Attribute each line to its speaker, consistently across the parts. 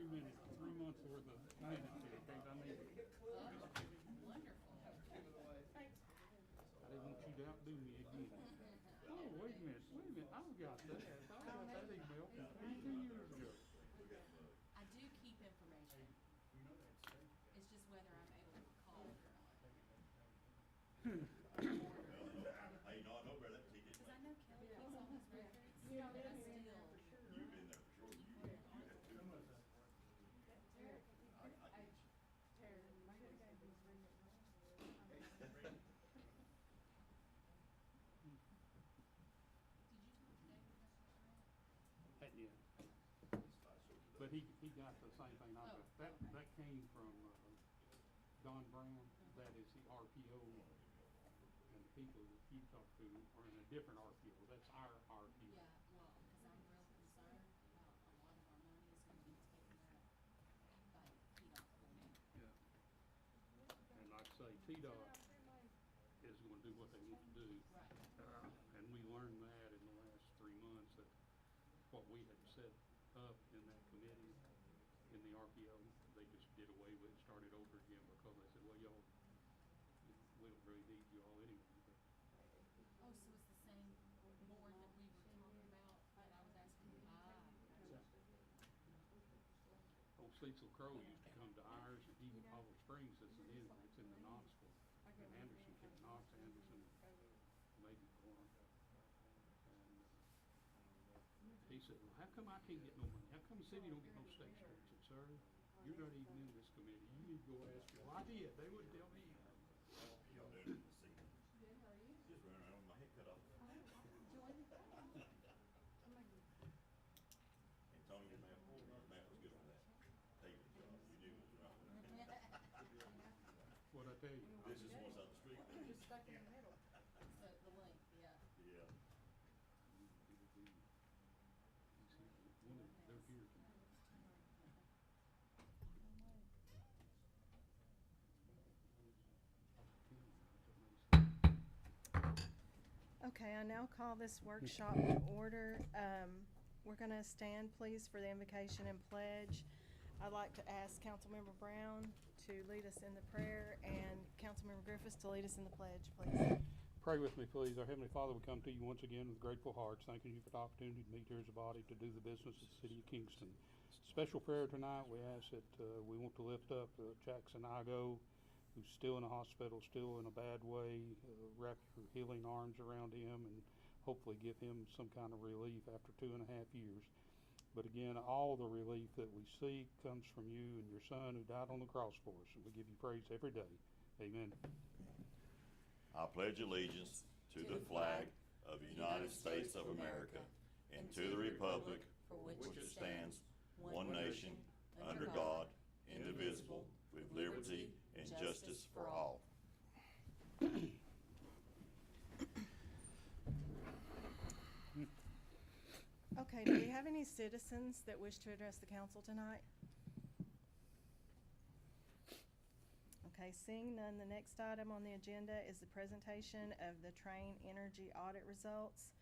Speaker 1: 3 months worth of maintenance here, in case I need it.
Speaker 2: Wonderful.
Speaker 1: I didn't want you to outdo me again. Oh, wait a minute, I've got that. I got that email from 22 years ago.
Speaker 2: I do keep information. It's just whether I'm able to recall it or not.
Speaker 3: Hey, no, I know better than he did.
Speaker 2: Because I know Kelly keeps all his records, but I still.
Speaker 3: You've been there for sure. You had two months.
Speaker 2: Did you talk to David about that?
Speaker 1: Yeah. But he got the same thing I got. That came from Don Brown. That is the RPO, and the people that he talked to are in a different RPO. That's our RPO.
Speaker 2: Yeah, well, because I'm real concerned about a lot of our money is going to be taken out by TDOT.
Speaker 1: Yeah. And like I say, TDOT is going to do what they want to do.
Speaker 2: Right.
Speaker 1: And we learned that in the last 3 months, that what we had set up in that committee, in the RPO, they just did away with it, started over again, because they said, well, y'all, we don't really need you all anyway. But
Speaker 2: Oh, so it's the same board that we were talking about that I was asking?
Speaker 1: old Cecil Crow used to come to ours, and even Olive Springs is in, it's in the Knoxville. And Anderson, Knox, Anderson, maybe Gorham. And he said, well, how come I can't get no money? How come the city don't get no state streets? I said, sir, you're not even in this committee. You need to go ask them. Well, I did. They wouldn't tell me.
Speaker 3: Y'all doing it this evening?
Speaker 4: Good, how are you?
Speaker 3: Just running around with my head cut off.
Speaker 4: Enjoying it?
Speaker 3: And Tony, your map was good on that. Paving job, you knew it was right.
Speaker 1: What'd I tell you?
Speaker 3: This is one side of the street.
Speaker 4: Just stuck in the middle.
Speaker 2: So the link, yeah.
Speaker 3: Yeah.
Speaker 1: They're here tonight.
Speaker 5: Okay, I now call this workshop to order. We're going to stand, please, for the invocation and pledge. I'd like to ask Councilmember Brown to lead us in the prayer and Councilmember Griffiths to lead us in the pledge, please.
Speaker 1: Pray with me, please. Our Heavenly Father, we come to you once again with grateful hearts, thanking you for the opportunity to meet here as a body to do the business of the city of Kingston. Special prayer tonight, we ask that we want to lift up Jackson Igo, who's still in the hospital, still in a bad way. Wrap your healing arms around him and hopefully give him some kind of relief after 2.5 years. But again, all the relief that we seek comes from you and your Son who died on the cross for us. And we give you praise every day. Amen.
Speaker 3: I pledge allegiance to the flag of the United States of America and to the republic for which it stands, one nation, under God, indivisible, with liberty and justice for all.
Speaker 5: Okay, do we have any citizens that wish to address the council tonight? Okay, seeing none, the next item on the agenda is the presentation of the Train Energy audit results.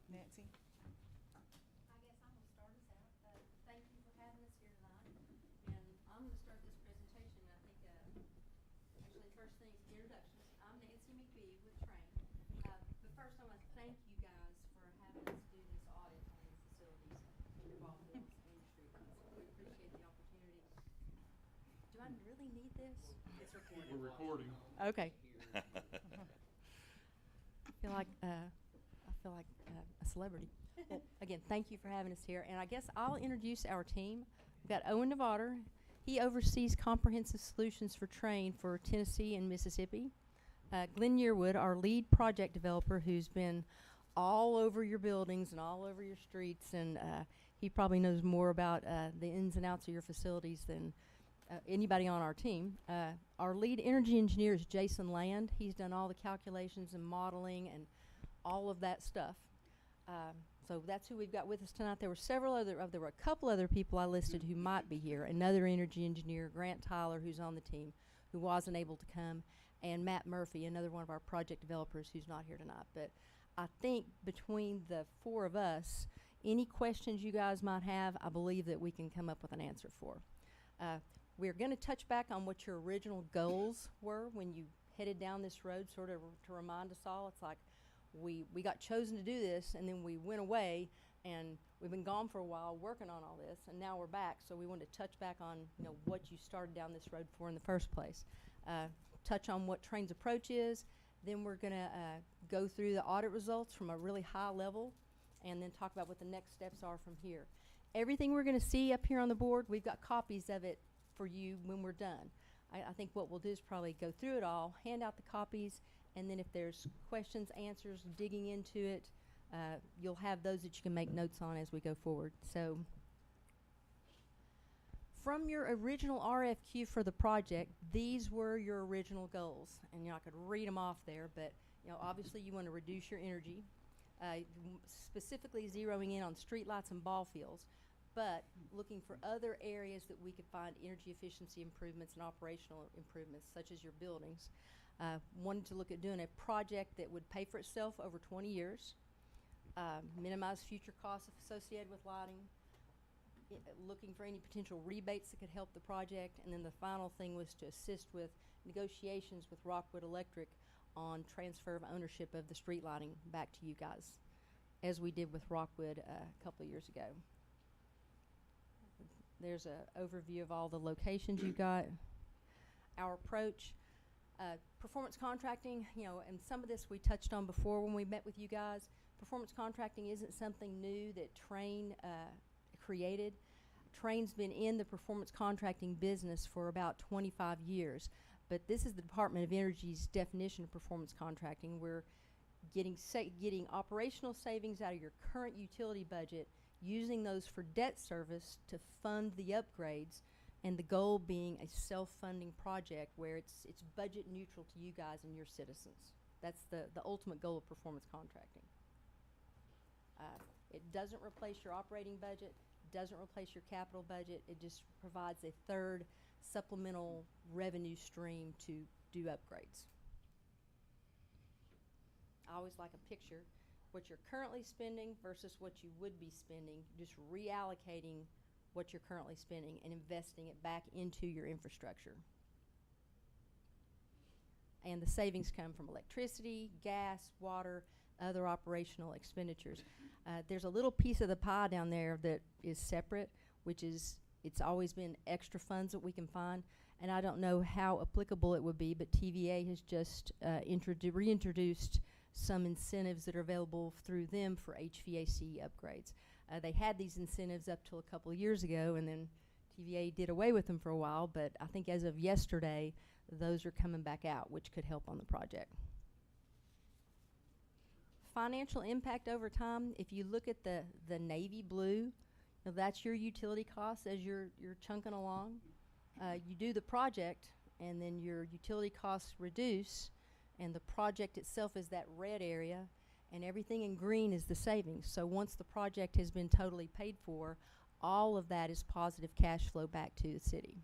Speaker 5: Nancy?
Speaker 6: I guess I'm gonna start us out. Thank you for having us here tonight. And I'm gonna start this presentation. I think, actually, first thing is introductions. I'm Nancy McBee with Train. But first, I want to thank you guys for having us do this audit on your facilities in your Ball Mills Industry. We appreciate the opportunity. Do I really need this?
Speaker 2: It's recorded.
Speaker 1: We're recording.
Speaker 6: Okay. I feel like a celebrity. Well, again, thank you for having us here. And I guess I'll introduce our team. We've got Owen Nevada. He oversees comprehensive solutions for Train for Tennessee and Mississippi. Glenn Yearwood, our lead project developer, who's been all over your buildings and all over your streets. And he probably knows more about the ins and outs of your facilities than anybody on our team. Our lead energy engineer is Jason Land. He's done all the calculations and modeling and all of that stuff. So that's who we've got with us tonight. There were a couple other people I listed who might be here. Another energy engineer, Grant Tyler, who's on the team, who wasn't able to come, and Matt Murphy, another one of our project developers who's not here tonight. But I think between the four of us Any questions you guys might have, I believe that we can come up with an answer for. We're going to touch back on what your original goals were when you headed down this road, sort of to remind us all. It's like we got chosen to do this, and then we went away, and we've been gone for a while working on all this, and now we're back. So we wanted to touch back on, you know, what you started down this road for in the first place. Touch on what Train's approach is. Then we're going to go through the audit results from a really high level, and then talk about what the next steps are from here. Everything we're going to see up here on the board, we've got copies of it for you when we're done. I think what we'll do is probably go through it all, hand out the copies, and then if there's questions, answers, digging into it, you'll have those that you can make notes on as we go forward. So, from your original RFQ for the project, these were your original goals. And you know, I could read them off there, but you know, obviously you want to reduce your energy, specifically zeroing in on streetlights and ball fields, but looking for other areas that we could find energy efficiency improvements and operational improvements, such as your buildings. Wanted to look at doing a project that would pay for itself over 20 years, minimize future costs associated with lighting, looking for any potential rebates that could help the project, and then the final thing was to assist with negotiations with Rockwood Electric on transfer of ownership of the street lighting back to you guys, as we did with Rockwood a couple of years ago. There's an overview of all the locations you got. Our approach, performance contracting, you know, and some of this we touched on before when we met with you guys. Performance contracting isn't something new that Train created. Train's been in the performance contracting business for about 25 years, but this is the Department of Energy's definition of performance contracting. We're getting operational savings out of your current utility budget, using those for debt service to fund the upgrades, and the goal being a self-funding project where it's budget neutral to you guys and your citizens. That's the ultimate goal of performance contracting. It doesn't replace your operating budget, doesn't replace your capital budget. It just provides a third supplemental revenue stream to do upgrades. I always like a picture. What you're currently spending versus what you would be spending, just reallocating what you're currently spending and investing it back into your infrastructure. And the savings come from electricity, gas, water, other operational expenditures. There's a little piece of the pie down there that is separate, which is, it's always been extra funds that we can find, and I don't know how applicable it would be, but TVA has just reintroduced some incentives that are available through them for HVAC upgrades. They had these incentives up till a couple of years ago, and then TVA did away with them for a while, but I think as of yesterday, those are coming back out, which could help on the project. Financial impact over time, if you look at the navy blue, that's your utility costs as you're chunking along. You do the project, and then your utility costs reduce, and the project itself is that red area, and everything in green is the savings. So once the project has been totally paid for, all of that is positive cash flow back to the city.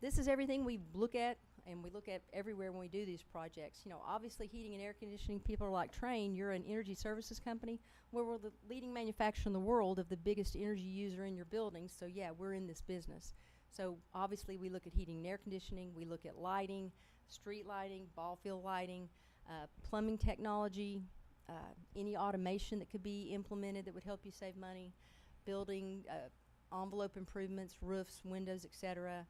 Speaker 6: This is everything we look at, and we look at everywhere when we do these projects. You know, obviously heating and air conditioning, people are like, Train, you're an energy services company. Well, we're the leading manufacturer in the world of the biggest energy user in your building, so yeah, we're in this business. So obviously we look at heating and air conditioning, we look at lighting, street lighting, ball field lighting, plumbing technology, any automation that could be implemented that would help you save money, building envelope improvements, roofs, windows, etc.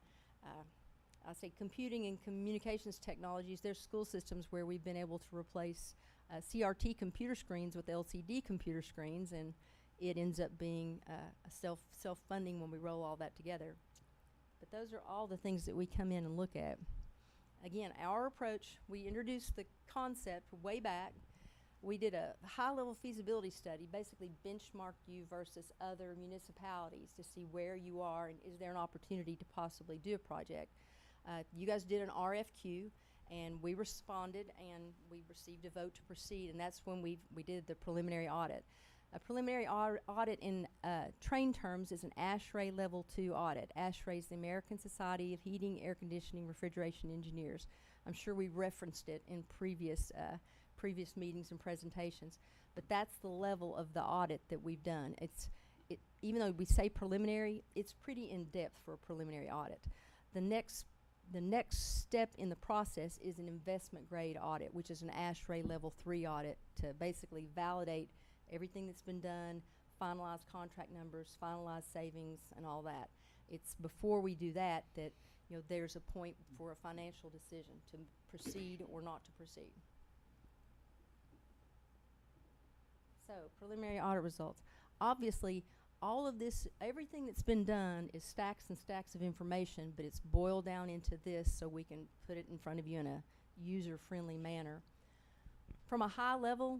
Speaker 6: I say computing and communications technologies. There's school systems where we've been able to replace CRT computer screens with LCD computer screens, and it ends up being a self-funding when we roll all that together. But those are all the things that we come in and look at. Again, our approach, we introduced the concept way back. We did a high-level feasibility study, basically benchmarked you versus other municipalities to see where you are and is there an opportunity to possibly do a project. You guys did an RFQ, and we responded, and we received a vote to proceed, and that's when we did the preliminary audit. A preliminary audit in Train terms is an ASHRAE Level 2 audit. ASHRAE is the American Society of Heating, Air Conditioning, Refrigeration Engineers. I'm sure we referenced it in previous previous meetings and presentations. But that's the level of the audit that we've done. Even though we say preliminary, it's pretty in-depth for a preliminary audit. The next step in the process is an investment grade audit, which is an ASHRAE level 3 audit to basically validate everything that's been done, finalize contract numbers, finalize savings, and all that. It's before we do that there's a point for a financial decision to proceed or not to proceed. So, preliminary audit results. Obviously, all of this, everything that's been done is stacks and stacks of information, but it's boiled down into this so we can put it in front of you in a user-friendly manner. From a high level,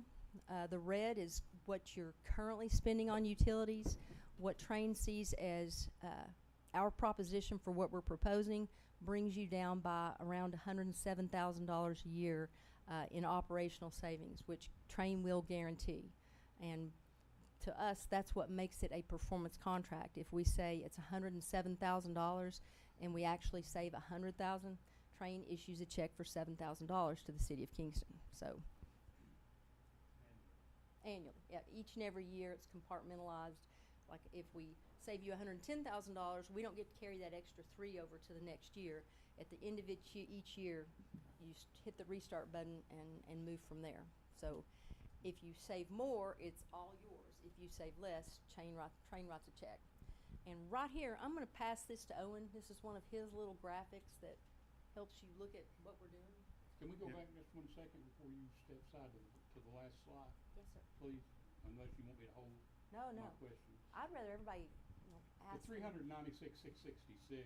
Speaker 6: the red is what you're currently spending on utilities. What Train sees as our proposition for what we're proposing brings you down by around $107,000 a year in operational savings, which Train will guarantee. And to us, that's what makes it a performance contract. If we say it's $107,000 and we actually save $100,000, Train issues a check for $7,000 to the city of Kingston. So annually, yeah, each and every year it's compartmentalized. Like if we save you $110,000, we don't get to carry that extra $3 over to the next year. At the end of each year, you hit the restart button and move from there. So if you save more, it's all yours. If you save less, Train writes a check. And right here, I'm going to pass this to Owen. This is one of his little graphics that helps you look at what we're doing.
Speaker 1: Can we go back just 1 second before you step aside to the last slide,
Speaker 6: Yes, sir.
Speaker 1: please? Unless you want me to hold
Speaker 6: No.
Speaker 1: my questions.
Speaker 6: I'd rather everybody ask.
Speaker 1: The 396,666,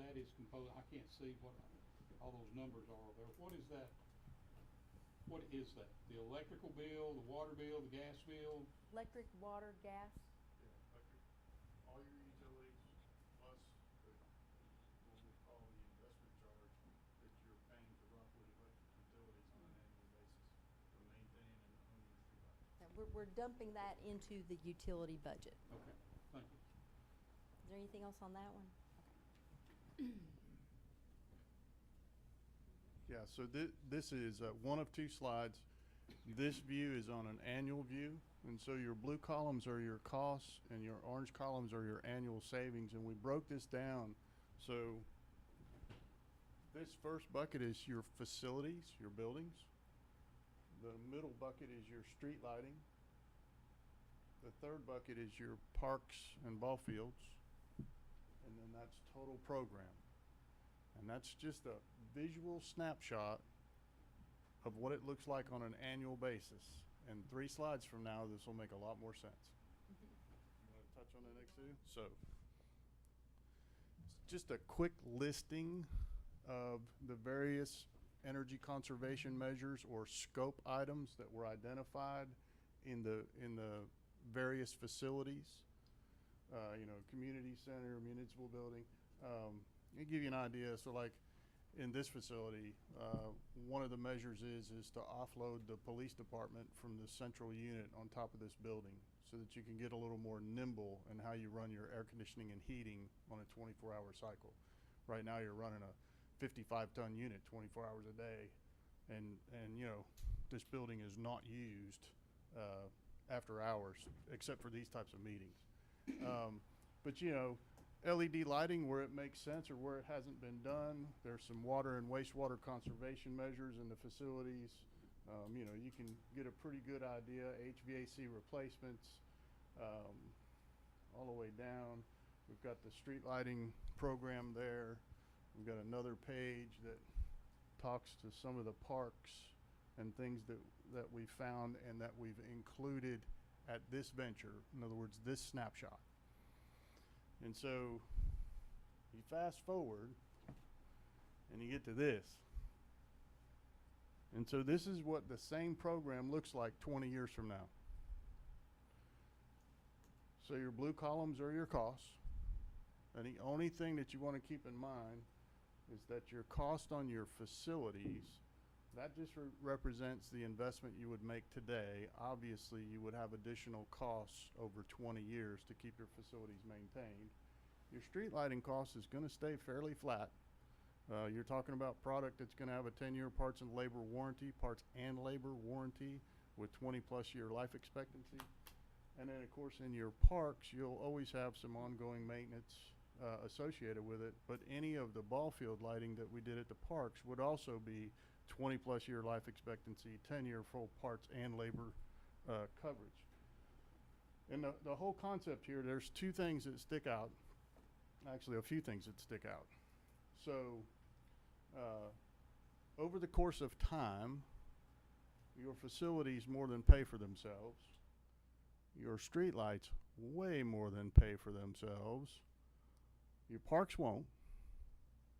Speaker 1: that is composed, I can't see what all those numbers are there. What is that? What is that? The electrical bill, the water bill, the gas bill?
Speaker 6: Electric, water, gas.
Speaker 7: Yeah, electric, all your utilities, plus what we call the investment charge that you're paying to Rockwood Electric Utilities on an annual basis for maintaining and owning your streetlights.
Speaker 6: And we're dumping that into the utility budget.
Speaker 1: Okay, thank you.
Speaker 6: Is there anything else on that one?
Speaker 7: Yeah, so this is one of 2 slides. This view is on an annual view, and so your blue columns are your costs and your orange columns are your annual savings, and we broke this down. So this first bucket is your facilities, your buildings. The middle bucket is your street lighting. The third bucket is your parks and ball fields. And then that's total program. And that's just a visual snapshot of what it looks like on an annual basis. And 3 slides from now, this will make a lot more sense. You want to touch on the next 2? So, just a quick listing of the various energy conservation measures or scope items that were identified in the various facilities. Community center, municipal building. I'll give you an idea. So like in this facility, one of the measures is to offload the police department from the central unit on top of this building so that you can get a little more nimble in how you run your air conditioning and heating on a 24-hour cycle. Right now you're running a 55-ton unit 24 hours a day, and this building is not used after hours except for these types of meetings. But LED lighting where it makes sense or where it hasn't been done. There's some water and wastewater conservation measures in the facilities. You can get a pretty good idea. HVAC replacements all the way down. We've got the street lighting program there. We've got another page that talks to some of the parks and things that we found and that we've included at this venture. In other words, this snapshot. And so you fast forward and you get to this. And so this is what the same program looks like 20 years from now. So your blue columns are your costs. And the only thing that you want to keep in mind is that your cost on your facilities, that just represents the investment you would make today. Obviously, you would have additional costs over 20 years to keep your facilities maintained. Your street lighting cost is going to stay fairly flat. You're talking about product that's going to have a 10-year parts and labor warranty with 20-plus year life expectancy. And then, of course, in your parks, you'll always have some ongoing maintenance associated with it. But any of the ball field lighting that we did at the parks would also be 20-plus year life expectancy, 10-year full parts and labor coverage. And the whole concept here, there's two things that stick out. Actually, a few things that stick out. So, over the course of time, your facilities more than pay for themselves. Your street lights way more than pay for themselves. Your parks won't,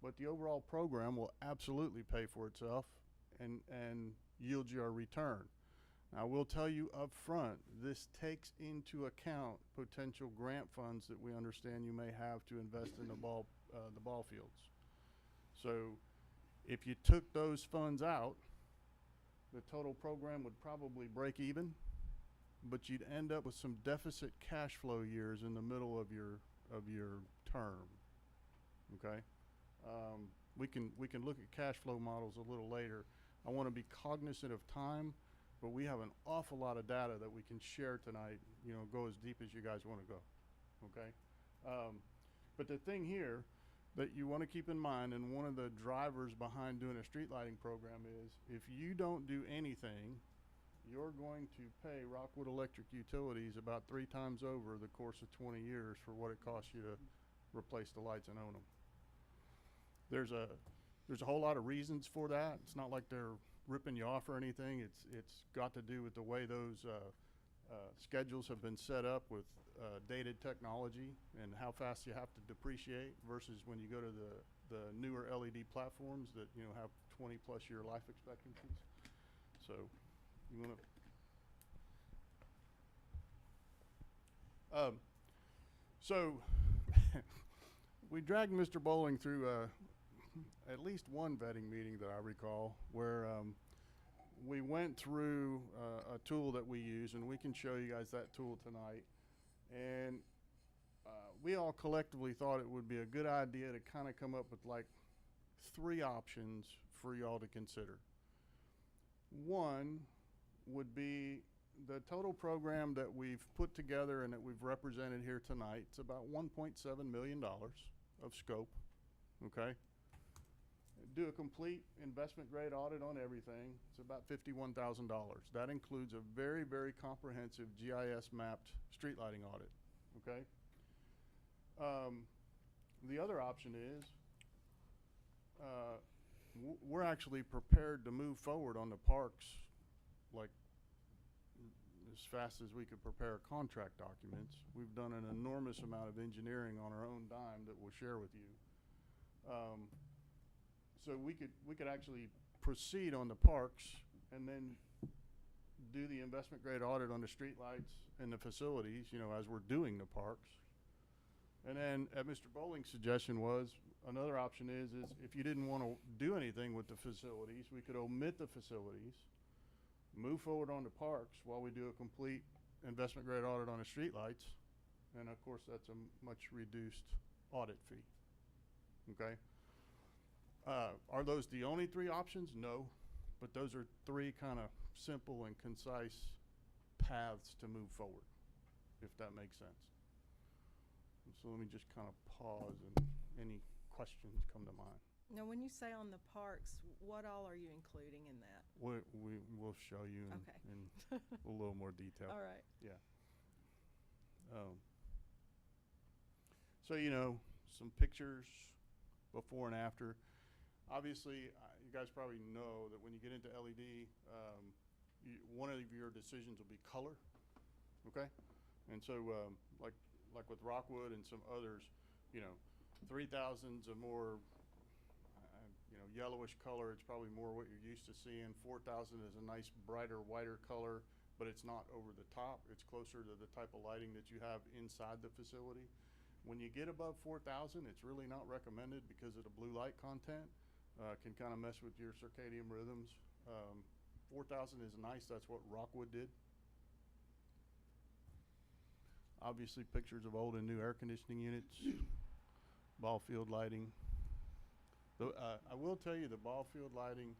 Speaker 7: but the overall program will absolutely pay for itself and yield you a return. Now, we'll tell you up front, this takes into account potential grant funds that we understand you may have to invest in the ball fields. So, if you took those funds out, the total program would probably break even, but you'd end up with some deficit cash flow years in the middle of your term. Okay, we can look at cash flow models a little later. I want to be cognizant of time, but we have an awful lot of data that we can share tonight. You know, go as deep as you guys want to go. Okay, but the thing here that you want to keep in mind, and one of the drivers behind doing a street lighting program is, if you don't do anything, you're going to pay Rockwood Electric Utilities about 3 times over the course of 20 years for what it costs you to replace the lights and own them. There's a whole lot of reasons for that. It's not like they're ripping you off or anything. It's got to do with the way those schedules have been set up with dated technology and how fast you have to depreciate versus when you go to the newer LED platforms that, you know, have 20-plus year life expectancies. So you want to so we dragged Mr. Bowling through at least one vetting meeting that I recall, where we went through a tool that we use, and we can show you guys that tool tonight. And we all collectively thought it would be a good idea to kind of come up with like 3 options for y'all to consider. One would be the total program that we've put together and that we've represented here tonight. It's about $1.7 million of scope, okay? Do a complete investment grade audit on everything. It's about $51,000. That includes a very, very comprehensive GIS mapped street lighting audit, okay? The other option is we're actually prepared to move forward on the parks like as fast as we could prepare contract documents. We've done an enormous amount of engineering on our own dime that we'll share with you. So we could actually proceed on the parks and then do the investment grade audit on the street lights and the facilities, you know, as we're doing the parks. And then Mr. Bowling's suggestion was, another option is if you didn't want to do anything with the facilities, we could omit the facilities, move forward on the parks while we do a complete investment grade audit on the street lights. And of course, that's a much reduced audit fee, okay? Are those the only 3 options? No, but those are 3 kind of simple and concise paths to move forward, if that makes sense. So let me just kind of pause and any questions come to mind.
Speaker 5: Now, when you say on the parks, what all are you including in that?
Speaker 7: We'll show you
Speaker 5: Okay.
Speaker 7: in a little more detail.
Speaker 5: All right.
Speaker 7: Yeah. So, you know, some pictures before and after. Obviously, you guys probably know that when you get into LED, one of your decisions will be color, okay? And so, like with Rockwood and some others, you know, 3000's a more, you know, yellowish color. It's probably more what you're used to seeing. 4000 is a nice, brighter, whiter color, but it's not over the top. It's closer to the type of lighting that you have inside the facility. When you get above 4000, it's really not recommended because of the blue light content. Can kind of mess with your circadian rhythms. 4000 is nice. That's what Rockwood did. Obviously, pictures of old and new air conditioning units, ball field lighting. I will tell you, the ball field lighting,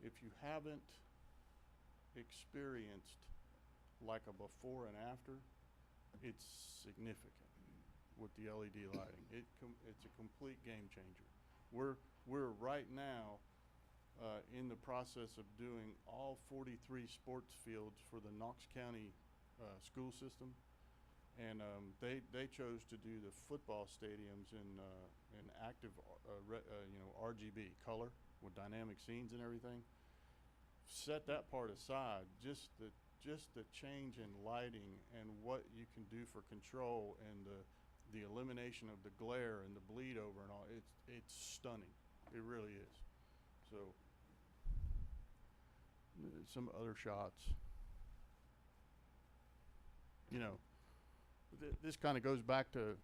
Speaker 7: if you haven't experienced like a before and after, it's significant with the LED lighting. It's a complete game changer. We're right now in the process of doing all 43 sports fields for the Knox County school system, and they chose to do the football stadiums in active RGB color with dynamic scenes and everything. Set that part aside, just the change in lighting and what you can do for control and the elimination of the glare and the bleed over and all, it's stunning. It really is. So some other shots. You know, this kind of goes back to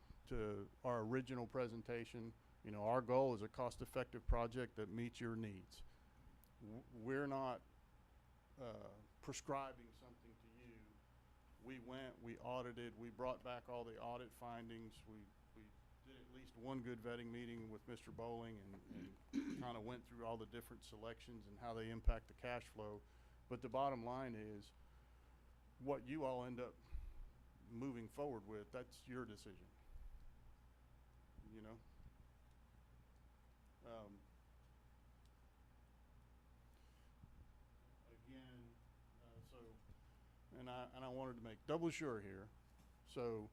Speaker 7: our original presentation. You know, our goal is a cost-effective project that meets your needs. We're not prescribing something to you. We went, we audited, we brought back all the audit findings. We did at least one good vetting meeting with Mr. Bowling and kind of went through all the different selections and how they impact the cash flow. But the bottom line is, what you all end up moving forward with, that's your decision. You know? Again, and I wanted to make double sure here. So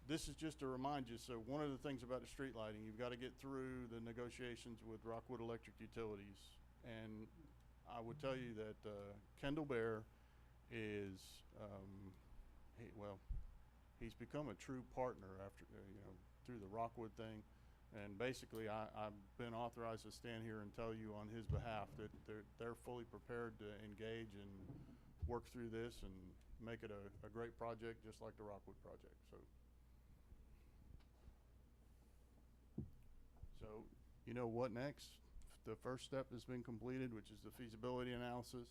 Speaker 7: this is just to remind you, so one of the things about the street lighting, you've got to get through the negotiations with Rockwood Electric Utilities. And I would tell you that Kendall Bear is, he's become a true partner after, through the Rockwood thing. And basically, I've been authorized to stand here and tell you on his behalf that they're fully prepared to engage and work through this and make it a great project, just like the Rockwood project. So you know what next? The first step has been completed, which is the feasibility analysis.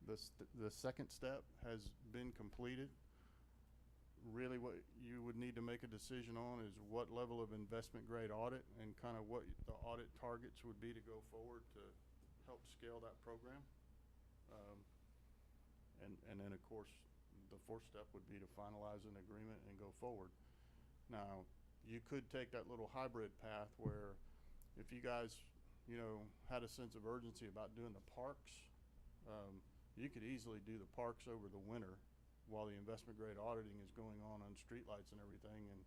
Speaker 7: The second step has been completed. Really what you would need to make a decision on is what level of investment grade audit and kind of what the audit targets would be to go forward to help scale that program. And then of course the fourth step would be to finalize an agreement and go forward. Now you could take that little hybrid path where if you guys had a sense of urgency about doing the parks, you could easily do the parks over the winter while the investment grade auditing is going on streetlights and everything, and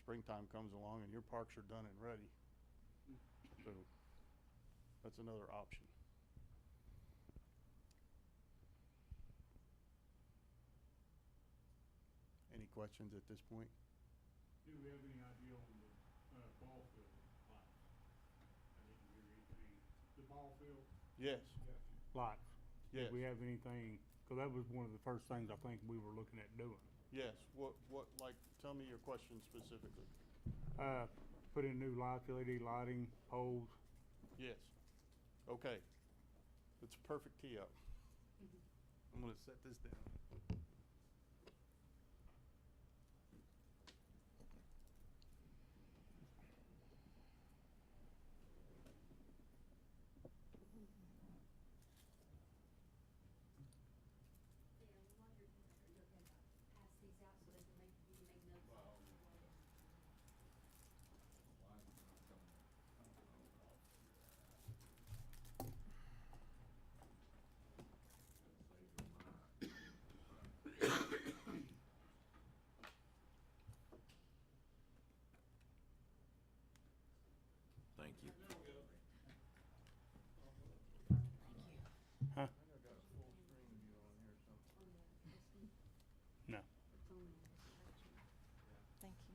Speaker 7: springtime comes along and your parks are done and ready. So that's another option. Any questions at this point?
Speaker 1: Do we have any idea on the ball field lights? I didn't hear anything. The ball field?
Speaker 7: Yes.
Speaker 1: Lights.
Speaker 7: Yes.
Speaker 1: Did we have anything, because that was one of the first things I think we were looking at doing.
Speaker 7: Yes. Like, tell me your question specifically.
Speaker 1: Put in new lights, LED lighting, poles.
Speaker 7: Yes. Okay. It's a perfect tee up. I'm going to set this down.
Speaker 3: Thank you.
Speaker 1: Huh?
Speaker 7: I got a full screen view on here or something.
Speaker 1: No.
Speaker 5: Thank you.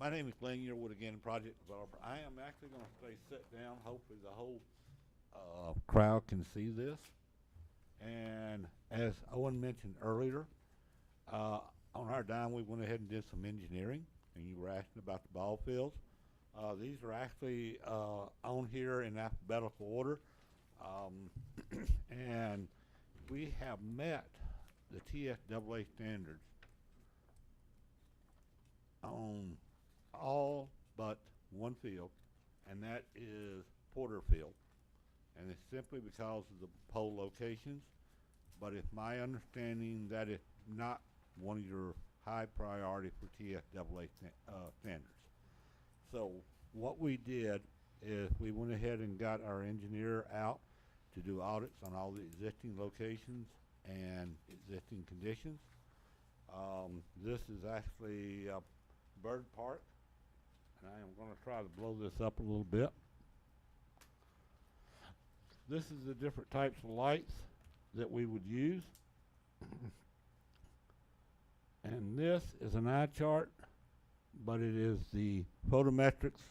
Speaker 8: My name is Glenn Yearwood again, project developer. I am actually going to stay sit down. Hopefully the whole crowd can see this. And as Owen mentioned earlier, on our dime we went ahead and did some engineering, and you were asking about the ball fields. These are actually on here in alphabetical order, and we have met the TSAA standards on all but one field, and that is Porter Field. And it's simply because of the pole locations, but it's my understanding that it's not one of your high priority for TSAA standards. So what we did is we went ahead and got our engineer out to do audits on all the existing locations and existing conditions. This is actually Bird Park, and I am going to try to blow this up a little bit. This is the different types of lights that we would use. And this is an eye chart, but it is the photometrics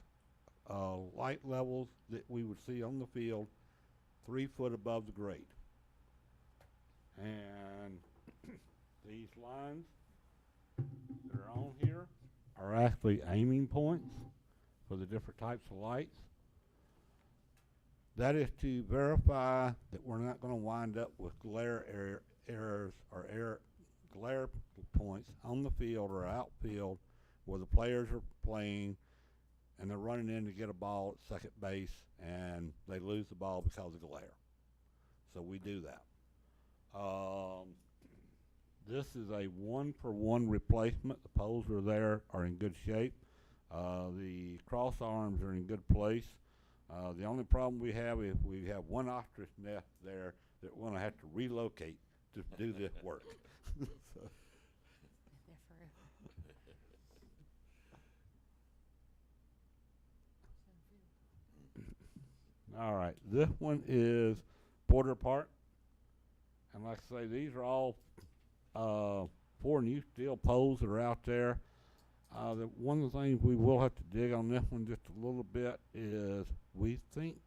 Speaker 8: light levels that we would see on the field 3 foot above the grade. And these lines that are on here are actually aiming points for the different types of lights. That is to verify that we're not going to wind up with glare errors or glare points on the field or outfield where the players are playing and they're running in to get a ball at second base and they lose the ball because of glare. So we do that. This is a 1-for-1 replacement. The poles are in good shape. The cross arms are in good place. The only problem we have is we have one ostrich nest there that we're going to have to relocate to do this work. So.
Speaker 6: There forever.
Speaker 8: All right, this one is Porter Park. And like I say, these are all 4 new steel poles that are out there. One of the things we will have to dig on this one just a little bit is we think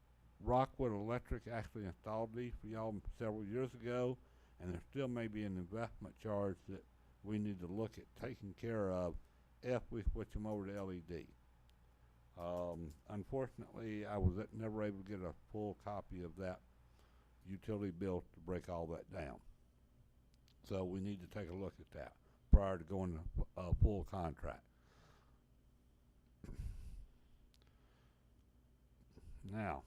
Speaker 8: Rockwood Electric actually installed these for y'all several years ago, and there still may be an investment charge that we need to look at taking care of if we switch them over to LED. Unfortunately, I was never able to get a full copy of that utility bill to break all that down. So we need to take a look at that prior to going to a full contract. Now,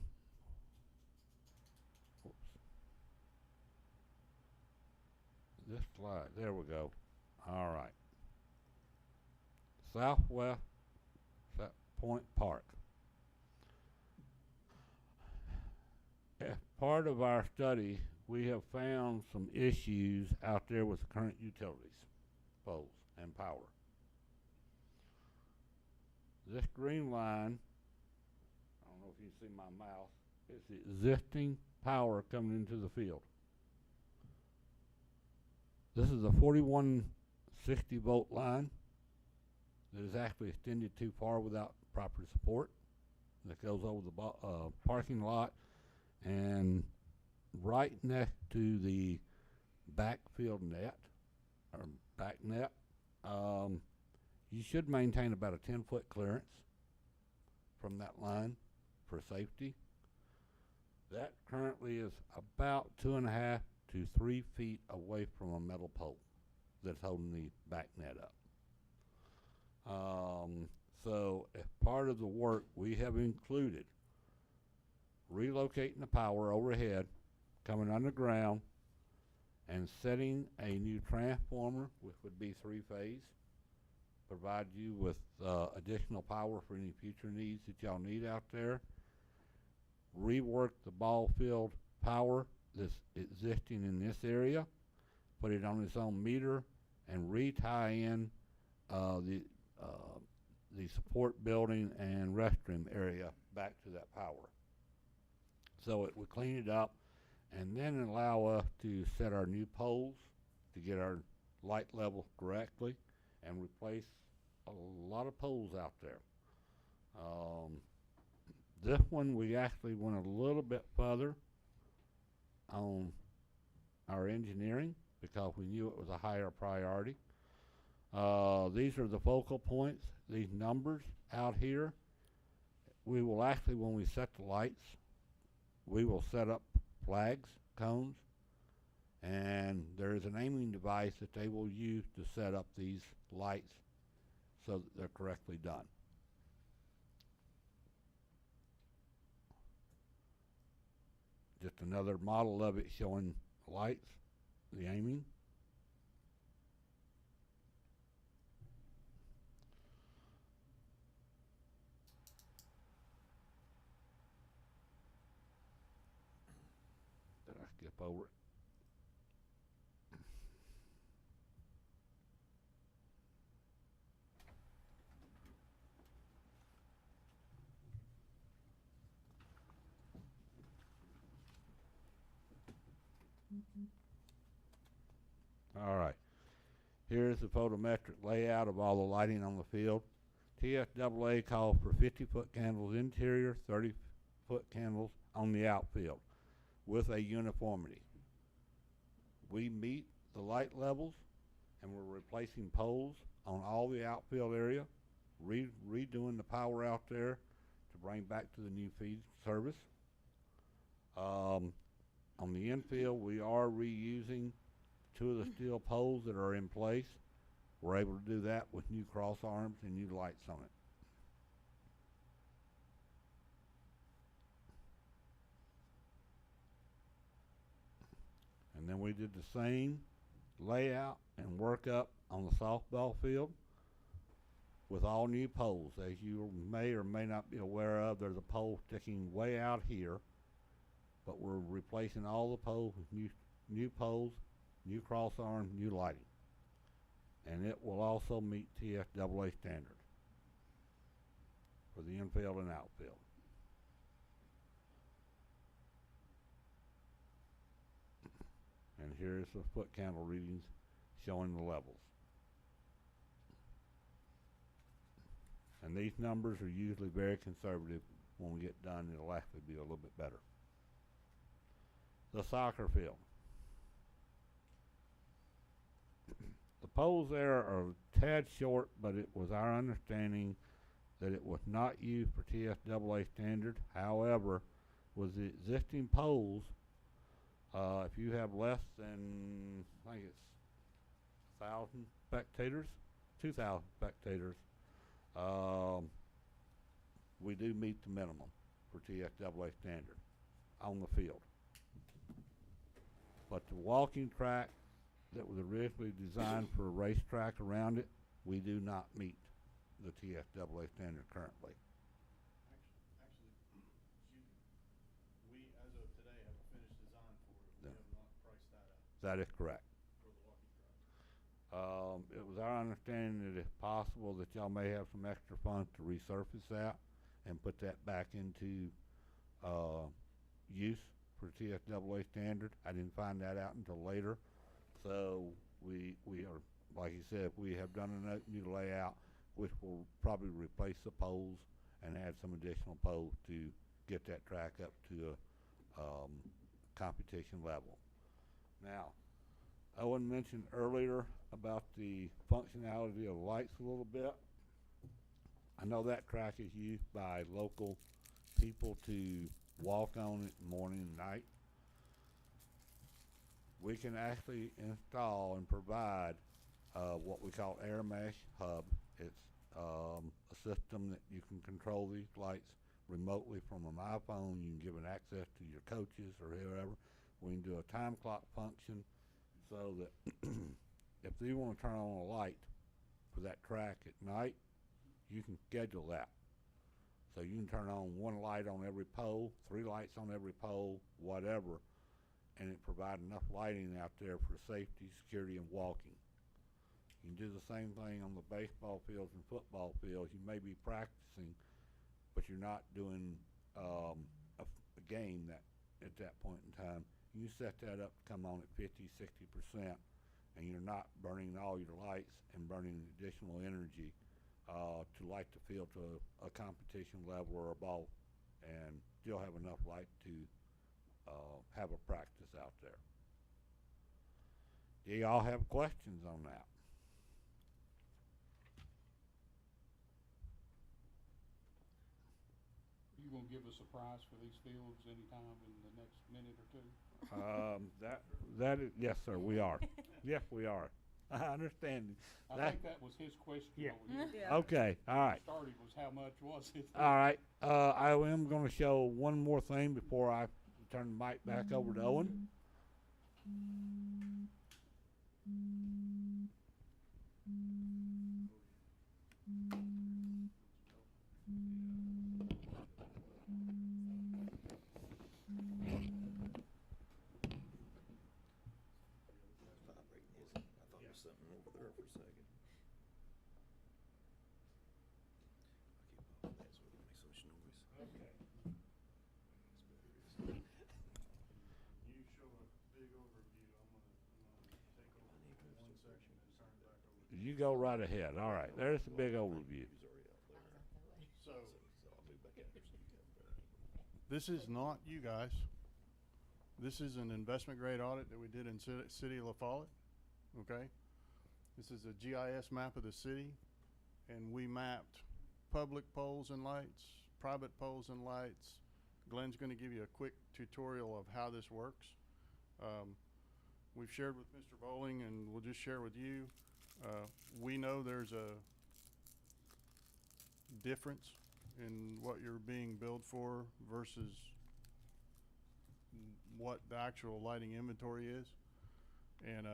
Speaker 8: this slide, there we go. All right. Southwest Point Park. As part of our study, we have found some issues out there with the current utilities, poles, and power. This green line, I don't know if you can see my mouse, it's the existing power coming into the field. This is a 4160 volt line that is actually extended too far without proper support. That goes over the parking lot and right next to the backfield net or back net. You should maintain about a 10-foot clearance from that line for safety. That currently is about 2.5 to 3 feet away from a metal pole that's holding the back net up. So as part of the work, we have included relocating the power overhead, coming underground, and setting a new transformer, which would be 3-phase, provide you with additional power for any future needs that y'all need out there. Rework the ball field power that's existing in this area, put it on its own meter, and re-tie in the support building and restroom area back to that power. So it would clean it up and then allow us to set our new poles to get our light level correctly and replace a lot of poles out there. This one we actually went a little bit further on our engineering because we knew it was a higher priority. These are the focal points, these numbers out here. We will actually, when we set the lights, we will set up flags, cones, and there is an aiming device that they will use to set up these lights so that they're correctly done. Just another model of it showing the lights, the aiming. Did I skip over it? All right. Here's the photometric layout of all the lighting on the field. TSAA calls for 50-foot candles interior, 30-foot candles on the outfield with a uniformity. We meet the light levels, and we're replacing poles on all the outfield area, redoing the power out there to bring back to the new feed service. On the infield, we are reusing 2 of the steel poles that are in place. We're able to do that with new cross arms and new lights on it. And then we did the same layout and workup on the softball field with all new poles. As you may or may not be aware of, there's a pole sticking way out here, but we're replacing all the poles with new poles, new cross arm, new lighting. And it will also meet TSAA standard for the infield and outfield. And here's the foot candle readings showing the levels. And these numbers are usually very conservative. When we get done, it'll actually be a little bit better. The soccer field. The poles there are a tad short, but it was our understanding that it was not used for TSAA standard. However, with the existing poles, if you have less than, I think it's 1,000 spectators, 2,000 spectators, we do meet the minimum for TSAA standard on the field. But the walking track that was originally designed for a racetrack around it, we do not meet the TSAA standard currently.
Speaker 7: Actually, we, as of today, have a finished design for it. We have not priced that out
Speaker 8: That is correct.
Speaker 7: for the walking track.
Speaker 8: It was our understanding that if possible that y'all may have some extra funds to resurface that and put that back into use for TSAA standard. I didn't find that out until later. So we are, like you said, we have done a new layout which will probably replace the poles and add some additional poles to get that track up to a competition level. Now, Owen mentioned earlier about the functionality of lights a little bit. I know that track is used by local people to walk on it morning and night. We can actually install and provide what we call air mesh hub. It's a system that you can control these lights remotely from an iPhone. You can give it access to your coaches or whoever. We can do a time clock function so that if you want to turn on a light for that track at night, you can schedule that. So you can turn on one light on every pole, 3 lights on every pole, whatever, and it provides enough lighting out there for safety, security, and walking. You can do the same thing on the baseball fields and football fields. You may be practicing, but you're not doing a game that at that point in time. You set that up to come on at 50, 60%, and you're not burning all your lights and burning additional energy to light the field to a competition level or above, and still have enough light to have a practice out there. Do y'all have questions on that?
Speaker 1: You gonna give us a price for these fields anytime in the next minute or two?
Speaker 8: That is, yes, sir, we are. Yes, we are. I understand.
Speaker 1: I
Speaker 8: That-
Speaker 1: think that was his question
Speaker 8: Yeah.
Speaker 1: over here.
Speaker 5: Yeah.
Speaker 8: Okay, all right.
Speaker 1: Started was how much was it?
Speaker 8: All right. I am going to show one more thing before I turn the mic back over to Owen.
Speaker 3: I thought there was something over there for a second. I keep up with that so it don't make so much noise.
Speaker 7: You show a big overview. I'm gonna take over one section and turn it back over to you.
Speaker 8: You go right ahead. All right. There's the big overview.
Speaker 3: He was already out there.
Speaker 7: So,
Speaker 3: So I'll move back out there so you can have that.
Speaker 7: this is not you guys. This is an investment grade audit that we did in City of La Follette, okay? This is a GIS map of the city, and we mapped public poles and lights, private poles and lights. Glenn's gonna give you a quick tutorial of how this works. We've shared with Mr. Bowling, and we'll just share with you. We know there's a difference in what you're being billed for versus what the actual lighting inventory is. And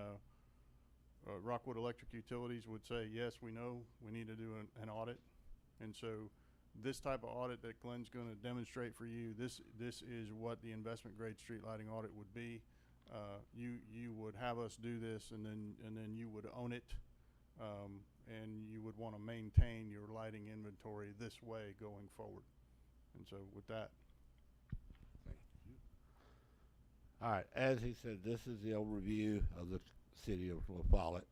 Speaker 7: Rockwood Electric Utilities would say, yes, we know we need to do an audit. And so this type of audit that Glenn's gonna demonstrate for you, this is what the investment grade street lighting audit would be. You would have us do this, and then you would own it, and you would wanna maintain your lighting inventory this way going forward. And so with that,
Speaker 8: All right. As he said, this is the overview of the city of La Follette.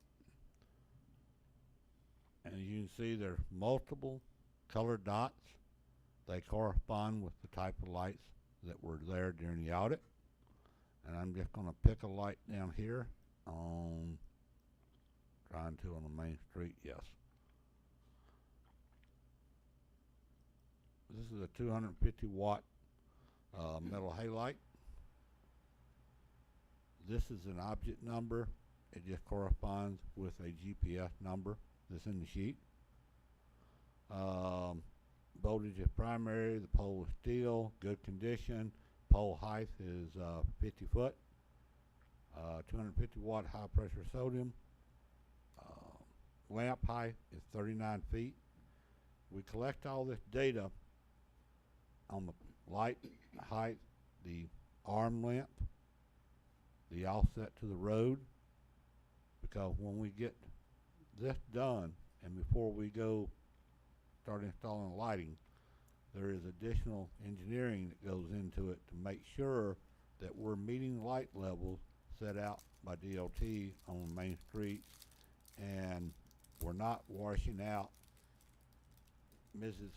Speaker 8: And as you can see, there's multiple colored dots. They correspond with the type of lights that were there during the audit. And I'm just going to pick a light down here on, trying to on the main street, yes. This is a 250 watt metal halide. This is an object number. It just corresponds with a GPS number that's in the sheet. Voltage is primary. The pole is steel, good condition. Pole height is 50 foot. 250 watt high pressure sodium. Lamp height is 39 feet. We collect all this data on the light height, the arm length, the offset to the road, because when we get this done and before we go start installing lighting, there is additional engineering that goes into it to make sure that we're meeting light levels set out by DOT on the main streets, and we're not washing out Mrs.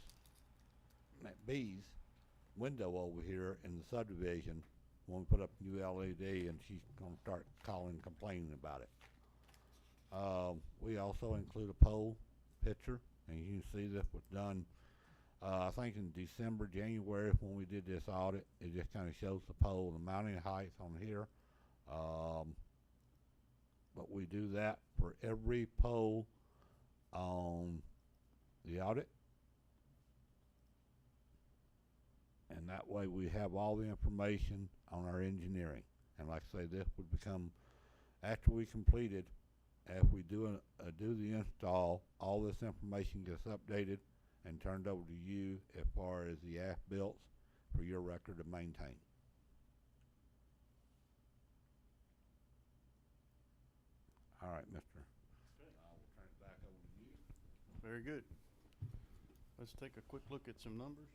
Speaker 8: McBee's window over here in the subdivision when we put up new LED, and she's gonna start calling and complaining about it. We also include a pole picture, and you can see this was done, I think in December, January, when we did this audit. It just kinda shows the pole, the mounting height on here. But we do that for every pole on the audit. And that way we have all the information on our engineering. And like I say, this would become, after we complete it, if we do the install, all this information gets updated and turned over to you as far as the as-built for your record to maintain. All right, Mr. I will turn it back over to you.
Speaker 7: very good. Let's take a quick look at some numbers.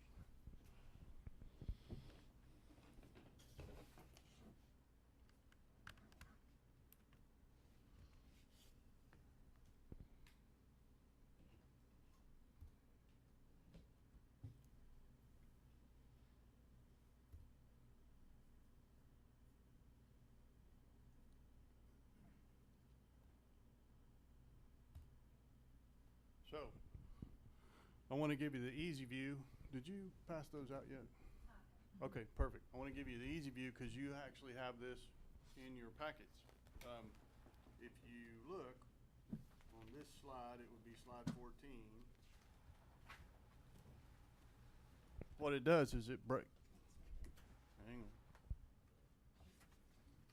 Speaker 7: So, I want to give you the easy view. Did you pass those out yet? Okay, perfect. I want to give you the easy view because you actually have this in your packets. If you look on this slide, it would be slide 14. What it does is it breaks. Hang on.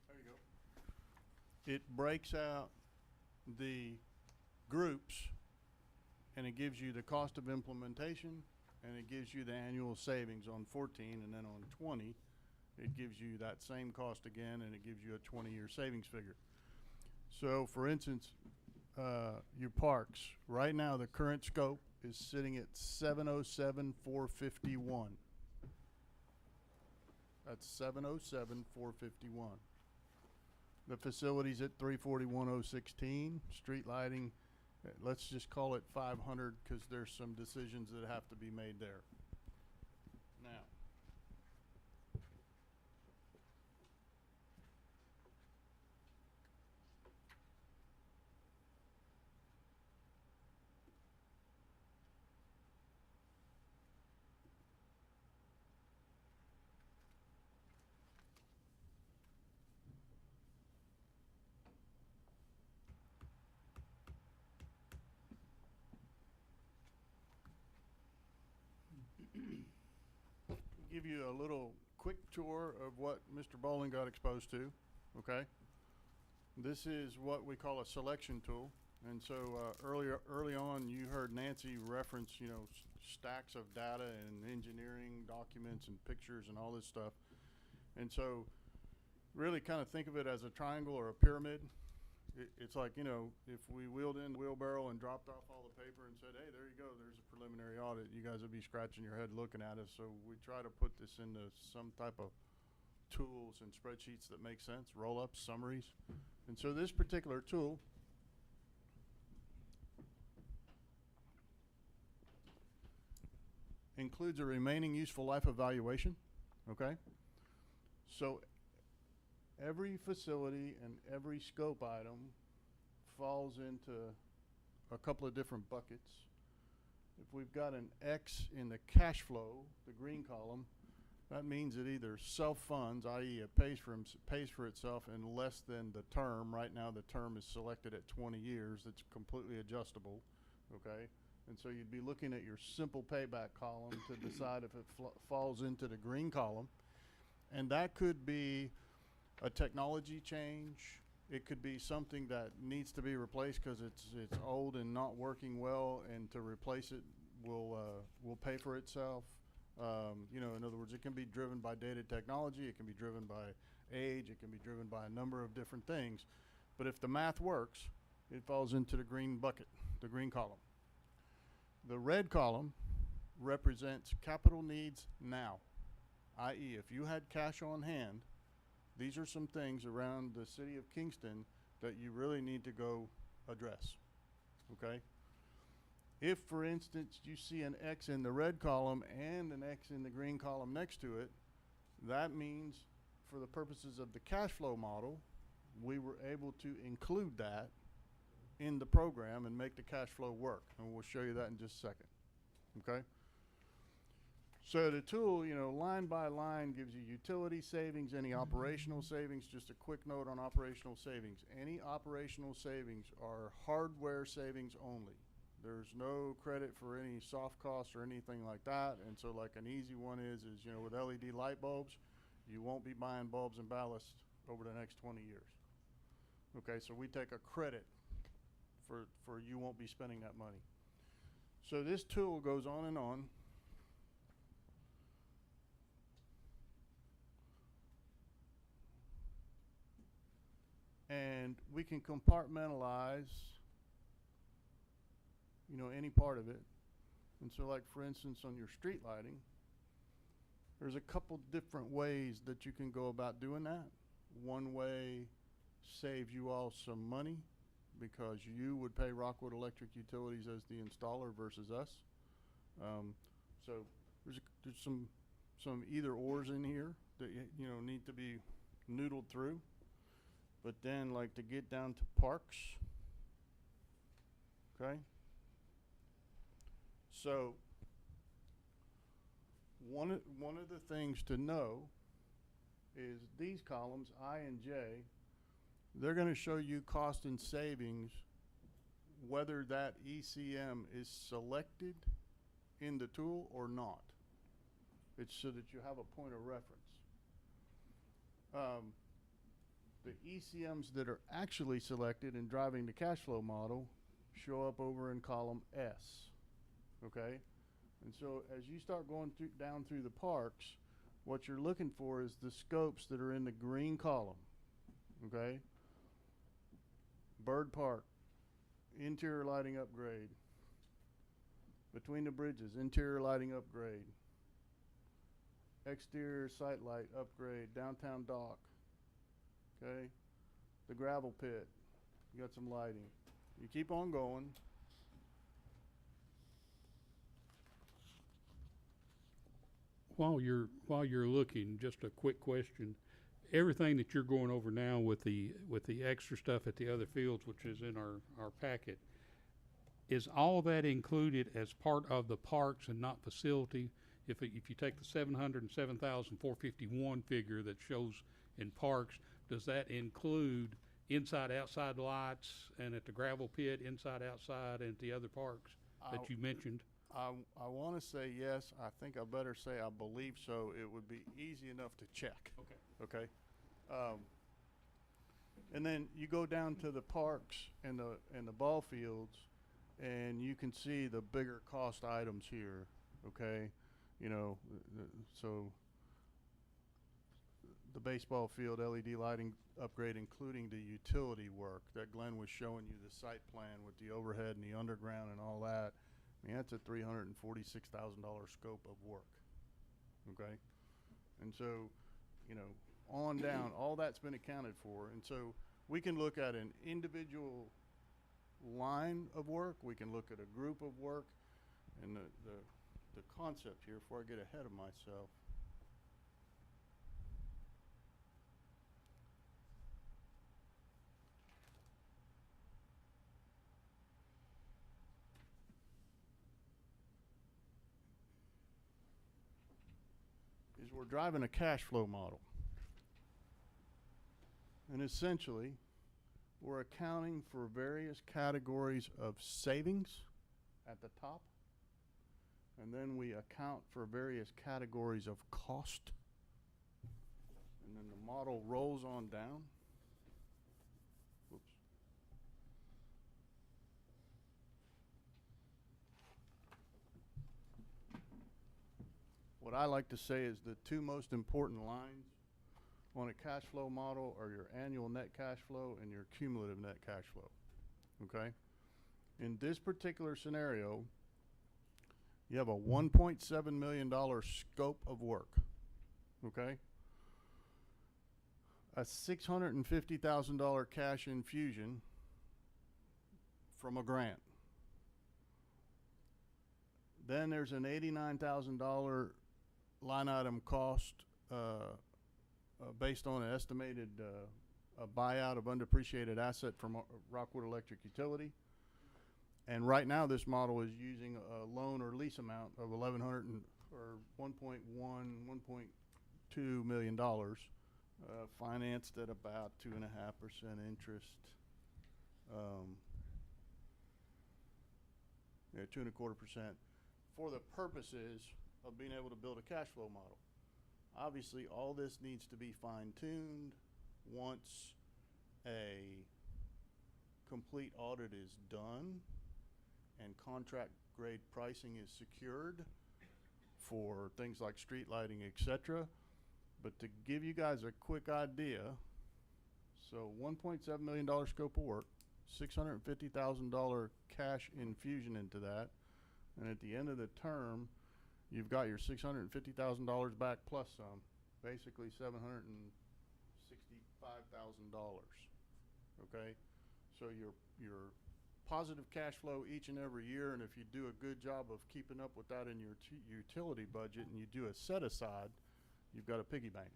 Speaker 7: There you go. It breaks out the groups, and it gives you the cost of implementation, and it gives you the annual savings on 14, and then on 20, it gives you that same cost again, and it gives you a 20-year savings figure. So, for instance, your parks, right now the current scope is sitting at 707,451. That's 707,451. The facility's at 341,016. Street lighting, let's just call it 500 because there's some decisions that have to be made there. Now, give you a little quick tour of what Mr. Bowling got exposed to, okay? This is what we call a selection tool. And so early on, you heard Nancy reference, you know, stacks of data and engineering documents and pictures and all this stuff. And so really kind of think of it as a triangle or a pyramid. It's like, you know, if we wheeled in the wheelbarrow and dropped off all the paper and said, hey, there you go, there's a preliminary audit, you guys would be scratching your head looking at us. So we try to put this into some type of tools and spreadsheets that make sense, roll-ups, summaries. And so this particular tool includes a remaining useful life evaluation, okay? So every facility and every scope item falls into a couple of different buckets. If we've got an X in the cash flow, the green column, that means it either self-funds, i.e. it pays for itself in less than the term. Right now the term is selected at 20 years. It's completely adjustable, okay? And so you'd be looking at your simple payback column to decide if it falls into the green column. And that could be a technology change. It could be something that needs to be replaced because it's old and not working well, and to replace it will pay for itself. You know, in other words, it can be driven by dated technology, it can be driven by age, it can be driven by a number of different things. But if the math works, it falls into the green bucket, the green column. The red column represents capital needs now, i.e. if you had cash on hand, these are some things around the city of Kingston that you really need to go address, okay? If, for instance, you see an X in the red column and an X in the green column next to it, that means for the purposes of the cash flow model, we were able to include that in the program and make the cash flow work. And we'll show you that in just a second, okay? So the tool, you know, line by line gives you utility savings, any operational savings. Just a quick note on operational savings. Any operational savings are hardware savings only. There's no credit for any soft costs or anything like that. And so like an easy one is, you know, with LED light bulbs, you won't be buying bulbs and ballast over the next 20 years. Okay, so we take a credit for you won't be spending that money. So this tool goes on and on. And we can compartmentalize, you know, any part of it. And so like for instance on your street lighting, there's a couple different ways that you can go about doing that. One way saves you all some money because you would pay Rockwood Electric Utilities as the installer versus us. So there's some either ors in here that you know need to be noodled through. But then like to get down to parks, okay? So, one of the things to know is these columns, I and J, they're gonna show you cost and savings whether that ECM is selected in the tool or not. It's so that you have a point of reference. The ECMs that are actually selected in driving the cash flow model show up over in column S, okay? And so as you start going down through the parks, what you're looking for is the scopes that are in the green column, okay? Bird Park, interior lighting upgrade. Between the bridges, interior lighting upgrade. Exterior sight light upgrade, downtown dock, okay? The gravel pit, you got some lighting. You keep on going.
Speaker 1: While you're looking, just a quick question. Everything that you're going over now with the extra stuff at the other fields, which is in our packet, is all that included as part of the parks and not facility? If you take the 707,451 figure that shows in parks, does that include inside outside lights and at the gravel pit, inside outside, and at the other parks that you mentioned?
Speaker 7: I want to say yes. I think I better say I believe so. It would be easy enough to check.
Speaker 1: Okay.
Speaker 7: Okay. And then you go down to the parks and the ball fields, and you can see the bigger cost items here. Okay, you know, so the baseball field LED lighting upgrade, including the utility work that Glenn was showing you, the site plan with the overhead and the underground and all that. I mean, that's a $346,000 scope of work, okay? And so, you know, on down, all that's been accounted for. And so we can look at an individual line of work, we can look at a group of work, and the concept here, before I get ahead of myself, is we're driving a cash flow model. And essentially, we're accounting for various categories of savings at the top. And then we account for various categories of cost. And then the model rolls on down. Whoops. What I like to say is the two most important lines on a cash flow model are your annual net cash flow and your cumulative net cash flow, okay? In this particular scenario, you have a $1.7 million scope of work, okay? A $650,000 cash infusion from a grant. Then there's an $89,000 line item cost based on an estimated a buyout of undepreciated asset from Rockwood Electric Utility. And right now this model is using a loan or lease amount of $1.2 million, financed at about 2.5% interest. 2.25%, for the purposes of being able to build a cash flow model. Obviously, all this needs to be fine-tuned once a complete audit is done and contract grade pricing is secured for things like street lighting, etc. But to give you guys a quick idea, so $1.7 million scope of work, $650,000 cash infusion into that, and at the end of the term, you've got your $650,000 back plus some, basically $765,000. Okay, so your positive cash flow each and every year, and if you do a good job of keeping up with that in your utility budget, and you do a set aside, you've got a piggy bank.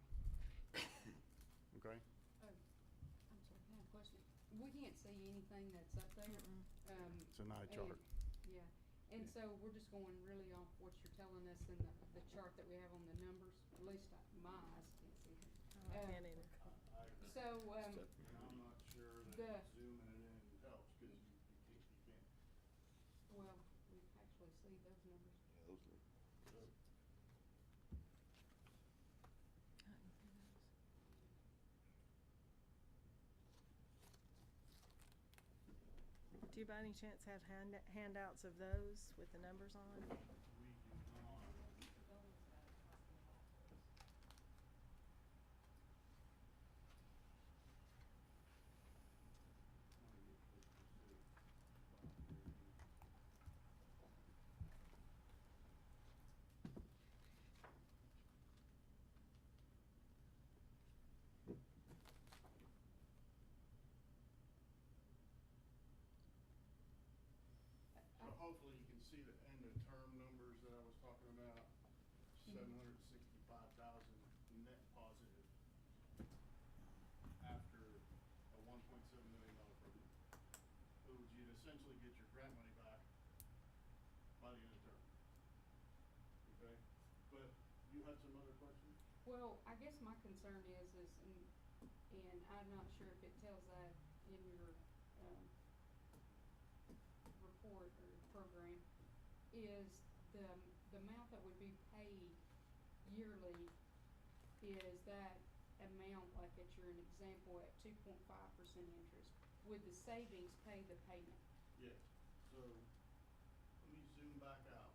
Speaker 7: Okay.
Speaker 4: I'm sorry, I have a question. We can't see anything that's up there.
Speaker 7: It's an eye chart.
Speaker 4: Yeah, And so we're just going really off what you're telling us in the chart that we have on the numbers, at least my eyes can't see it.
Speaker 5: I can't either.
Speaker 7: I agree.
Speaker 4: So,
Speaker 7: And I'm not sure that
Speaker 4: the-
Speaker 7: zooming it in helps, cause you can't.
Speaker 4: well, we actually see those numbers.
Speaker 3: Yeah, those look.
Speaker 5: Do you by any chance have handouts of those with the numbers on?
Speaker 7: We do not. So hopefully you can see the end of term numbers that I was talking about, 765,000 net positive after a $1.7 million program. So you'd essentially get your grant money back by the end of term. Okay, but you had some other questions?
Speaker 4: Well, I guess my concern is, and I'm not sure if it tells that in your, report or program, is the amount that would be paid yearly, is that amount, like at your example, at 2.5% interest, would the savings pay the payment?
Speaker 7: Yes, so let me zoom back out.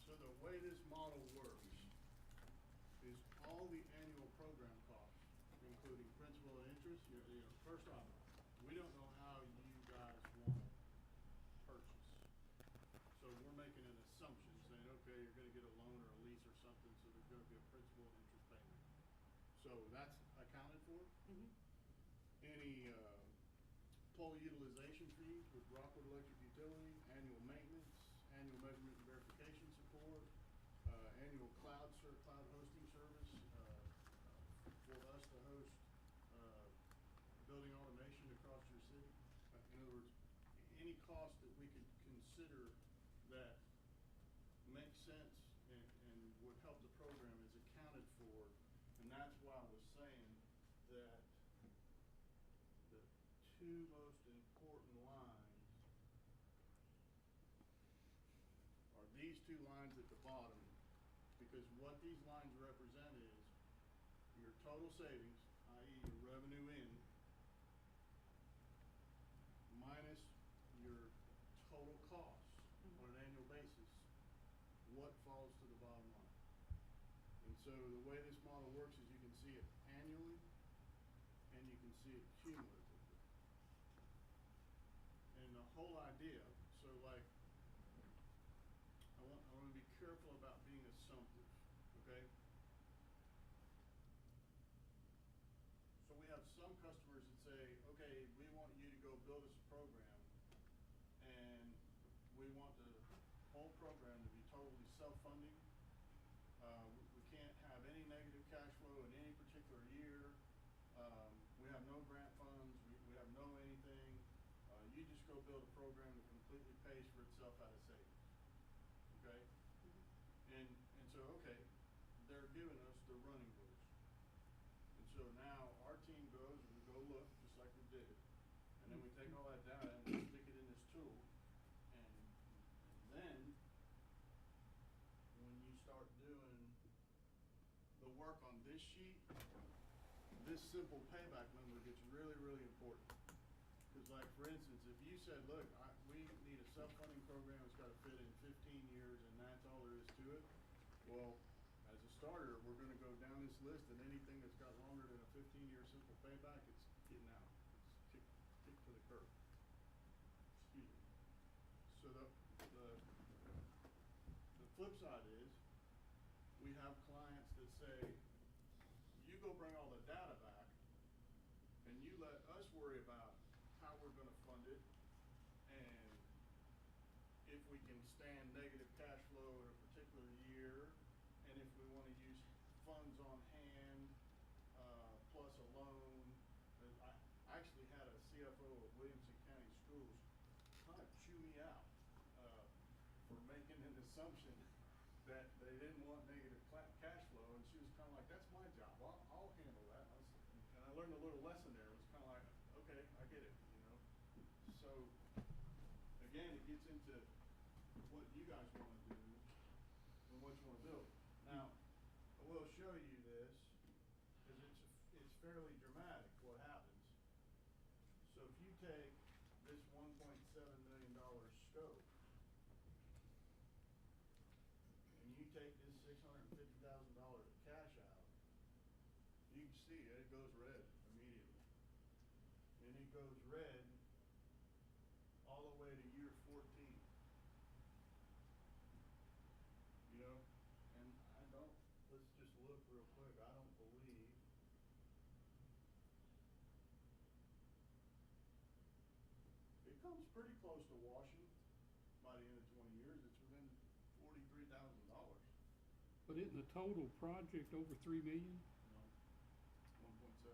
Speaker 7: So the way this model works is all the annual program costs, including principal and interest, first off, we don't know how you guys wanna purchase. So we're making an assumption, saying, okay, you're gonna get a loan or a lease or something, so there's gonna be a principal and interest payment. So that's accounted for.
Speaker 4: Mm-hmm.
Speaker 7: Any, pole utilization fees with Rockwood Electric Utility, annual maintenance, annual measurement and verification support, annual cloud hosting service, for us to host, building automation across your city. In other words, any cost that we could consider that makes sense and would help the program is accounted for. And that's why I was saying that the two most important lines are these two lines at the bottom, because what these lines represent is your total savings, i.e. your revenue in, minus your total costs on an annual basis, what falls to the bottom line. And so the way this model works is you can see it annually and you can see it cumulatively. And the whole idea, so like, I want to be careful about being assumptive, okay? So we have some customers that say, okay, we want you to go build us a program, and we want the whole program to be totally self-funding. We can't have any negative cash flow in any particular year. We have no grant funds, we have no anything. You just go build a program that completely pays for itself out of savings, okay? And so, okay, they're giving us the running rules. And so now our team goes and we go look, just like we did, and then we take all that data and we stick it in this tool. And then, when you start doing the work on this sheet, this simple payback number gets really, really important. Because like, for instance, if you said, look, we need a self-funding program that's gotta fit in 15 years and that's all there is to it, well, as a starter, we're gonna go down this list, and anything that's got longer than a 15-year simple payback, it's getting out. It's kicked to the curb. Excuse me. So the flip side is, we have clients that say, you go bring all the data back, and you let us worry about how we're gonna fund it, and if we can stand negative cash flow in a particular year, and if CFO of Williamson County Schools kind of chew me out, for making an assumption that they didn't want negative cash flow, and she was kind of like, that's my job, I'll handle that. And I learned a little lesson there. It was kind of like, okay, I get it, you know? So, again, it gets into what you guys want to do and what you want to build. Now, I will show you this, because it's fairly dramatic what happens. So if you take this $1.7 million scope, and you take this $650,000 of cash out, you can see it goes red immediately. And it goes red all the way to year 14. You know, and let's just look real quick. I don't believe it comes pretty close to washing by the end of 20 years. It's within $43,000.
Speaker 1: But isn't the total project over 3 million?
Speaker 7: No, 1.7.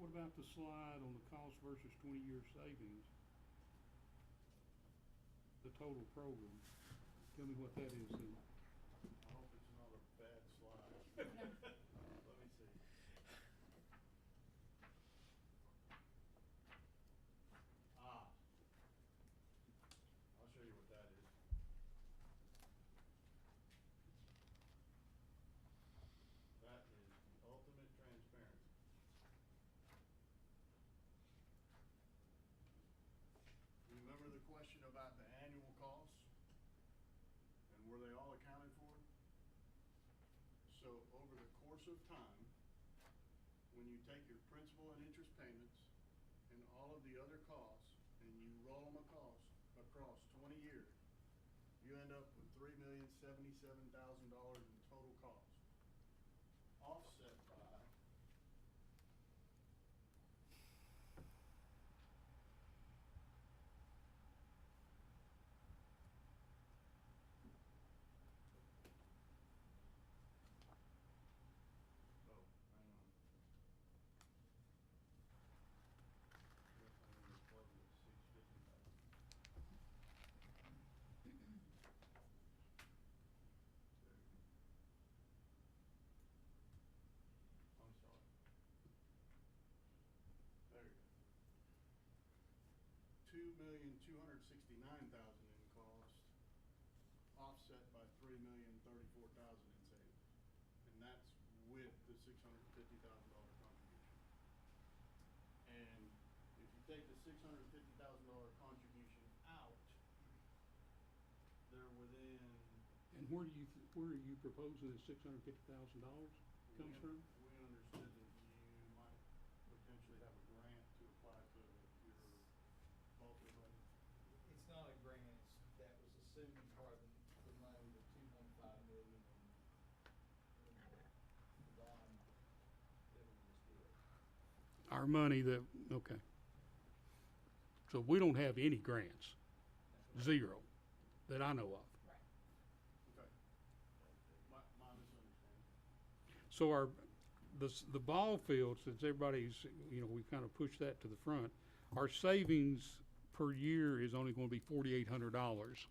Speaker 1: What about the slide on the cost versus 20-year savings? The total program. Tell me what that is then.
Speaker 7: I hope it's not a bad slide. Let me see. I'll show you what that is. That is the ultimate transparency. Remember the question about the annual costs? And were they all accounted for? So over the course of time, when you take your principal and interest payments and all of the other costs and you roll them across 20 years, you end up with $3,077,000 in total cost, offset by $2,269,000 in cost, offset by $3,034,000 in savings, and that's with the $650,000 contribution. And if you take the $650,000 contribution out, they're within.
Speaker 1: And where are you proposing the $650,000 comes from?
Speaker 7: We understood that you might potentially have a grant to apply to your Baltimore money.
Speaker 9: It's not a grant, that was assumed part of the money, the 2.5 million in the bond that we just did.
Speaker 1: Our money that, okay. So we don't have any grants, zero, that I know of.
Speaker 7: Okay. My misunderstanding.
Speaker 1: So the ball field, since everybody's, we kind of pushed that to the front, our savings per year is only gonna be $4,800,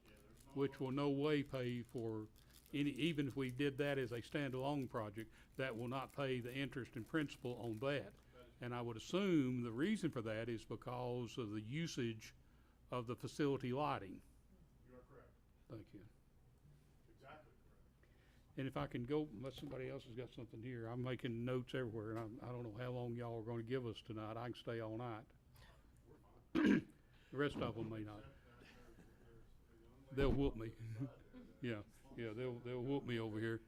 Speaker 1: which will no way pay for even if we did that as a standalone project, that will not pay the interest and principal on that. And I would assume the reason for that is because of the usage of the facility lighting.
Speaker 7: You are correct.
Speaker 1: Thank you.
Speaker 7: Exactly correct.
Speaker 1: And if I can go, unless somebody else has got something here, I'm making notes everywhere, and I don't know how long y'all are gonna give us tonight. I can stay all night.
Speaker 7: We're fine.
Speaker 1: The rest of them may not.
Speaker 7: There's
Speaker 1: They'll whoop me. Yeah, they'll whoop me over here.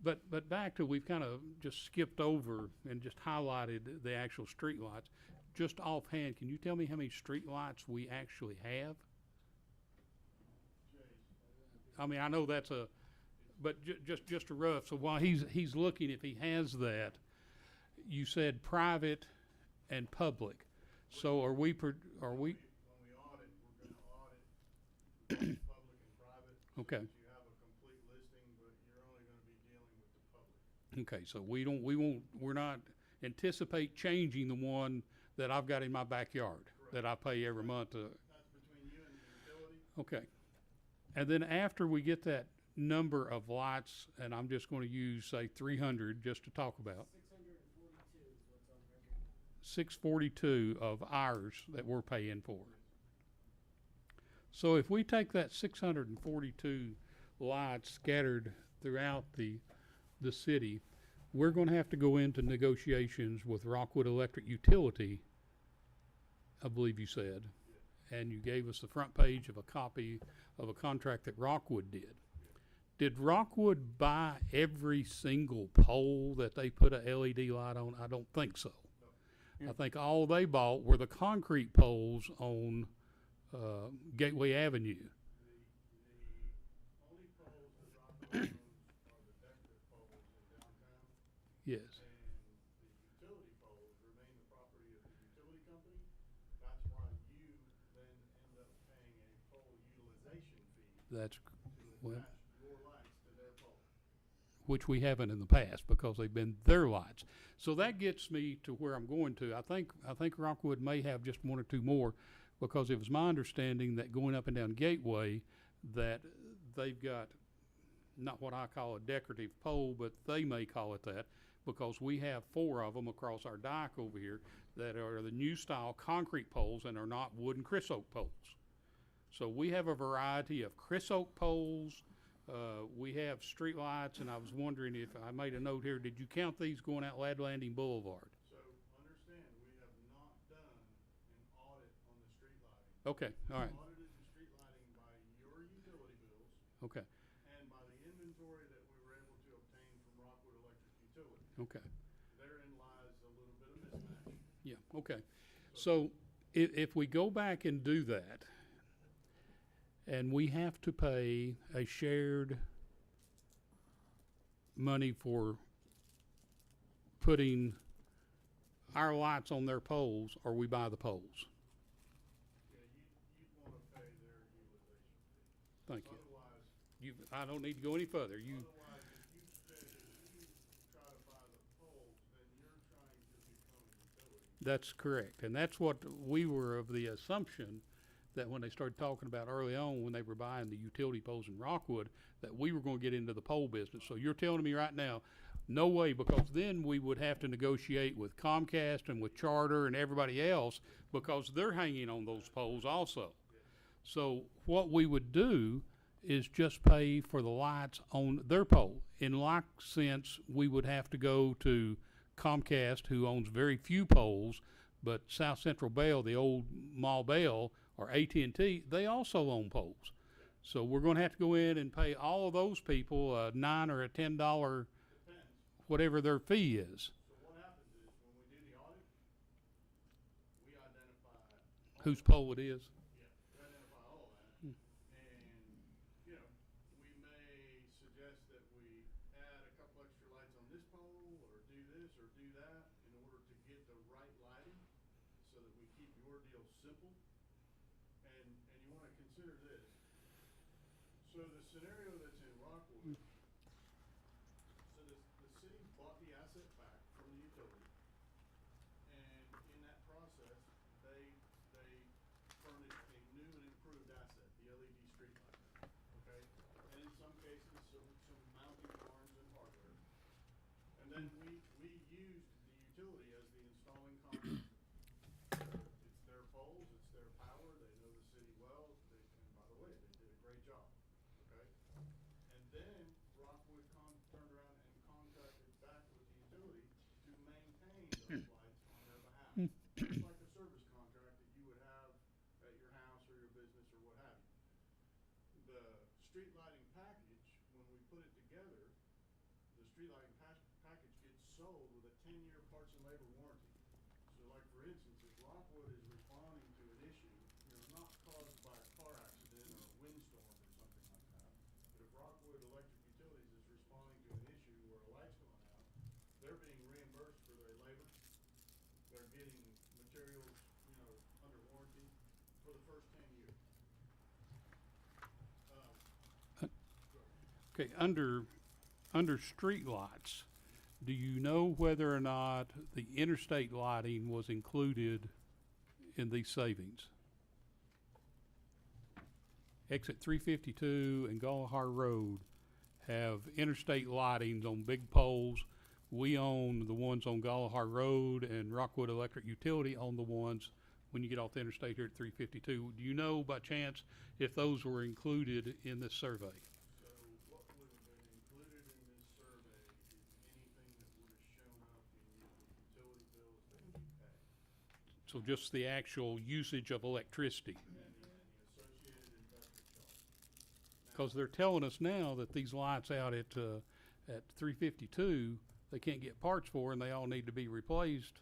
Speaker 1: But back to, we've kind of just skipped over and just highlighted the actual street lights. Just offhand, can you tell me how many street lights we actually have? I mean, I know that's but just a rough, so while he's looking, if he has that, you said private and public. So are we?
Speaker 7: When we audit, we're gonna audit public and private.
Speaker 1: Okay.
Speaker 7: So that you have a complete listing, but you're only gonna be dealing with the public.
Speaker 1: Okay, so we're not, anticipate changing the one that I've got in my backyard that I pay every month to.
Speaker 7: That's between you and the utility.
Speaker 1: Okay. And then after we get that number of lights, and I'm just going to use, say, 300 just to talk about. 642 of ours that we're paying for. So if we take that 642 lights scattered throughout the city, we're going to have to go into negotiations with Rockwood Electric Utility, I believe you said. And you gave us the front page of a copy of a contract that Rockwood did. Did Rockwood buy every single pole that they put a LED light on? I don't think so. I think all they bought were the concrete poles on Gateway Avenue.
Speaker 7: The only poles that Rockwood owns are the decorative poles in downtown.
Speaker 1: Yes.
Speaker 7: And the utility poles remain the property of the utility company. That's why you then end up paying a pole utilization fee
Speaker 1: That's,
Speaker 7: to
Speaker 1: well,
Speaker 7: attach your lights to their pole.
Speaker 1: which we haven't in the past because they've been their lights. So that gets me to where I'm going to. I think Rockwood may have just one or two more, because it was my understanding that going up and down Gateway that they've got not what I call a decorative pole, but they may call it that, because we have 4 of them across our dike over here that are the new style concrete poles and are not wooden Chris Oak poles. So we have a variety of Chris Oak poles. We have street lights, and I was wondering if I made a note here, did you count these going out Lad Landing Boulevard?
Speaker 7: So understand, we have not done an audit on the street lighting.
Speaker 1: Okay, all right,
Speaker 7: We audited the street lighting by your utility bills
Speaker 1: okay,
Speaker 7: and by the inventory that we were able to obtain from Rockwood Electric Utility.
Speaker 1: okay.
Speaker 7: Therein lies a little bit of mismatch.
Speaker 1: Yeah, okay. So if we go back and do that, and we have to pay a shared money for putting our lights on their poles, or we buy the poles?
Speaker 7: Yeah, you'd wanna pay their utilization fee.
Speaker 1: Thank you.
Speaker 7: Otherwise,
Speaker 1: I don't need to go any further.
Speaker 7: otherwise, if you try to buy the poles, then you're trying to become a utility.
Speaker 1: That's correct. And that's what we were of the assumption, that when they started talking about early on, when they were buying the utility poles in Rockwood, that we were going to get into the pole business. So you're telling me right now, no way, because then we would have to negotiate with Comcast and with Charter and everybody else, because they're hanging on those poles also. So what we would do is just pay for the lights on their pole. In like sense, we would have to go to Comcast, who owns very few poles, but South Central Bell, the old Mall Bell, or AT&T, they also own poles. So we're going to have to go in and pay all of those people a $9 or a $10,
Speaker 7: Depends.
Speaker 1: whatever their fee is.
Speaker 7: So what happens is, when we do the audit, we identify.
Speaker 1: Whose pole it is?
Speaker 7: Yeah, we identify all that. And, you know, we may suggest that we add a couple extra lights on this pole, or do this, or do that, in order to get the right lighting, so that we keep your deal simple. And you wanna consider this. So the scenario that's in Rockwood, so the city bought the asset back from the utility. And in that process, they furnished a new and improved asset, the LED street light, okay? And in some cases, some mounting arms and hardware. And then we used the utility as the installing contractor. It's their poles, it's their power, they know the city well, and by the way, they did a great job, okay? And then Rockwood turned around and contracted back with the utility to maintain those lights on their behalf. Just like a service contract that you would have at your house or your business or what have you. The street lighting package, when we put it together, the street lighting package gets sold with a 10-year parts and labor warranty. So like, for instance, if Rockwood is responding to an issue, not caused by a car accident or a windstorm or something like that, but if Rockwood Electric Utilities is responding to an issue where a light's going out, they're being reimbursed for their labor. They're getting materials, under warranty for the first 10 years.
Speaker 1: Okay, under street lights, Do you know whether or not the interstate lighting was included in these savings? Exit 352 and Galahar Road have interstate lightings on big poles. We own the ones on Galahar Road, and Rockwood Electric Utility own the ones when you get off the interstate here at 352. Do you know by chance if those were included in this survey?
Speaker 7: So what would have been included in this survey is anything that would have shown up in your utility bills that you pay.
Speaker 1: So just the actual usage of electricity.
Speaker 7: And the associated investment charge.
Speaker 1: Because they're telling us now that these lights out at 352, they can't get parts for, and they all need to be replaced.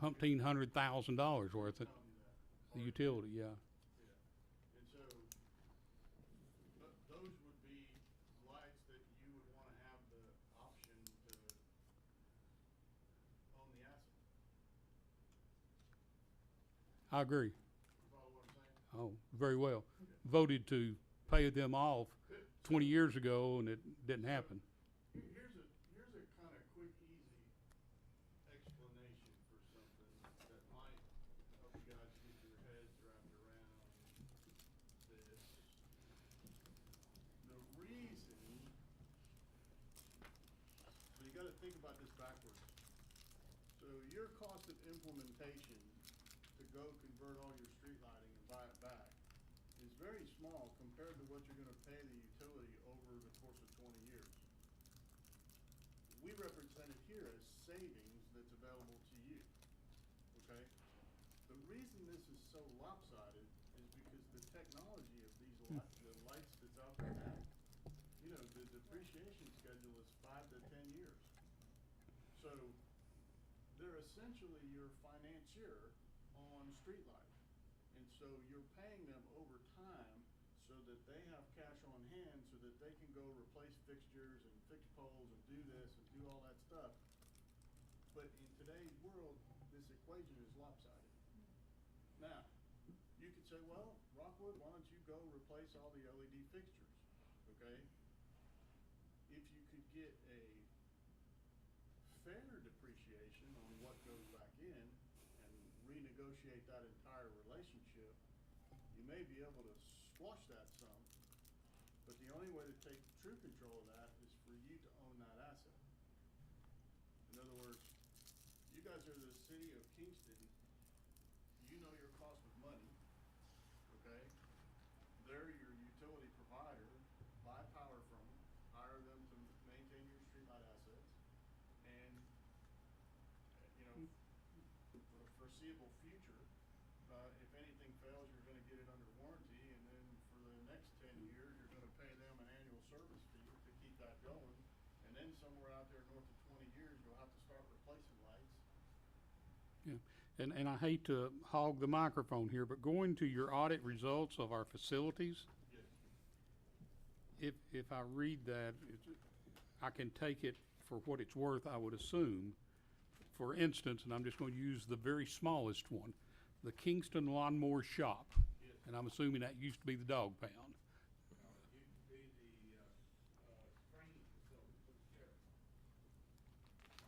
Speaker 1: $1,800,000 worth of the utility, yeah.
Speaker 7: Yeah, and so, those would be lights that you would wanna have the option to own the asset.
Speaker 1: I agree.
Speaker 7: You follow what I'm saying?
Speaker 1: Oh, very well. Voted to pay them off 20 years ago, and it didn't happen.
Speaker 7: Here's a kinda quick, easy explanation for something that might help you guys get your heads wrapped around this. The reason, so you gotta think about this backwards. So your cost of implementation to go convert all your street lighting and buy it back is very small compared to what you're gonna pay the utility over the course of 20 years. We represent it here as savings that's available to you, okay? The reason this is so lopsided is because the technology of these the lights that's out there now, you know, the depreciation schedule is 5 to 10 years. So they're essentially your financier on street lighting. And so you're paying them over time so that they have cash on hand so that they can go replace fixtures and fix poles and do this and do all that stuff. But in today's world, this equation is lopsided. Now, you could say, well, Rockwood, why don't you go replace all the LED fixtures, okay? If you could get a fair depreciation on what goes back in and renegotiate that entire relationship, you may be able to squash that sum, but the only way to take true control of that is for you to own that asset. In other words, you guys are the city of Kingston, you know your cost of money, okay? They're your utility provider, buy power from them, hire them to maintain your streetlight assets, and, you know, for the foreseeable future, if anything fails, you're gonna get it under warranty, and then for the next 10 years, you're gonna pay them an annual service fee to keep that going, and then somewhere out there north of 20 years, you'll have to start replacing lights.
Speaker 1: Yeah. And I hate to hog the microphone here, but going to your audit results of our facilities, if I read that, I can take it for what it's worth, I would assume. For instance, and I'm just going to use the very smallest one, the Kingston Lawnmower Shop.
Speaker 7: Yes.
Speaker 1: And I'm assuming that used to be the dog pound.
Speaker 9: Used to be the training facility for the sheriff.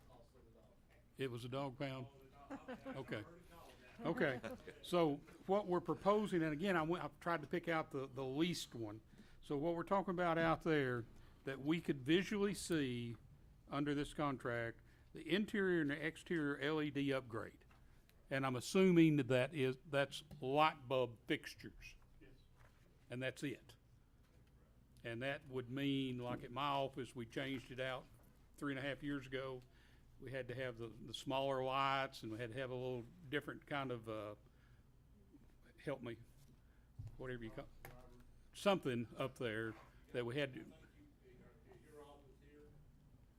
Speaker 9: Also the dog.
Speaker 1: It was a dog pound? Okay.
Speaker 9: Okay.
Speaker 1: Okay, so what we're proposing, and again, I've tried to pick out the least one. So what we're talking about out there, that we could visually see under this contract, the interior and the exterior LED upgrade. And I'm assuming that's light bulb fixtures.
Speaker 7: Yes.
Speaker 1: And that's it. And that would mean, like at my office, we changed it out 3.5 years ago. We had to have the smaller lights, and we had to have a little different kind of, help me, whatever you call, something up there that we had to.
Speaker 9: Is your office here?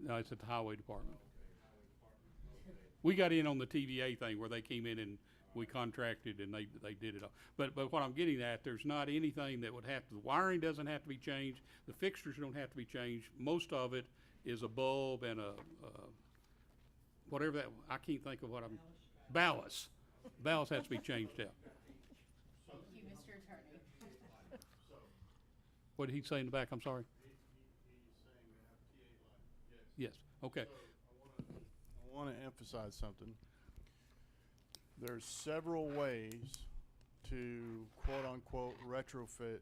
Speaker 1: No, it's at the highway department.
Speaker 9: Okay, highway department, okay.
Speaker 1: We got in on the TVA thing where they came in and we contracted and they did it all. But what I'm getting at, there's not anything that would have to, the wiring doesn't have to be changed, the fixtures don't have to be changed. Most of it is a bulb and a, whatever that, I can't think of what I'm, ballast. Ballast has to be changed out.
Speaker 2: Thank you, Mr. Attorney.
Speaker 7: So,
Speaker 1: What did he say in the back? I'm sorry.
Speaker 7: he's saying they have TA line, yes.
Speaker 1: Yes. Okay,
Speaker 7: I wanna emphasize something. There's several ways to quote-unquote retrofit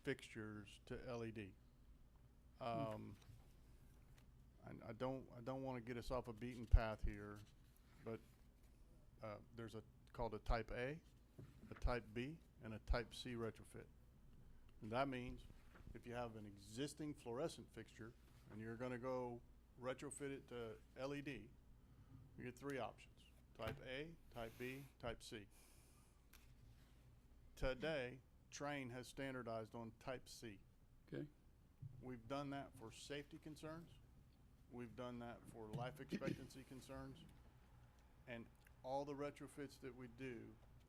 Speaker 7: fixtures to LED. I don't wanna get us off a beaten path here, but, there's called a Type A, a Type B, and a Type C retrofit. And that means if you have an existing fluorescent fixture and you're gonna go retrofit it to LED, you get three options: Type A, Type B, Type C. Today, Train has standardized on Type C.
Speaker 1: okay,
Speaker 7: We've done that for safety concerns. We've done that for life expectancy concerns. And all the retrofits that we do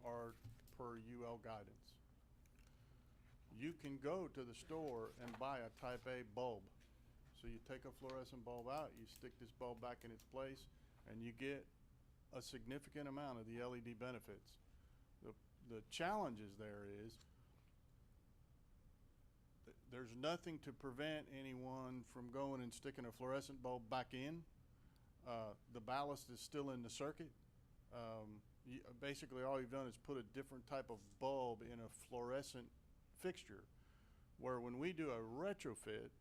Speaker 7: are per UL guidance. You can go to the store and buy a Type A bulb. So you take a fluorescent bulb out, you stick this bulb back in its place, and you get a significant amount of the LED benefits. The challenges there is there's nothing to prevent anyone from going and sticking a fluorescent bulb back in. The ballast is still in the circuit. Basically all you've done is put a different type of bulb in a fluorescent fixture, where when we do a retrofit,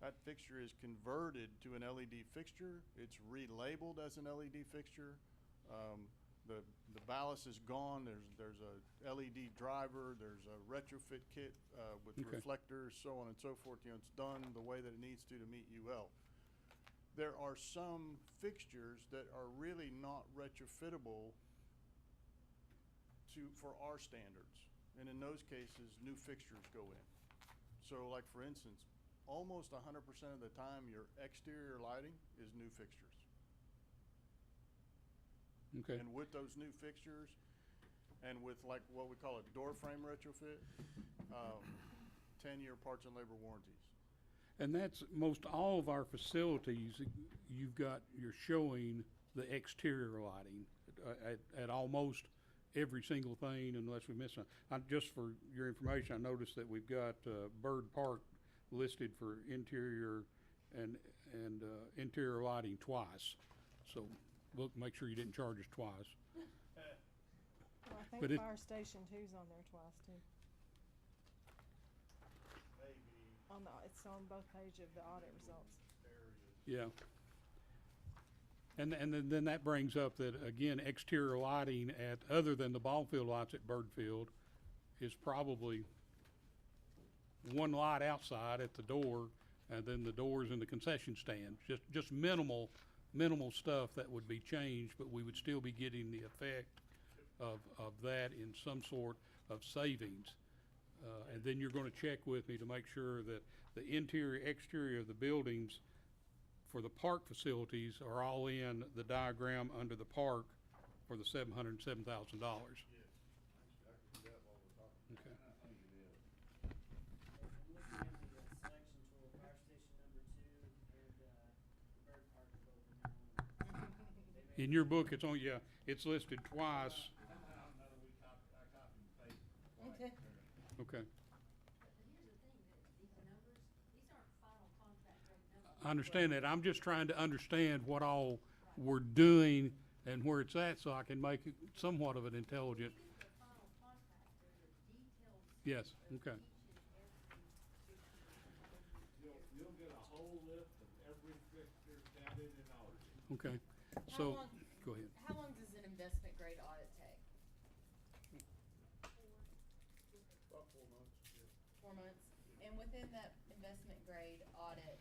Speaker 7: that fixture is converted to an LED fixture. It's relabeled as an LED fixture. The ballast is gone. There's a LED driver. There's a retrofit kit with reflectors, so on and so forth. You know, it's done the way that it needs to meet UL. There are some fixtures that are really not retrofittable for our standards, and in those cases, new fixtures go in. So, like for instance, almost 100% of the time, your exterior lighting is new fixtures.
Speaker 1: okay.
Speaker 7: And with those new fixtures, and with like what we call a door frame retrofit, 10-year parts and labor warranties.
Speaker 1: And that's most all of our facilities, you're showing the exterior lighting at almost every single thing, unless we miss something. Just for your information, I noticed that we've got Bird Park listed for interior and interior lighting twice. So look, make sure you didn't charge us twice.
Speaker 5: Well, I
Speaker 1: But
Speaker 5: think Fire Station 2's on there twice too.
Speaker 7: Maybe.
Speaker 5: It's on both pages of the audit results.
Speaker 1: Yeah. And then that brings up that, again, exterior lighting other than the ball field lights at Bird Field is probably one light outside at the door, and then the doors in the concession stand. Just minimal stuff that would be changed, but we would still be getting the effect of that in some sort of savings. And then you're gonna check with me to make sure that the interior, exterior of the buildings for the park facilities are all in the diagram under the park for the $707,000.
Speaker 7: Yes, I can do that while we're talking.
Speaker 1: Okay.
Speaker 10: I'm looking at the selection tool, fire station number 2 and the bird park are both in there.
Speaker 1: In your book, it's listed twice.
Speaker 8: I copy and paste.
Speaker 10: Okay.
Speaker 1: Okay.
Speaker 2: But here's the thing, that these numbers, these aren't final contract rate numbers.
Speaker 1: I understand that. I'm just trying to understand what all we're doing and where it's at so I can make somewhat of an intelligent.
Speaker 2: These are the final contract, they're the detailed.
Speaker 1: Yes,
Speaker 2: of
Speaker 1: okay.
Speaker 2: each and every fixture.
Speaker 8: You'll get a whole list of every fixture counted and audited.
Speaker 1: Okay.
Speaker 11: How
Speaker 1: So,
Speaker 11: long-
Speaker 1: go ahead.
Speaker 11: How long does an investment grade audit take?
Speaker 7: About 4 months, yeah.
Speaker 11: 4 months? And within that investment grade audit,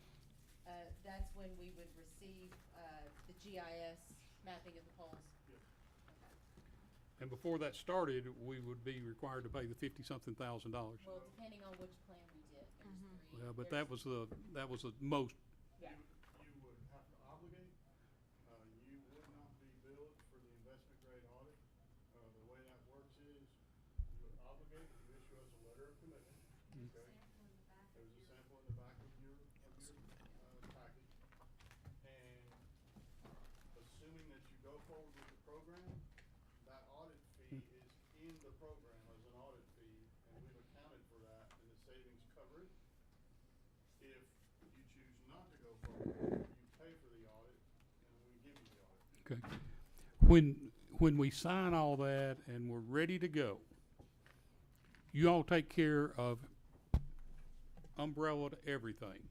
Speaker 11: that's when we would receive, the GIS mapping of the poles?
Speaker 7: Yes.
Speaker 11: Okay.
Speaker 1: And before that started, we would be required to pay the $50-something thousand.
Speaker 11: Well, depending on which plan we did, there's three.
Speaker 1: Well, but
Speaker 11: there's-
Speaker 1: that was the most.
Speaker 11: Yeah.
Speaker 7: You would have to obligate. You would not be billed for the investment grade audit. The way that works is you would obligate, you issue us a letter of commitment. Okay? There's a sample in the back of your package. And assuming that you go forward with the program, that audit fee is in the program as an audit fee, and we've accounted for that, and the savings cover it. If you choose not to go forward, you pay for the audit,
Speaker 1: Okay. When we sign all that and we're ready to go, you all take care of umbrella to everything.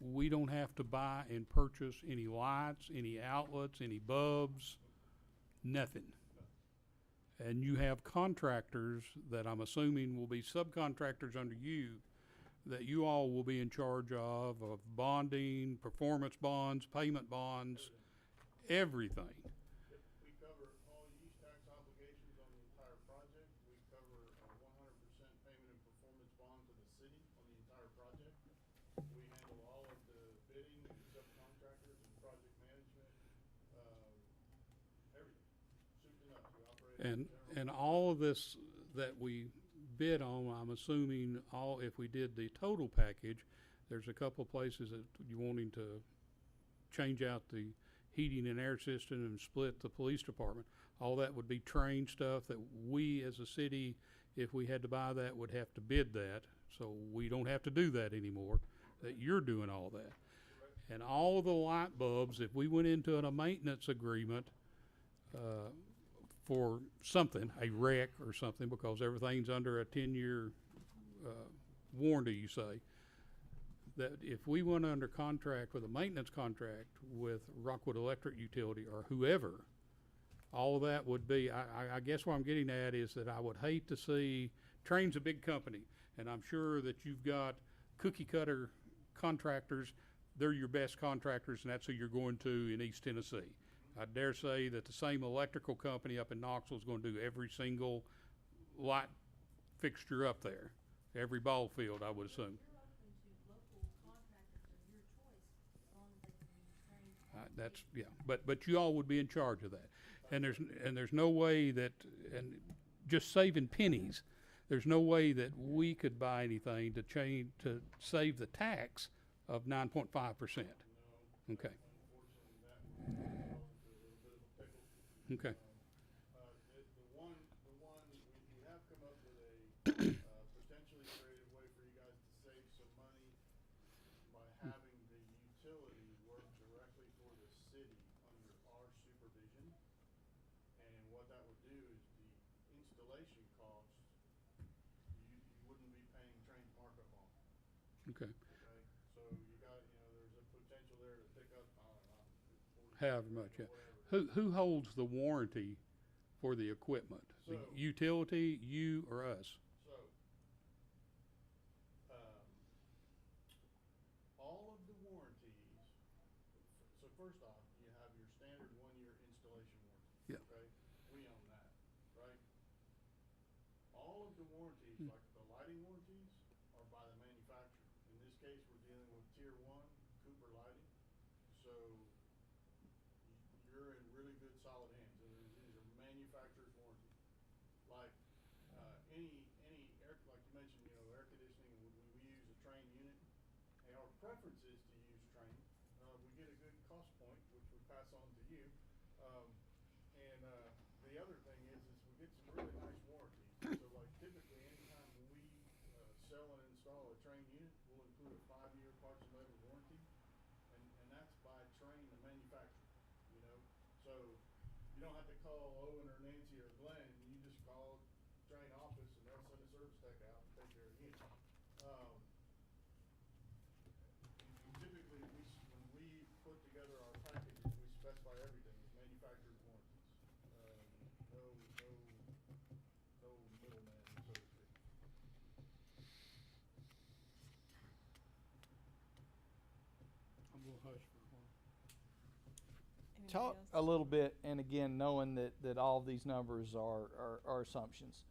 Speaker 1: We don't have to buy and purchase any lights, any outlets, any bulbs, nothing. And you have contractors that I'm assuming will be subcontractors under you that you all will be in charge of bonding, performance bonds, payment bonds, everything.
Speaker 7: We cover all use tax obligations on the entire project. We cover a 100% payment and performance bond to the city on the entire project. We handle all of the bidding and subcontractors and project management, everything. Soup to nuts. We operate.
Speaker 1: And all of this that we bid on, I'm assuming if we did the total package, there's a couple of places that you wanting to change out the heating and air system and split the police department. All that would be train stuff that we as a city, if we had to buy that, would have to bid that. So we don't have to do that anymore, that you're doing all that. And all the light bulbs, if we went into a maintenance agreement, for something, a wreck or something, because everything's under a 10-year warranty, you say, that if we went under contract with a maintenance contract with Rockwood Electric Utility or whoever, all of that would be, I guess what I'm getting at is that I would hate to see, Train's a big company, and I'm sure that you've got cookie cutter contractors. They're your best contractors, and that's who you're going to in East Tennessee. I dare say that the same electrical company up in Knoxville is going to do every single light fixture up there, every ball field, I would assume.
Speaker 2: You're open to local contractors of your choice, as long as they can be trained.
Speaker 1: That's, yeah, but you all would be in charge of that. And there's no way that, and just saving pennies, there's no way that we could buy anything to save the tax of 9.5%. Okay. Okay.
Speaker 7: The one, we have come up with a potentially creative way for you guys to save some money by having the utility work directly for the city under our supervision. And what that would do is the installation costs, you wouldn't be paying Train's markup on.
Speaker 1: Okay.
Speaker 7: Okay, so you got, there's a potential there to pick up, I don't know,
Speaker 1: However much, yeah.
Speaker 7: whatever.
Speaker 1: Who holds the warranty for the equipment? The
Speaker 7: So-
Speaker 1: utility, you, or us?
Speaker 7: So, all of the warranties, so first off, you have your standard 1-year installation warranty.
Speaker 1: Yeah.
Speaker 7: Okay, we own that, right? All of the warranties, like the lighting warranties, are by the manufacturer. In this case, we're dealing with Tier 1 Cooper Lighting. So, you're in really good solid hands. And these are manufacturer's warranty. Like any air, like you mentioned, air conditioning, we use a Train unit, and our preference is to use Train. We get a good cost point, which we pass on to you. And the other thing is we get some really nice warranties. So like typically anytime when we sell and install a Train unit, we'll include a 5-year parts and labor warranty, and that's by Train, the manufacturer. So you don't have to call Owen or Nancy or Glenn. You just call Train office and they'll send a service tech out and take care of the unit. Typically, when we put together our packages, we specify everything as manufacturer's warranties. No middleman, so to speak.
Speaker 1: I'm going to hush for a while.
Speaker 5: Anybody
Speaker 9: Talk
Speaker 5: else?
Speaker 9: a little bit, and again, knowing that all of these numbers are assumptions.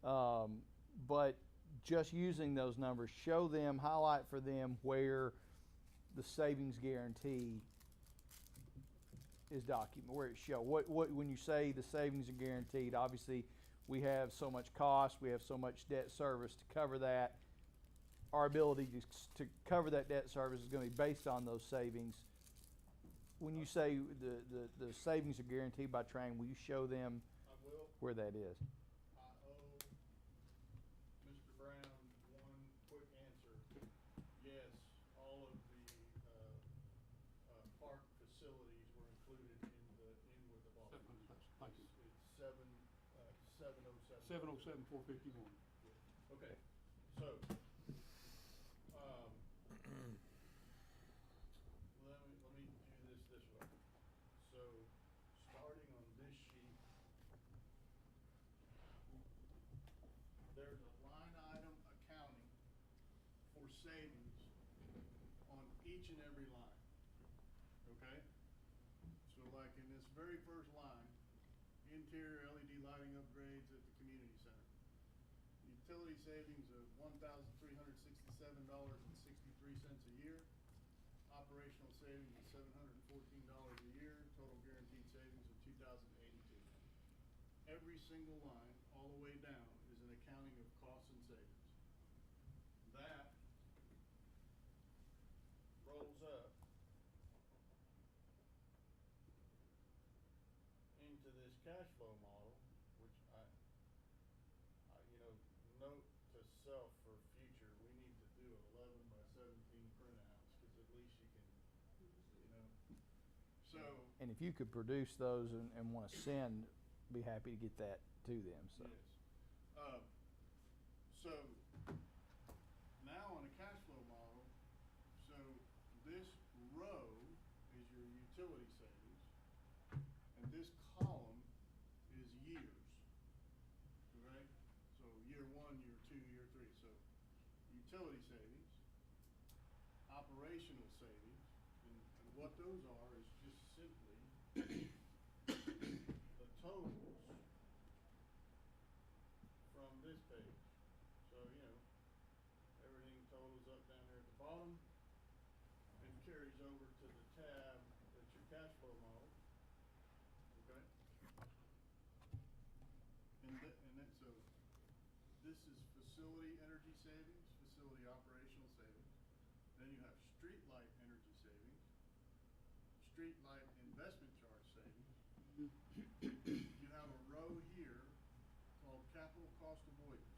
Speaker 9: But just using those numbers, show them, highlight for them where the savings guarantee is documented, where it show. What when you say the savings are guaranteed, obviously we have so much cost, we have so much debt service to cover that. Our ability to cover that debt service is going to be based on those savings. When you say the savings are guaranteed by Train, will you show them
Speaker 7: I will.
Speaker 9: where that is?
Speaker 7: I owe Mr. Brown one quick answer. Yes, all of the park facilities were included
Speaker 1: 707, 451.
Speaker 7: Okay, so, let me do this way. So, starting on this sheet, there's a line item accounting for savings on each and every line, okay? So like in this very first line, interior LED lighting upgrades at the community center. Utility savings of $1,367.63 a year. Operational savings of $714 a year. Total guaranteed savings of $2,082. Every single line, all the way down, is an accounting of costs and savings. That rolls up into this cash flow model, which note to self for future, we need to do 11 by 17 printouts, because at least you can, so.
Speaker 9: And if you could produce those and want to send, be happy to get that to them, so.
Speaker 7: Yes. So now on a cash flow model, so this row is your utility savings, and this column is years. Okay? So year 1, year 2, year 3. So utility savings, operational savings, and what those are is just simply the totals from this page. So, everything totals up down there at the bottom and carries over to the tab that's your cash flow model. Okay? So this is facility energy savings, facility operational savings. Then you have street light energy savings, street light investment charge savings. You have a row here called capital cost avoidance.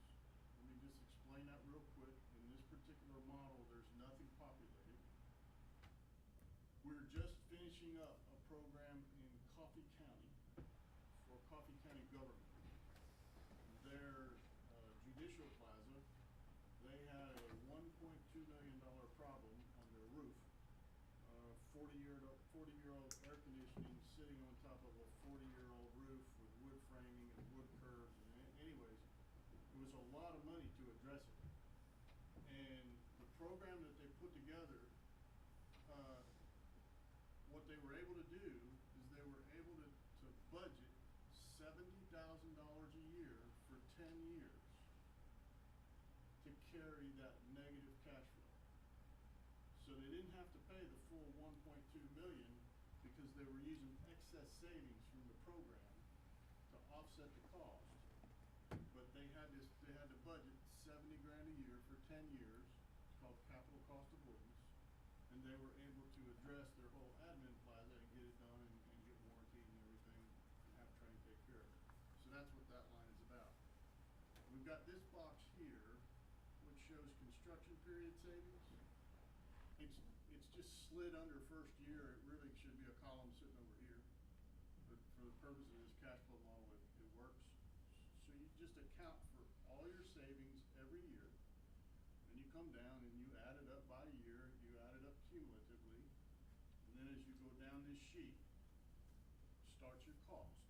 Speaker 7: Let me just explain that real quick. In this particular model, there's nothing populated. We're just finishing up a program in Coffee County for Coffee County government. Their judicial plaza, they had a $1.2 million problem on their roof. 40-year-old air conditioning sitting on top of a 40-year-old roof with wood framing and wood curbs. And anyways, it was a lot of money to address it. And the program that they put together, what they were able to do is they were able to budget $70,000 a year for 10 years to carry that negative cash flow. So they didn't have to pay the full $1.2 million because they were using excess savings from the program to offset the cost. But they had to budget $70 grand a year for 10 years. It's called capital cost avoidance. And they were able to address their whole admin plaza and get it done and get warranty and everything and have Train take care of it. So that's what that line is about. We've got this box here, which shows construction period savings. It's just slid under first year. It really should be a column sitting over here. But for the purpose of this cash flow model, it works. So you just account for all your savings every year. Then you come down and you add it up by year. You add it up cumulatively. And then as you go down this sheet, starts your cost.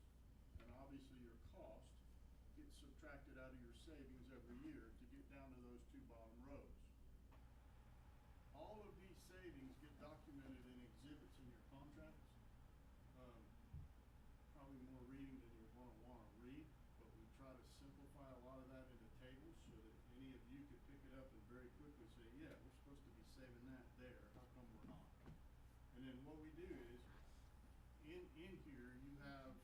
Speaker 7: And obviously your cost gets subtracted out of your savings every year to get down to those two bottom rows. All of these savings get documented in exhibits in your contracts. Probably more reading than you're going to want to read, but we try to simplify a lot of that into tables so that any of you could pick it up and very quickly say, yeah, we're supposed to be saving that there. How come we're not? And then what we do is, in here you have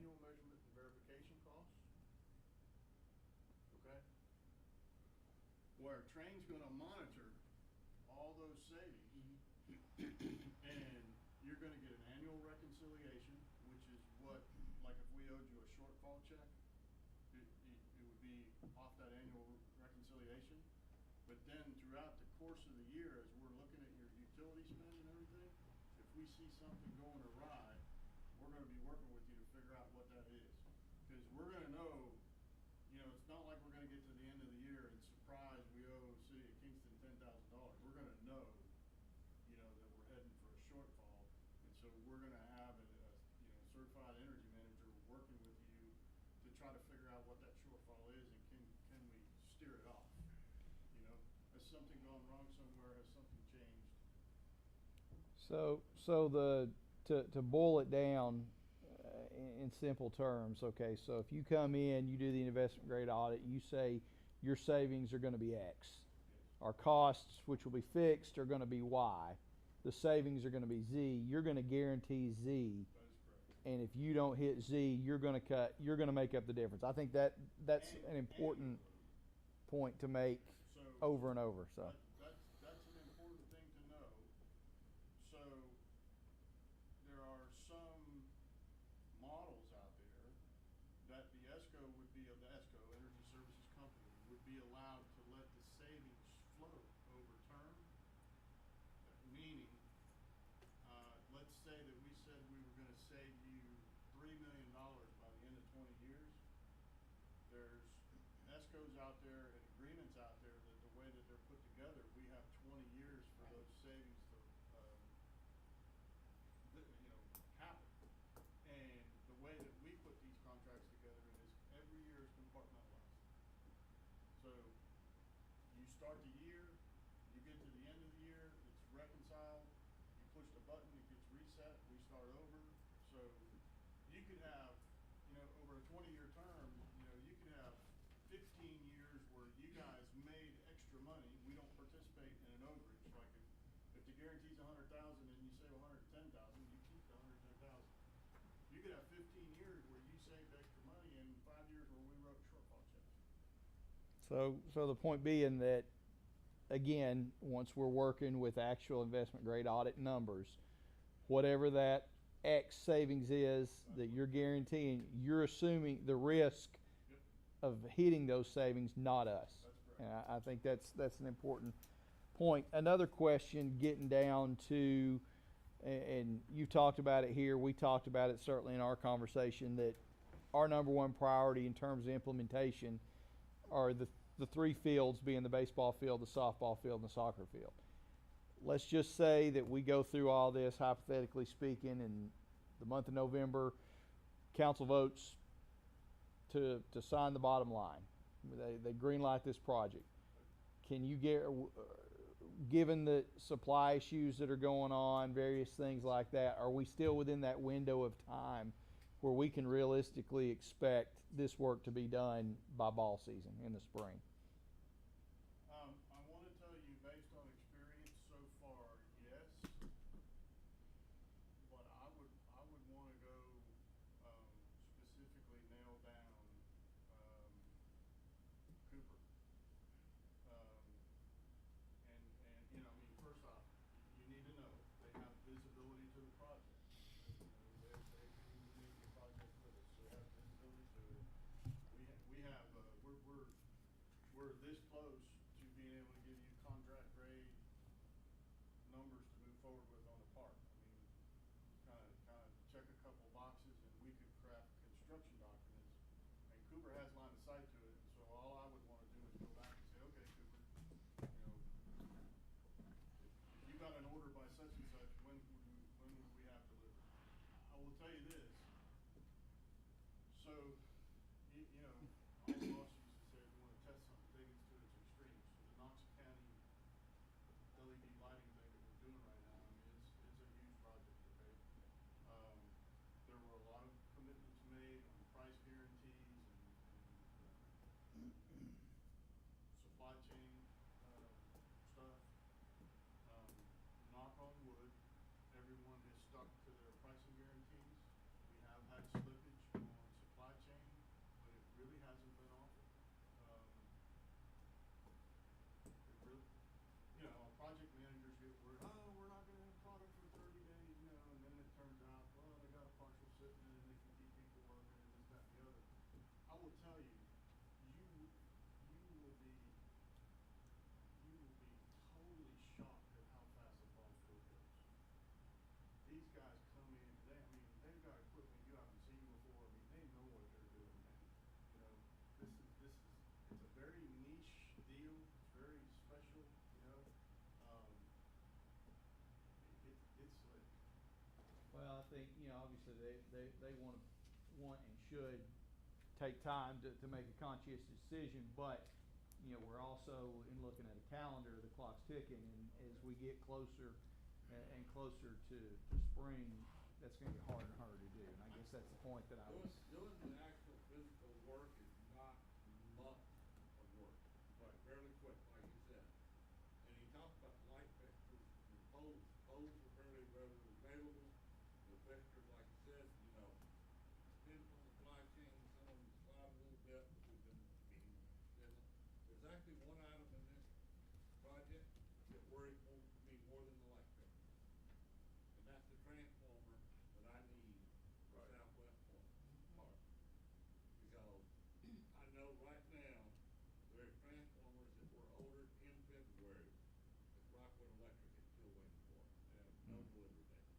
Speaker 7: annual measurement and verification costs. Okay? Where Train's gonna monitor all those savings. And you're gonna get an annual reconciliation, which is what, like if we owed you a shortfall check, it would be off that annual reconciliation. But then throughout the course of the year, as we're looking at your utility spend and everything, if we see something going awry, we're gonna be working with you to figure out what that is. Cause we're gonna know, you know, it's not like we're gonna get to the end of the year and surprise, we owe City of Kingston $10,000. We're gonna know, you know, that we're heading for a shortfall. And so we're gonna have a you know, certified energy manager working with you to try to figure out what that shortfall is and can we steer it off? You know, has something gone wrong somewhere? Has something changed?
Speaker 9: To boil it down in simple terms, okay, so if you come in, you do the investment grade audit, you say your savings are going to be X. Our costs, which will be fixed, are going to be Y. The savings are going to be Z. You're going to guarantee Z.
Speaker 7: That is correct.
Speaker 9: And if you don't hit Z, you're going to make up the difference. I think that's an important point to make over and over. So
Speaker 7: That's an important thing to know. So there are some models out there that the ESCO would be, of the ESCO, Energy Services Company, would be allowed to let the savings float over term. Meaning, let's say that we said we were gonna save you $3 million by the end of 20 years. There's ESCOs out there and agreements out there that the way that they're put together, we have 20 years for those savings to, you know, happen. And the way that we put these contracts together is every year is compartmentalized. So you start the year, you get to the end of the year, it's reconciled, you push the button, it gets reset, we start over. So you could have, you know, over a 20-year term, you know, you could have 15 years where you guys made extra money. We don't participate in an overage. Like if the guarantee's $100,000 and you save $110,000, you keep the $110,000. You could have 15 years where you saved extra money and 5 years where we wrote shortfall checks.
Speaker 9: So the point being that, again, once we're working with actual investment grade audit numbers, whatever that X savings is that you're guaranteeing, you're assuming the risk of hitting those savings, not us. And I think that's an important point. Another question, getting down to, and you talked about it here, we talked about it certainly in our conversation, that our number one priority in terms of implementation are the three fields, being the baseball field, the softball field, and the soccer field. Let's just say that we go through all this, hypothetically speaking, in the month of November, council votes to sign the bottom line. They greenlight this project. Can you get, given the supply issues that are going on, various things like that, are we still within that window of time where we can realistically expect this work to be done by ball season in the spring?
Speaker 7: I want to tell you, based on experience so far, yes. But I would want to go specifically nail down Cooper. And you know, I mean, first off, you need to know they have visibility to the project. You know, they communicate the project with us, so they have visibility to it. We're this close to being able to give you contract grade numbers to move forward with on the park. I mean, kind of check a couple boxes and we could craft construction documents. And Cooper has line of sight to it, so all I would want to do is go back and say, okay, Cooper, you know, if you got an order by such and such, when would we have delivery? I will tell you this. So, you know, all the boss used to say, if you want to test something, take it to its extreme. So the Knox County LED lighting thing that we're doing right now, I mean, it's a huge project, okay? There were a lot of commitments made on price guarantees and supply chain stuff. Knock on wood, everyone has stuck to their pricing guarantees. We have had slippage on supply chain, but it really hasn't been awful. It really, you know, project managers get worried, oh, we're not gonna have product for 30 days, you know, and then it turns out, well, they got a partial shipment and they can keep people working and this, that, and the other. I will tell you, you will be totally shocked at how fast the ball field goes.
Speaker 9: think, you know, obviously they want and should take time to make a conscientious decision, but, you know, we're also, in looking at a calendar, the clock's ticking, and as we get closer and closer to spring, that's gonna get harder and harder to do, and I guess that's the point that I was.
Speaker 8: Doing the actual physical work is not months of work, like fairly quick, like you said. And he talked about the light fixtures and poles. Poles are fairly readily available. The fixtures, like you said, you know, depends on the supply chain, some of them slide a little bit, but we've been there's actually one item in this project that worries me more than the light fixtures. And that's the transformer that I need for Southwest Park. Because I know right now, there's transformers that were ordered in February that Rockwood Electric is still waiting for, and no delivery date.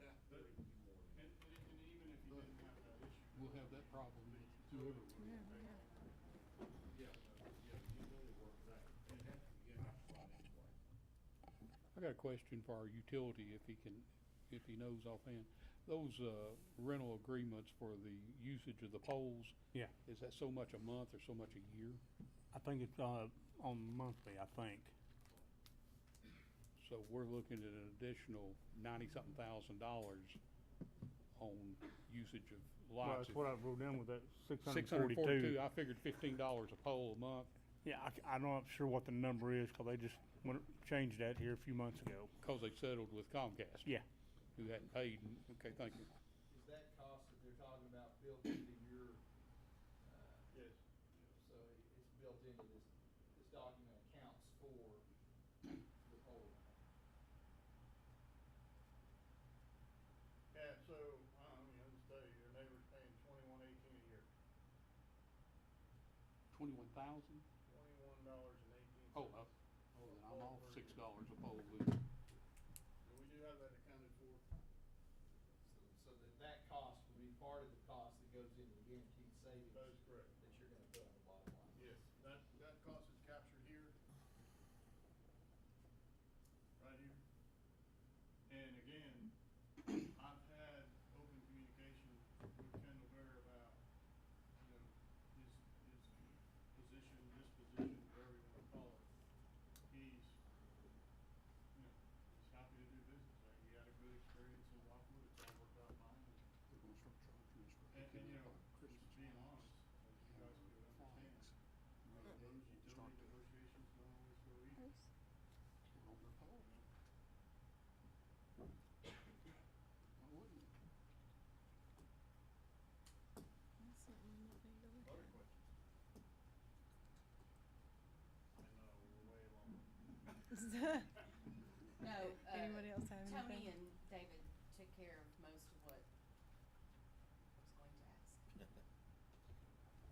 Speaker 8: That worries me more than.
Speaker 1: And even if you didn't have that issue, we'll have that problem with whoever. I got a question for our utility, if he knows offhand. Those rental agreements for the usage of the poles.
Speaker 12: Yeah.
Speaker 1: Is that so much a month or so much a year?
Speaker 12: I think it's on monthly, I think.
Speaker 1: So we're looking at an additional $90-something thousand on usage of
Speaker 12: Well,
Speaker 1: lots.
Speaker 12: that's what I wrote down with that
Speaker 1: 642.
Speaker 12: 642.
Speaker 1: I figured $15 a pole a month,
Speaker 12: Yeah, I'm not sure what the number is because they just changed that here a few months ago.
Speaker 1: because they settled with Comcast.
Speaker 12: Yeah.
Speaker 1: Who hadn't paid. Okay, thank you.
Speaker 9: Is that cost that they're talking about built into your,
Speaker 7: Yes.
Speaker 9: so it's built into this document accounts for the pole amount?
Speaker 7: Yeah, so, I'll just tell you, your neighbor's paying $21.18 a year.
Speaker 1: 21,000?
Speaker 7: $21.18.
Speaker 1: Oh, then I'm off $6 a pole then.
Speaker 7: And we do have that accounted for.
Speaker 9: So that cost would be part of the cost that goes into the guaranteed savings.
Speaker 7: That is correct.
Speaker 9: That you're gonna put on the bottom line.
Speaker 7: Yes, that cost is captured here. Right here. And again, I've had open communication with Kendall Bear about, you know, his position, disposition, whatever you wanna call it. He's, you know, he's happy to do business there. He had a good experience in Lockwood. It's all worked out fine.
Speaker 1: They're gonna start charging us for
Speaker 7: And
Speaker 1: picking
Speaker 7: you
Speaker 1: up
Speaker 7: know,
Speaker 1: our
Speaker 7: just
Speaker 1: Christmas
Speaker 7: being
Speaker 1: lights.
Speaker 7: honest, as you guys could understand,
Speaker 1: Right.
Speaker 7: those
Speaker 1: Start
Speaker 7: utility
Speaker 1: to-
Speaker 7: negotiations don't always go easy.
Speaker 1: We're on their poles. Why wouldn't it?
Speaker 7: Other questions? I know, we're way long.
Speaker 11: No,
Speaker 5: Anybody else have anything?
Speaker 11: Tony and David took care of most of what I was going to ask.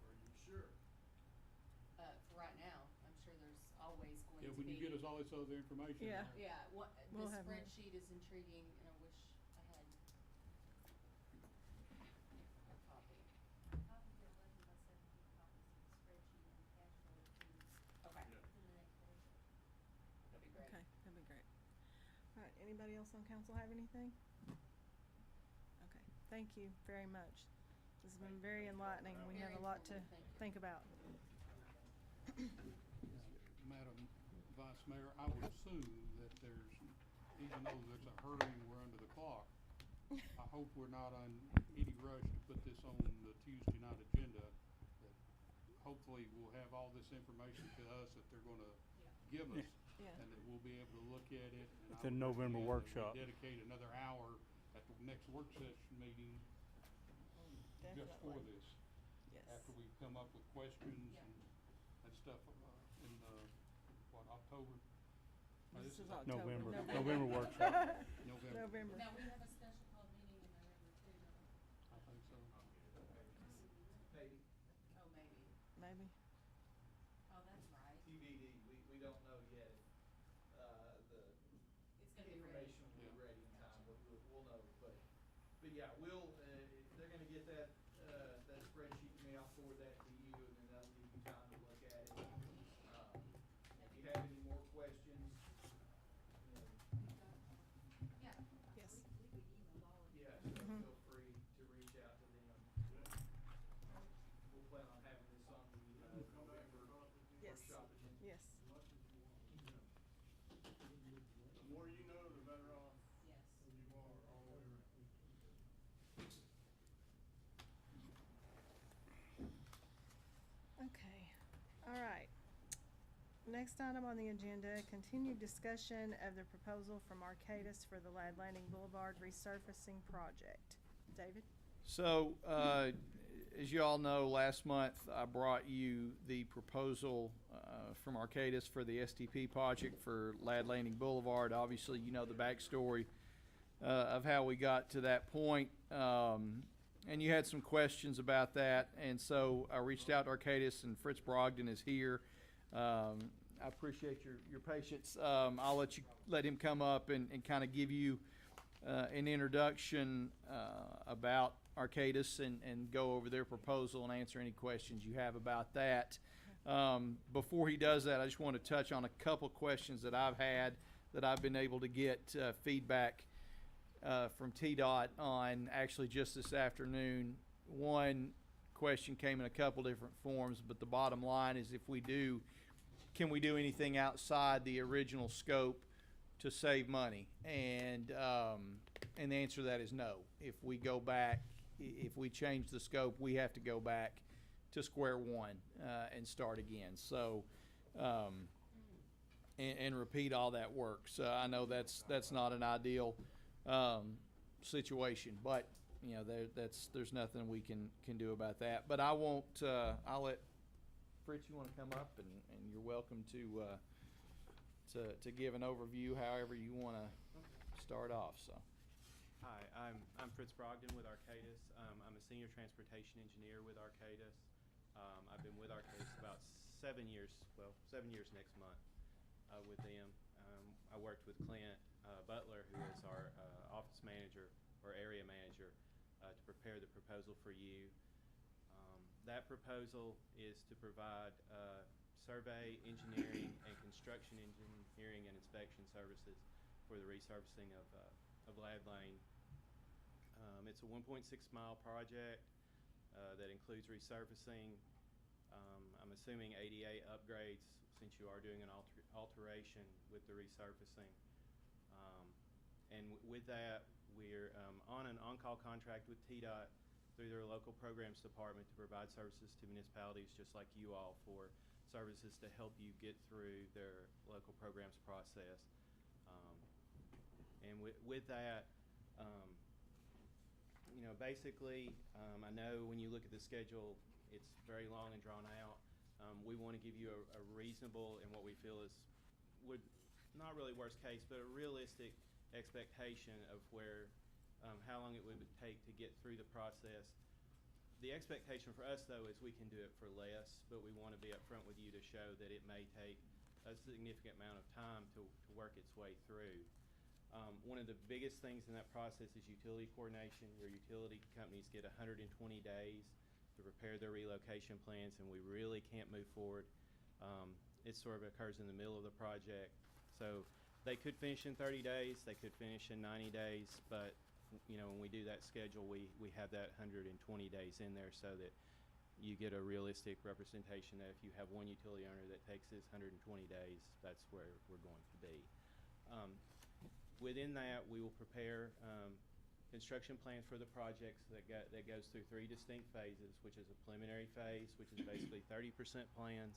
Speaker 7: Are you sure?
Speaker 11: For right now, I'm sure there's always going
Speaker 1: Yeah,
Speaker 11: to
Speaker 1: when
Speaker 11: be.
Speaker 1: you get us all this other information.
Speaker 5: Yeah.
Speaker 1: I'll-
Speaker 11: Yeah,
Speaker 5: We'll
Speaker 11: the
Speaker 5: have more.
Speaker 11: spreadsheet is intriguing, and I wish I had a copy.
Speaker 2: I'll be there 11 by 17 copies of the spreadsheet and cash flow to
Speaker 11: Okay,
Speaker 7: Yeah.
Speaker 2: the next day.
Speaker 11: that'd be great.
Speaker 5: Okay, that'd be great. All right, anybody else on council have anything? Okay, thank you very much. This has been very enlightening. We have a lot to
Speaker 11: Very informative, thank you.
Speaker 5: think about.
Speaker 1: Madam Vice Mayor, I would assume that there's, even though there's a hurry and we're under the clock, I hope we're not on any rush to put this on the Tuesday night agenda. That hopefully we'll have all this information to us that they're gonna give us.
Speaker 5: Yeah.
Speaker 1: And that we'll be able to look at it. And
Speaker 12: It's
Speaker 1: I
Speaker 12: a
Speaker 1: would
Speaker 12: November
Speaker 1: recommend that we
Speaker 12: workshop.
Speaker 1: dedicate another hour at the next work session meeting just for
Speaker 5: Definitely.
Speaker 1: this.
Speaker 5: Yes.
Speaker 1: After we come up with questions
Speaker 11: Yeah.
Speaker 1: and stuff, in, October?
Speaker 5: This is
Speaker 1: October.
Speaker 5: October.
Speaker 12: November workshop.
Speaker 1: November.
Speaker 5: November.
Speaker 2: Now, we have a special call meeting in November too, don't we?
Speaker 1: I think so.
Speaker 9: Maybe.
Speaker 11: Oh, maybe.
Speaker 5: Maybe.
Speaker 2: Oh, that's right.
Speaker 9: TBD, we don't know yet if, the
Speaker 11: It's gonna be ready.
Speaker 9: information will be
Speaker 1: Yeah.
Speaker 9: ready in time, but we'll know, but yeah, we'll, they're gonna get that, that spreadsheet to me, I'll forward that to you, and then that'll give you time to look at it. If you have any more questions, you know,
Speaker 2: Yeah.
Speaker 5: Yes.
Speaker 2: We could email all of you.
Speaker 9: yeah,
Speaker 5: Next item on the agenda, continued discussion of the proposal from Arcadis for the Lad Landing Boulevard resurfacing project. David?
Speaker 9: So, as you all know, last month I brought you the proposal from Arcadis for the STP project for Lad Landing Boulevard. Obviously, you know the backstory of how we got to that point, and you had some questions about that, and so I reached out to Arcadis, and Fritz Brogdon is here. I appreciate your patience. I'll let him come up and kind of give you an introduction about Arcadis and go over their proposal and answer any questions you have about that. Before he does that, I just want to touch on a couple questions that I've had that I've been able to get feedback from TDOT on actually just this afternoon. One question came in a couple different forms, but the bottom line is can we do anything outside the original scope to save money? And the answer to that is no. If we go back, if we change the scope, we have to go back to square one and start again. So, and repeat all that work. So I know that's not an ideal situation, but you know there's nothing we can do about that. But I won't. I'll let Fritz. You want to come up, and you're welcome to give an overview however you want to start off. So.
Speaker 13: Hi, I'm Fritz Brogdon with Arcadis. I'm a senior transportation engineer with Arcadis. I've been with Arcadis about 7 years, 7 years next month with them. I worked with Clint Butler, who is our office manager or area manager, to prepare the proposal for you. That proposal is to provide survey, engineering, and construction engineering and inspection services for the resurfacing of Lad Lane. It's a 1.6 mile project that includes resurfacing. I'm assuming ADA upgrades since you are doing an alteration with the resurfacing. And with that, we're on an on-call contract with TDOT through their local programs department to provide services to municipalities just like you all for services to help you get through their local programs process. And with that, you know, basically, I know when you look at the schedule, it's very long and drawn out. We want to give you a reasonable and what we feel is not really worst case, but a realistic expectation of where how long it would take to get through the process. The expectation for us, though, is we can do it for less, but we want to be upfront with you to show that it may take a significant amount of time to work its way through. One of the biggest things in that process is utility coordination. Your utility companies get 120 days to prepare their relocation plans, and we really can't move forward. It sort of occurs in the middle of the project. So they could finish in 30 days, they could finish in 90 days, but you know, when we do that schedule, we have that 120 days in there so that you get a realistic representation that if you have one utility owner that takes this 120 days, that's where we're going to be. Within that, we will prepare construction plans for the projects that goes through 3 distinct phases, which is a preliminary phase, which is basically 30% plans,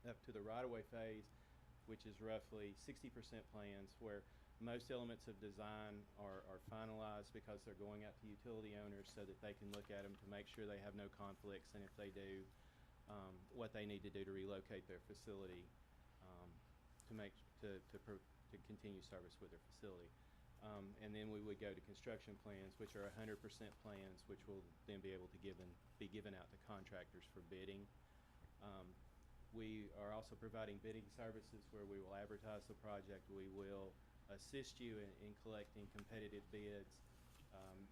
Speaker 13: up to the right-of-way phase, which is roughly 60% plans, where most elements of design are finalized because they're going out to utility owners so that they can look at them to make sure they have no conflicts, and if they do, what they need to do to relocate their facility to continue service with their facility. And then we would go to construction plans, which are 100% plans, which will then be able to be given out to contractors for bidding. We are also providing bidding services where we will advertise the project. We will assist you in collecting competitive bids,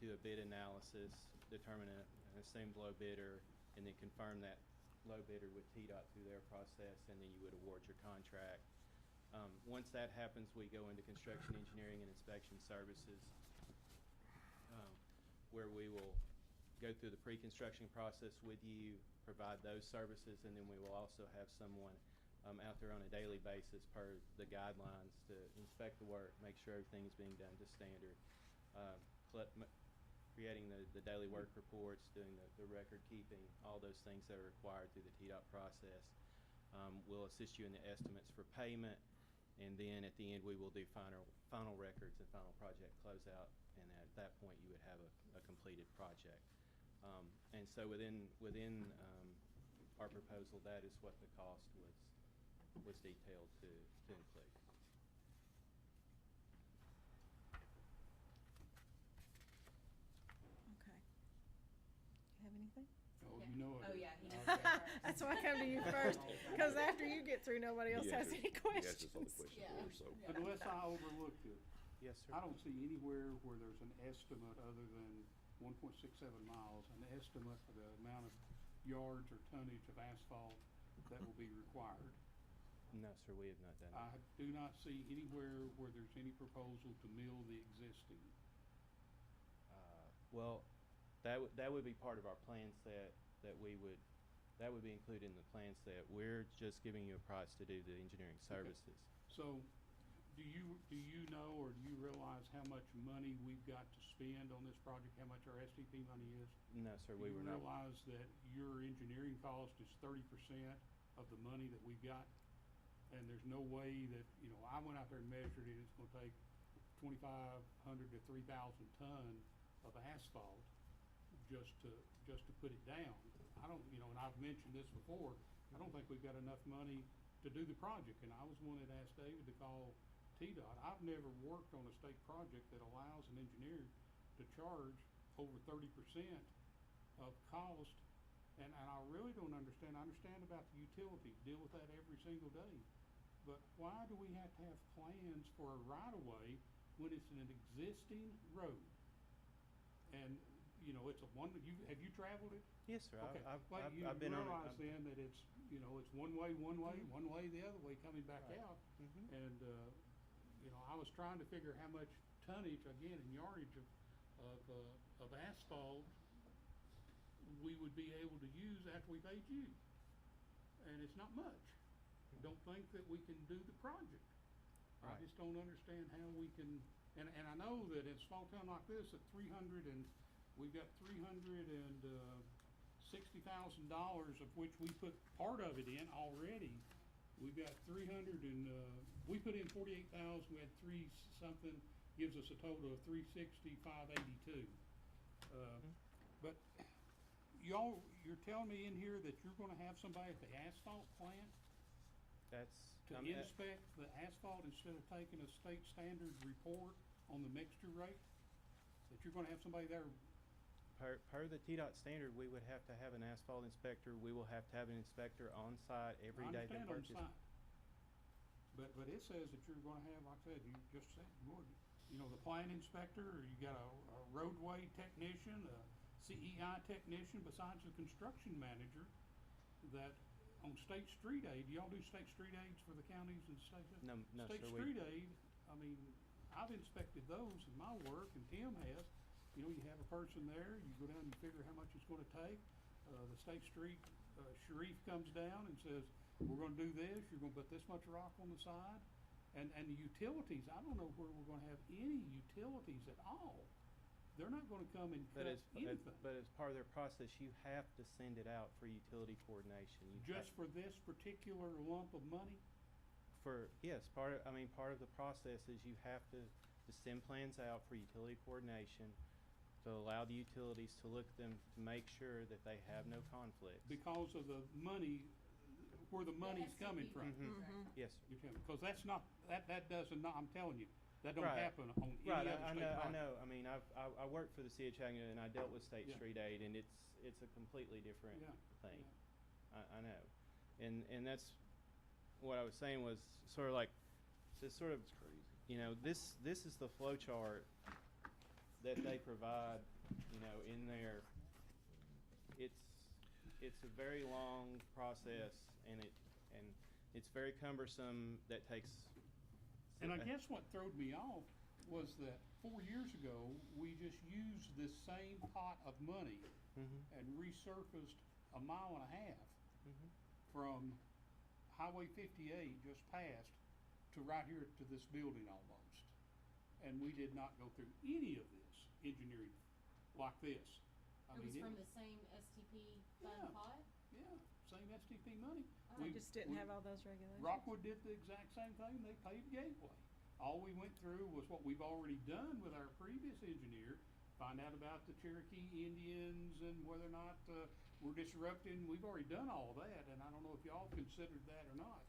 Speaker 13: do a bid analysis, determine an assumed low bidder, and then confirm that low bidder with TDOT through their process, and then you would award your contract. Once that happens, we go into construction engineering and inspection services, where we will go through the pre-construction process with you, provide those services, and then we will also have someone out there on a daily basis per the guidelines to inspect the work, make sure everything's being done to standard, creating the daily work reports, doing the record keeping, all those things that are required through the TDOT process. We'll assist you in the estimates for payment, and then at the end, we will do final records and final project closeout, and at that point, you would have a completed project. And so within our proposal, that is what the cost was detailed to include.
Speaker 5: Okay. You have anything?
Speaker 1: Oh, you know it.
Speaker 11: Oh, yeah, he needs
Speaker 1: Okay.
Speaker 11: to go first.
Speaker 5: That's why I come to you first, because after you get through, nobody else has any questions.
Speaker 11: Yeah.
Speaker 1: Unless I overlooked it,
Speaker 13: Yes, sir.
Speaker 1: I don't see anywhere where there's an estimate other than 1.67 miles, an estimate for the amount of yards or tonnage of asphalt that will be required.
Speaker 13: No, sir, we have not done
Speaker 1: I
Speaker 13: that.
Speaker 1: do not see anywhere where there's any proposal to mill the existing.
Speaker 13: Well, that would be part of our plan set that would be included in the plan set. We're just giving you a price to do the engineering services.
Speaker 1: So, do you know or do you realize how much money we've got to spend on this project, how much our SDP money is?
Speaker 13: No, sir, we were
Speaker 1: Do you
Speaker 13: not.
Speaker 1: realize that your engineering cost is 30% of the money that we've got? And there's no way that, I went out there and measured it, it's gonna take 2,500 to 3,000 ton of asphalt just to put it down. I don't, and I've mentioned this before, I don't think we've got enough money to do the project, and I was the one that asked David to call TDOT. I've never worked on a state project that allows an engineer to charge over 30% of cost, and I really don't understand. I understand about the utilities, deal with that every single day. But why do we have to have plans for a right-of-way when it's an existing road? And, it's a one, have you traveled it?
Speaker 13: Yes, sir.
Speaker 1: Okay,
Speaker 13: I've
Speaker 1: you
Speaker 13: been on it.
Speaker 1: realize then that it's, it's one way, one way the other way coming back
Speaker 13: Right.
Speaker 1: out.
Speaker 13: Mhm.
Speaker 1: And, I was trying to figure how much tonnage, again, in yardage of asphalt we would be able to use after we paid you. And it's not much. Don't think that we can do the project. I
Speaker 13: Right.
Speaker 1: just don't understand how we can, and I know that in a small town like this, at we've got $360,000 of which we put part of it in already. We've got we put in 48,000, we had three something, gives us a total of 360,582. But you're telling me in here that you're gonna have somebody at the asphalt plant to inspect the asphalt instead of taking a state standard report on the mixture rate? That you're gonna have somebody there?
Speaker 13: Per the TDOT standard, we would have to have an asphalt inspector. We will have to have an inspector on site every day to
Speaker 1: I understand on
Speaker 13: purchase.
Speaker 1: site. But it says that you're gonna have, like I said, you just said, the plant inspector, or you got a roadway technician, a CEI technician, besides the construction manager, that on state street aid, y'all do state street aids for the counties and states?
Speaker 13: No,
Speaker 1: State
Speaker 13: sir,
Speaker 1: street aid, I mean, I've inspected those in my work, and Tim has. You have a person there, you go down and figure how much it's gonna take. The state street, Sharif comes down and says, we're gonna do this, you're gonna put this much rock on the side. And the utilities, I don't know where we're gonna have any utilities at all. They're not gonna come and cut anything.
Speaker 13: But as part of their process, you have to send it out for utility coordination.
Speaker 1: Just for this particular lump of money?
Speaker 13: Yes, part of the process is you have to send plans out for utility coordination to allow the utilities to look at them to make sure that they have no conflicts.
Speaker 1: Because of the money, where the money's coming from.
Speaker 13: Yes, sir.
Speaker 1: You're telling me, because that's not, that doesn't, I'm telling you, that don't
Speaker 13: Right.
Speaker 1: happen on any
Speaker 13: Right,
Speaker 1: other
Speaker 13: I
Speaker 1: state
Speaker 13: know.
Speaker 1: project.
Speaker 13: I mean, I worked for the city of Chattanooga and I dealt with state
Speaker 1: Yeah.
Speaker 13: street aid, and it's a completely different
Speaker 1: Yeah,
Speaker 13: thing. I know, and that's what I was saying was sort of like, this is the flow chart that they provide, in there. It's a very long process, and it's very cumbersome. That takes.
Speaker 1: And I guess what throwed me off was that 4 years ago, we just used this same pot of money and resurfaced a mile and a half from Highway 58 just passed to right here to this building almost. And we did not go through any of this engineering like this.
Speaker 2: It was from the same STP fund
Speaker 1: Yeah.
Speaker 2: pot?
Speaker 1: Yeah, same STP money.
Speaker 5: They just didn't have all those regulations.
Speaker 1: Rockwood did the exact same thing, they paved Gateway. All we went through was what we've already done with our previous engineer, find out about the Cherokee Indians and whether or not, we're disrupting, we've already done all that, and I don't know if y'all considered that or not,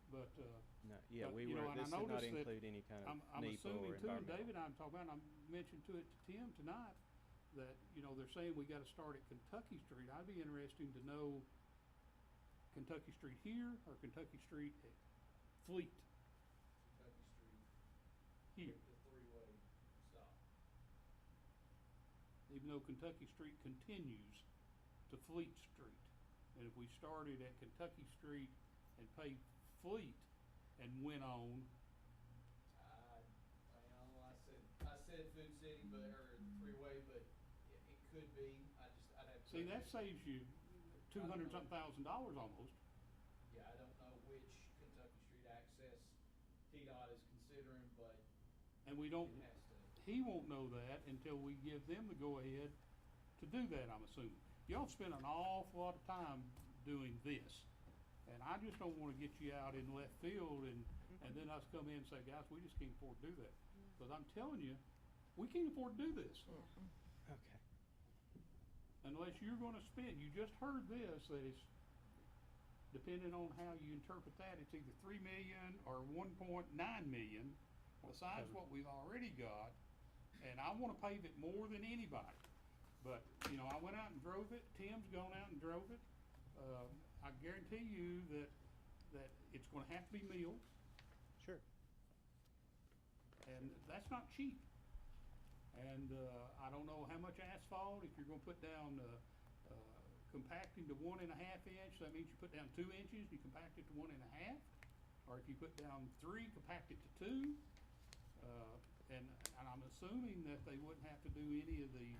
Speaker 1: but,
Speaker 13: No, yeah,
Speaker 1: but,
Speaker 13: we
Speaker 1: you
Speaker 13: were,
Speaker 1: know, and I
Speaker 13: this did not
Speaker 1: noticed that
Speaker 13: include any kind of
Speaker 1: I'm
Speaker 13: NEPA
Speaker 1: assuming
Speaker 13: or
Speaker 1: too, and
Speaker 13: environmental.
Speaker 1: David and I talked about, and I mentioned to it to Tim tonight, that, you know, they're saying we gotta start at Kentucky Street. I'd be interesting to know Kentucky Street here or Kentucky Street at Fleet
Speaker 9: Kentucky Street,
Speaker 1: here.
Speaker 9: the three-way stop.
Speaker 1: Even though Kentucky Street continues to Fleet Street. And if we started at Kentucky Street and paved Fleet and went on,
Speaker 9: I said Food City, but, or the freeway, but it could be, I'd have to.
Speaker 1: see, that saves you $200-something thousand almost.
Speaker 9: Yeah, I don't know which Kentucky Street access TDOT is considering, but
Speaker 1: And we don't,
Speaker 9: it has to.
Speaker 1: he won't know that until we give them the go-ahead to do that, I'm assuming. Y'all spend an awful lot of time doing this, and I just don't wanna get you out in left field and then us come in and say, guys, we just can't afford to do that. Cause I'm telling you, we can't afford to do this.
Speaker 13: Okay.
Speaker 1: Unless you're gonna spend, you just heard this, that it's, depending on how you interpret that, it's either 3 million or 1.9 million, besides what we've already got, and I wanna pave it more than anybody. But, you know, I went out and drove it, Tim's gone out and drove it, I guarantee you that it's gonna have to be milled,
Speaker 13: Sure.
Speaker 1: and that's not cheap. And, I don't know how much asphalt, if you're gonna put down, compacting to 1.5 inch, that means you put down 2 inches, you compact it to 1.5. Or if you put down 3, compact it to 2. And I'm assuming that they wouldn't have to do any of the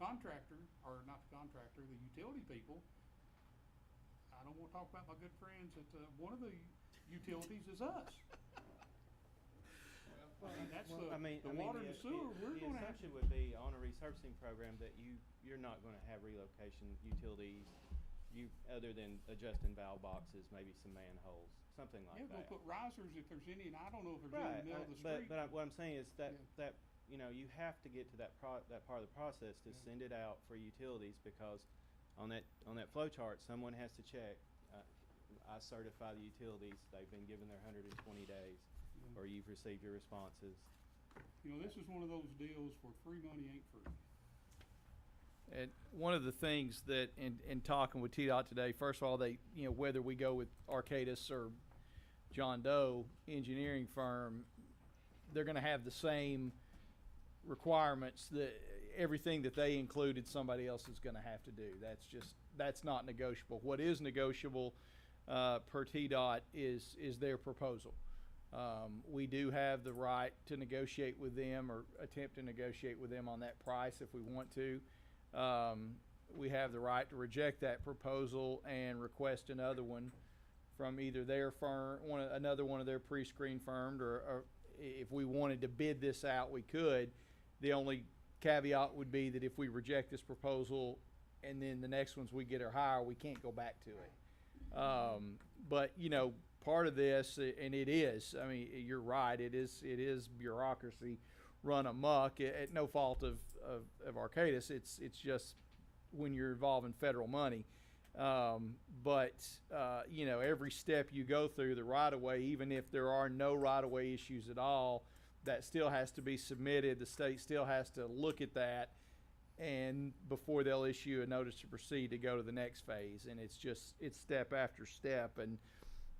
Speaker 1: contractor, or not the contractor, the utility people. I don't wanna talk about my good friends at, one of the utilities is us. And that's the water and the sewer, we're
Speaker 13: The
Speaker 1: gonna have to.
Speaker 13: assumption would be on a resurfacing program that you're not gonna have relocation utilities, other than adjusting valve boxes, maybe some manholes, something like
Speaker 1: Yeah,
Speaker 13: that.
Speaker 1: we'll put risers if there's any, and I don't know if there's any
Speaker 13: Right,
Speaker 1: in the middle of the street.
Speaker 13: but what I'm saying is that,
Speaker 1: Yeah.
Speaker 13: you know, you have to get to that part of the process to
Speaker 1: Yeah.
Speaker 13: send it out for utilities, because on that flow chart, someone has to check, I certify the utilities, they've been given their 120 days,
Speaker 1: Yeah.
Speaker 13: or you've received your responses.
Speaker 1: You know, this is one of those deals where free money ain't free.
Speaker 9: And one of the things that, in talking with TDOT today, first of all, they, you know, whether we go with Arcadis or John Doe engineering firm, they're gonna have the same requirements, that everything that they included, somebody else is gonna have to do. That's not negotiable. What is negotiable, per TDOT is their proposal. We do have the right to negotiate with them, or attempt to negotiate with them on that price if we want to. We have the right to reject that proposal and request another one from either their firm, another one of their pre-screened firms, or if we wanted to bid this out, we could. The only caveat would be that if we reject this proposal and then the next ones we get are higher, we can't go back to it. But, you know, part of this, and it is, I mean, you're right, it is bureaucracy run amok at no fault of Arcadis. It's just when you're involving federal money. But you know, every step you go through, the right-of-way, even if there are no right-of-way issues at all, that still has to be submitted. The state still has to look at that, and before they'll issue a notice to proceed to go to the next phase. And it's step after step. And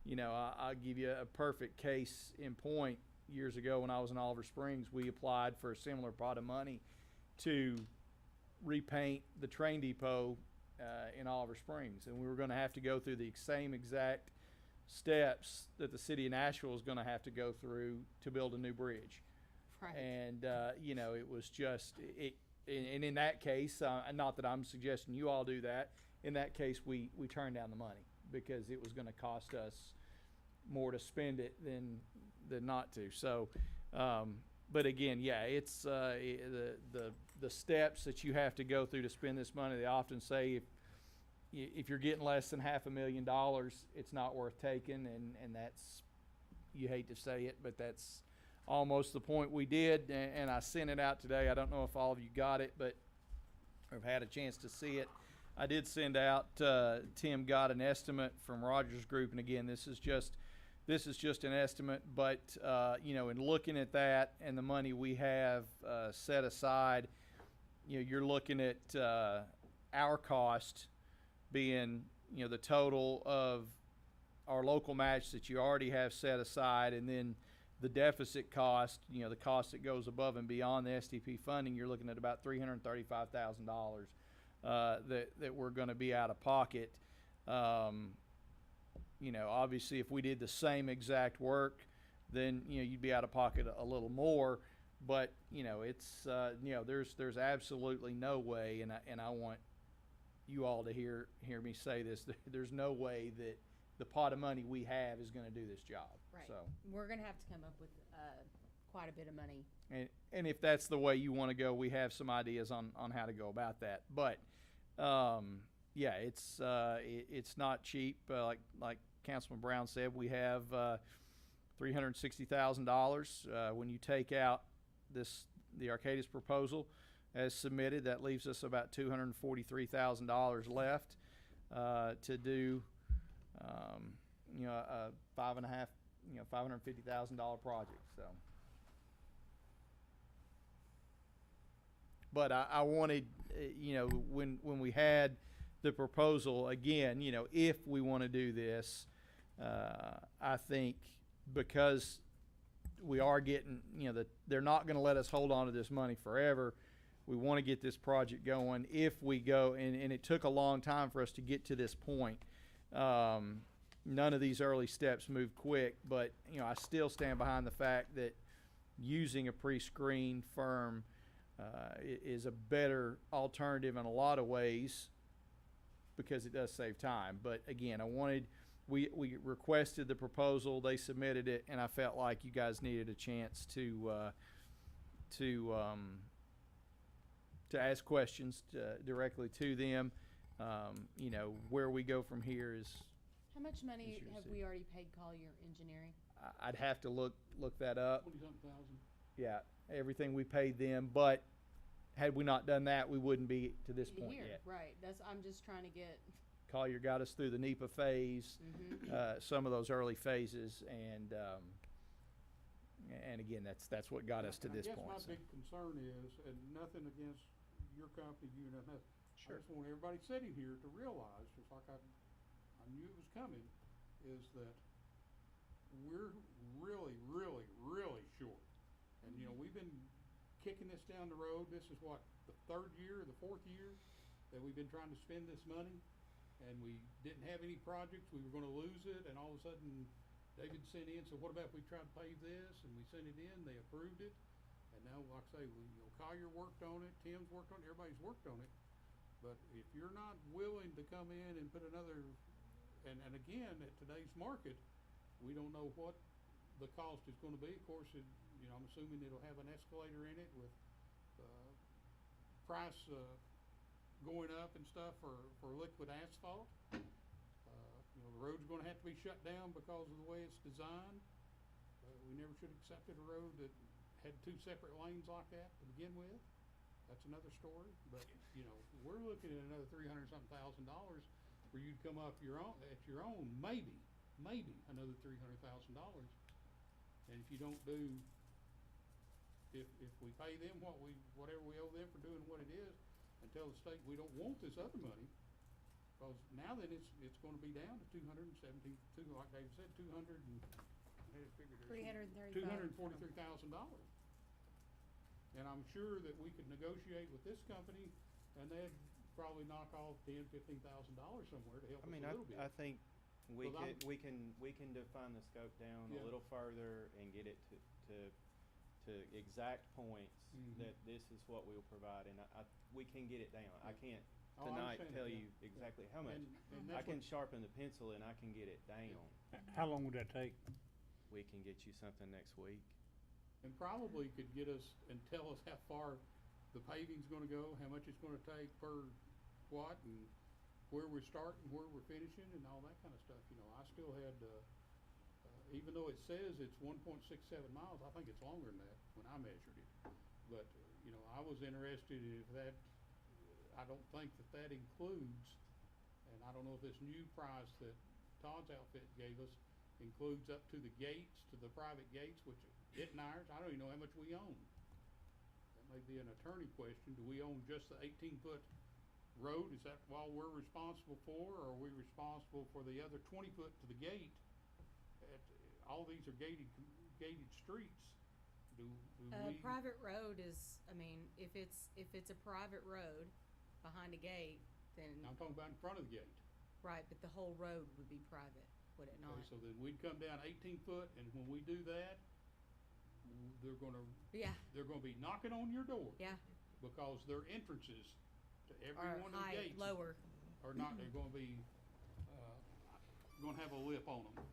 Speaker 9: you know, I'll give you a perfect case in point. Years ago, when I was in Oliver Springs, we applied for a similar pot of money to repaint the train depot in Oliver Springs, and we were going to have to go through the same exact steps that the city of Nashville is going to have to go through to build a new bridge.
Speaker 11: Right.
Speaker 9: And you know, it was just and in that case, not that I'm suggesting you all do that. In that case, we turned down the money because it was going to cost us more to spend it than not to. So, but again, yeah, it's the steps that you have to go through to spend this money. They often say if you're getting less than $500,000, it's not worth taking, and that's, you hate to say it, but that's almost the point we did, and I sent it out today. I don't know if all of you got it, but I've had a chance to see it. I did send out, Tim got an estimate from Rogers Group, and again, this is just an estimate, but, you know, in looking at that and the money we have, set aside, you know, you're looking at, our cost being, you know, the total of our local match that you already have set aside, and then the deficit cost, you know, the cost that goes above and beyond the STP funding, you're looking at about $335,000 that we're going to be out of pocket. You know, obviously, if we did the same exact work, then, you know, you'd be out of pocket a little more. But, you know, it's, you know, there's absolutely no way, and I want you all to hear me say this, there's no way that the pot of money we have is going to do this job.
Speaker 11: Right.
Speaker 9: So,
Speaker 11: We're gonna have to come up with, quite a bit of money.
Speaker 9: and if that's the way you want to go, we have some ideas on how to go about that. But, yeah, it's not cheap. Like Councilman Brown said, we have $360,000. When you take out the Arcadis proposal as submitted, that leaves us about $243,000 left to do, you know, a $550,000 project. So, but I wanted, you know, when we had the proposal, again, you know, if we want to do this, I think because we are getting, you know, they're not going to let us hold on to this money forever. We want to get this project going. If we go, and it took a long time for us to get to this point. None of these early steps move quick, but, you know, I still stand behind the fact that using a pre-screened firm is a better alternative in a lot of ways because it does save time. But again, we requested the proposal, they submitted it, and I felt like you guys needed a chance to ask questions directly to them. You know, where we go from here is.
Speaker 11: How much money
Speaker 9: Is your
Speaker 11: have
Speaker 9: decision.
Speaker 11: we already paid Collier Engineering?
Speaker 9: I'd have to look that up.
Speaker 1: 20-something thousand.
Speaker 9: Yeah, everything we paid them, but had we not done that, we wouldn't be to this point
Speaker 11: Here,
Speaker 9: yet.
Speaker 11: right, I'm just trying to get,
Speaker 9: Collier got us through the NEPA phase, some of those early phases, and again, that's what got us to this point.
Speaker 1: I guess
Speaker 9: so.
Speaker 1: my big concern is, and nothing against your company, you know, nothing.
Speaker 9: Sure.
Speaker 1: I just want everybody sitting here to realize, just like I knew it was coming, is that we're really, really, really short. And, you know, we've been kicking this down the road. This is what, the third year, the fourth year that we've been trying to spend this money. And we didn't have any projects. We were gonna lose it, and all of a sudden, David sent in, so what about if we tried to pave this? And we sent it in, they approved it. And now, like I say, you know, Collier worked on it, Tim's worked on it, everybody's worked on it. But if you're not willing to come in and put another, and again, at today's market, we don't know what the cost is gonna be. Of course, you know, I'm assuming it'll have an escalator in it with, price, going up and stuff for liquid asphalt. You know, the road's gonna have to be shut down because of the way it's designed. We never should have accepted a road that had two separate lanes like that to begin with. That's another story, but, you know, we're looking at another $300-something thousand for you to come up at your own, maybe another $300,000. And if you don't do, if we pay them whatever we owe them for doing what it is, and tell the state we don't want this other money, because now then it's gonna be down to like David said, $243,000. And I'm sure that we could negotiate with this company, and they'd probably knock off $10,000-$15,000 somewhere to help us a little bit.
Speaker 13: I think we
Speaker 1: Well,
Speaker 13: we can define the scope down
Speaker 1: Yeah.
Speaker 13: a little further and get it to exact points that this is what we'll provide, and we can get it down. I can't
Speaker 1: Oh, I
Speaker 13: tonight
Speaker 1: understand
Speaker 13: tell
Speaker 1: that,
Speaker 13: you exactly how much.
Speaker 1: And
Speaker 13: I
Speaker 1: that's
Speaker 13: can
Speaker 1: what-
Speaker 13: sharpen the pencil and I can get it down.
Speaker 12: How long would that take?
Speaker 13: We can get you something next week.
Speaker 1: And probably could get us and tell us how far the paving's gonna go, how much it's gonna take per what, and where we're starting, where we're finishing, and all that kind of stuff. You know, I still had, even though it says it's 1.67 miles, I think it's longer than that when I measured it. But, you know, I was interested if that, I don't think that includes, and I don't know if this new price that Todd's outfit gave us includes up to the gates, to the private gates, which isn't ours. I don't even know how much we own. That may be an attorney question. Do we own just the 18-foot road? Is that all we're responsible for, or are we responsible for the other 20-foot to the gate? All these are gated streets. Do we?
Speaker 2: Private road is, I mean, if it's a private road behind a gate, then,
Speaker 1: I'm talking about in front of the gate.
Speaker 2: right, but the whole road would be private, would it not?
Speaker 1: Okay, so then we'd come down 18 foot, and when we do that, they're gonna
Speaker 2: Yeah,
Speaker 1: be knocking on your door.
Speaker 2: yeah,
Speaker 1: Because their entrances to every
Speaker 2: or
Speaker 1: one of the
Speaker 2: high,
Speaker 1: gates
Speaker 2: lower.
Speaker 1: are not, they're gonna be, gonna have a lip on them.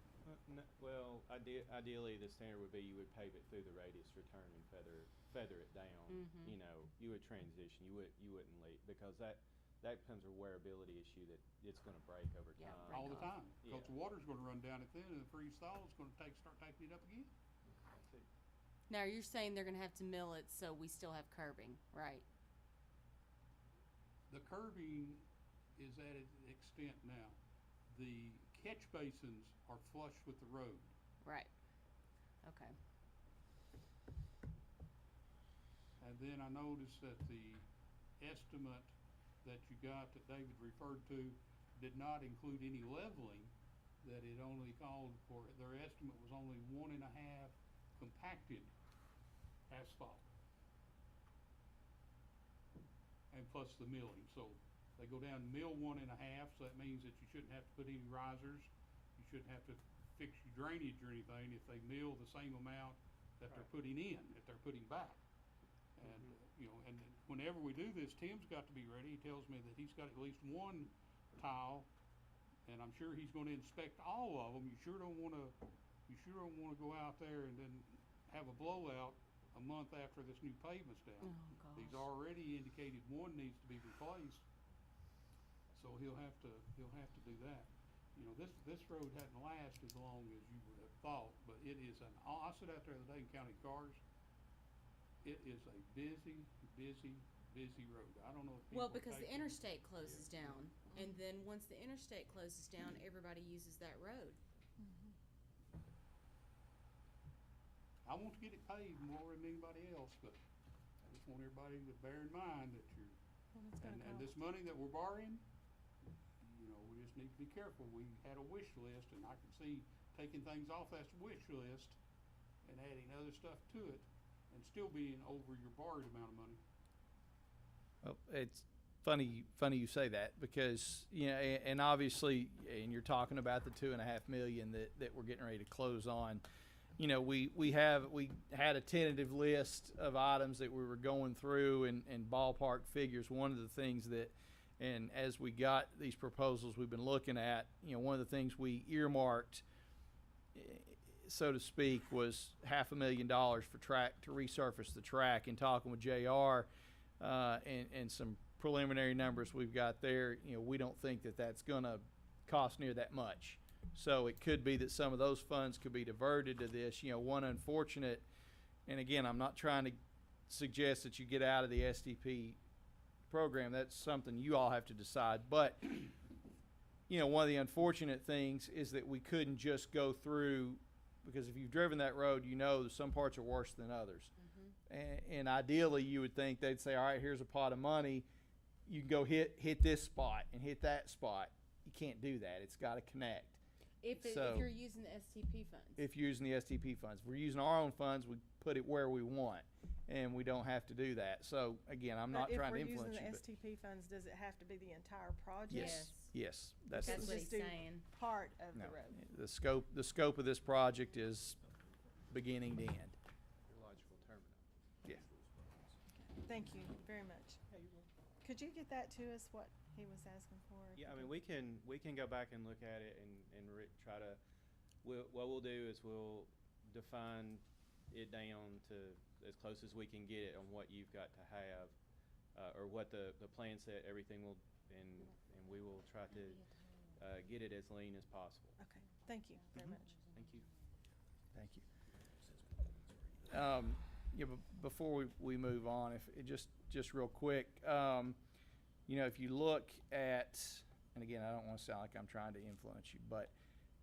Speaker 13: Well, ideally, the standard would be you would pave it through the radius return and feather it down.
Speaker 2: Mhm.
Speaker 13: You know, you would transition. You wouldn't leave, because that becomes a wearability issue that it's going to break over
Speaker 2: Yeah,
Speaker 13: time.
Speaker 2: break
Speaker 1: All the
Speaker 2: off.
Speaker 1: time, because the water's gonna run down it then, and the freeze thaw is gonna start taking it up again.
Speaker 2: Now, you're saying they're gonna have to mill it so we still have curbing, right?
Speaker 1: The curbing is at its extent now. The catch basins are flush with the road.
Speaker 2: Right. Okay.
Speaker 1: And then I noticed that the estimate that you got that David referred to did not include any leveling, that it only called for, their estimate was only 1.5 compacted asphalt. And plus the milling, so they go down and mill 1.5, so that means that you shouldn't have to put any risers. You shouldn't have to fix your drainage or anything if they mill the same amount that they're putting in, that they're putting back. And, you know, and whenever we do this, Tim's got to be ready. He tells me that he's got at least one tile, and I'm sure he's gonna inspect all of them. You sure don't wanna go out there and then have a blowout a month after this new pavement's down.
Speaker 2: Oh, gosh.
Speaker 1: He's already indicated one needs to be replaced, so he'll have to do that. You know, this road hadn't lasted as long as you would have thought, but it is I sit out there the other day and counted cars. It is a busy road. I don't know if people
Speaker 2: Well,
Speaker 1: are
Speaker 2: because the
Speaker 1: taking-
Speaker 2: interstate closes down, and then once the interstate closes down, everybody uses that road.
Speaker 1: I want to get it paved more than anybody else, but I just want everybody to bear in mind that you're,
Speaker 5: Well, it's gonna
Speaker 1: and this
Speaker 5: cost.
Speaker 1: money that we're borrowing, you know, we just need to be careful. We had a wish list, and I can see taking things off that wish list and adding other stuff to it and still being over your borrowed amount of money.
Speaker 9: Well, it's funny you say that, because, you know, and obviously, and you're talking about the $2.5 million that we're getting ready to close on. You know, we had a tentative list of items that we were going through and ballpark figures. One of the things that, and as we got these proposals we've been looking at, you know, one of the things we earmarked, so to speak, was $500,000 for to resurface the track. And talking with JR, and some preliminary numbers we've got there, you know, we don't think that that's gonna cost near that much. So it could be that some of those funds could be diverted to this. You know, one unfortunate, and again, I'm not trying to suggest that you get out of the SDP program. That's something you all have to decide. But, you know, one of the unfortunate things is that we couldn't just go through, because if you've driven that road, you know that some parts are worse than others. And ideally, you would think they'd say, all right, here's a pot of money. You can go hit this spot and hit that spot. You can't do that. It's got to connect.
Speaker 2: If
Speaker 9: So-
Speaker 2: you're using the STP funds.
Speaker 9: If you're using the STP funds. If we're using our own funds, we put it where we want, and we don't have to do that. So again, I'm not trying to influence you.
Speaker 5: But
Speaker 9: but
Speaker 5: if we're using the STP funds, does it have to be the entire project?
Speaker 9: Yes, yes, that's
Speaker 2: That's
Speaker 9: the,
Speaker 2: what
Speaker 5: Just
Speaker 2: he's
Speaker 5: do
Speaker 2: saying.
Speaker 5: Part of
Speaker 9: no,
Speaker 5: the road.
Speaker 9: the scope of this project is beginning to end.
Speaker 13: Your logical terminal.
Speaker 9: Yeah.
Speaker 5: Thank you very much. Could you get that to us, what he was asking for? if
Speaker 13: Yeah, I
Speaker 5: you
Speaker 13: mean,
Speaker 5: could?
Speaker 13: we can go back and look at it and try to, what we'll do is we'll define it down to as close as we can get it on what you've got to have, or what the plan set, everything will and we will try to get it as lean as possible.
Speaker 5: Okay, thank you very much.
Speaker 13: Thank you.
Speaker 9: Thank you. Yeah, before we move on, if it just real quick, you know, if you look at, and again, I don't want to sound like I'm trying to influence you, but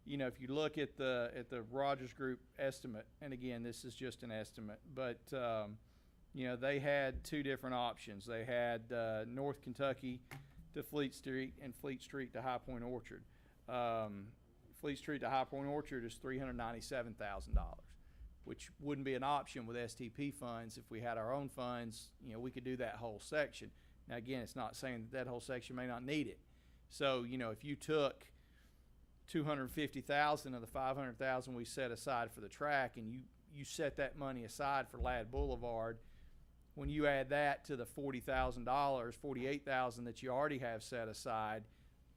Speaker 9: you know, if you look at the Rogers Group estimate, and again, this is just an estimate, but you know, they had two different options. They had North Kentucky to Fleet Street and Fleet Street to High Point Orchard. Fleet Street to High Point Orchard is $397,000, which wouldn't be an option with STP funds. If we had our own funds, you know, we could do that whole section. Now, again, it's not saying that whole section may not need it. So, you know, if you took $250,000 of the $500,000 we set aside for the track, and you set that money aside for Ladd Boulevard, when you add that to the $40,000, $48,000 that you already have set aside,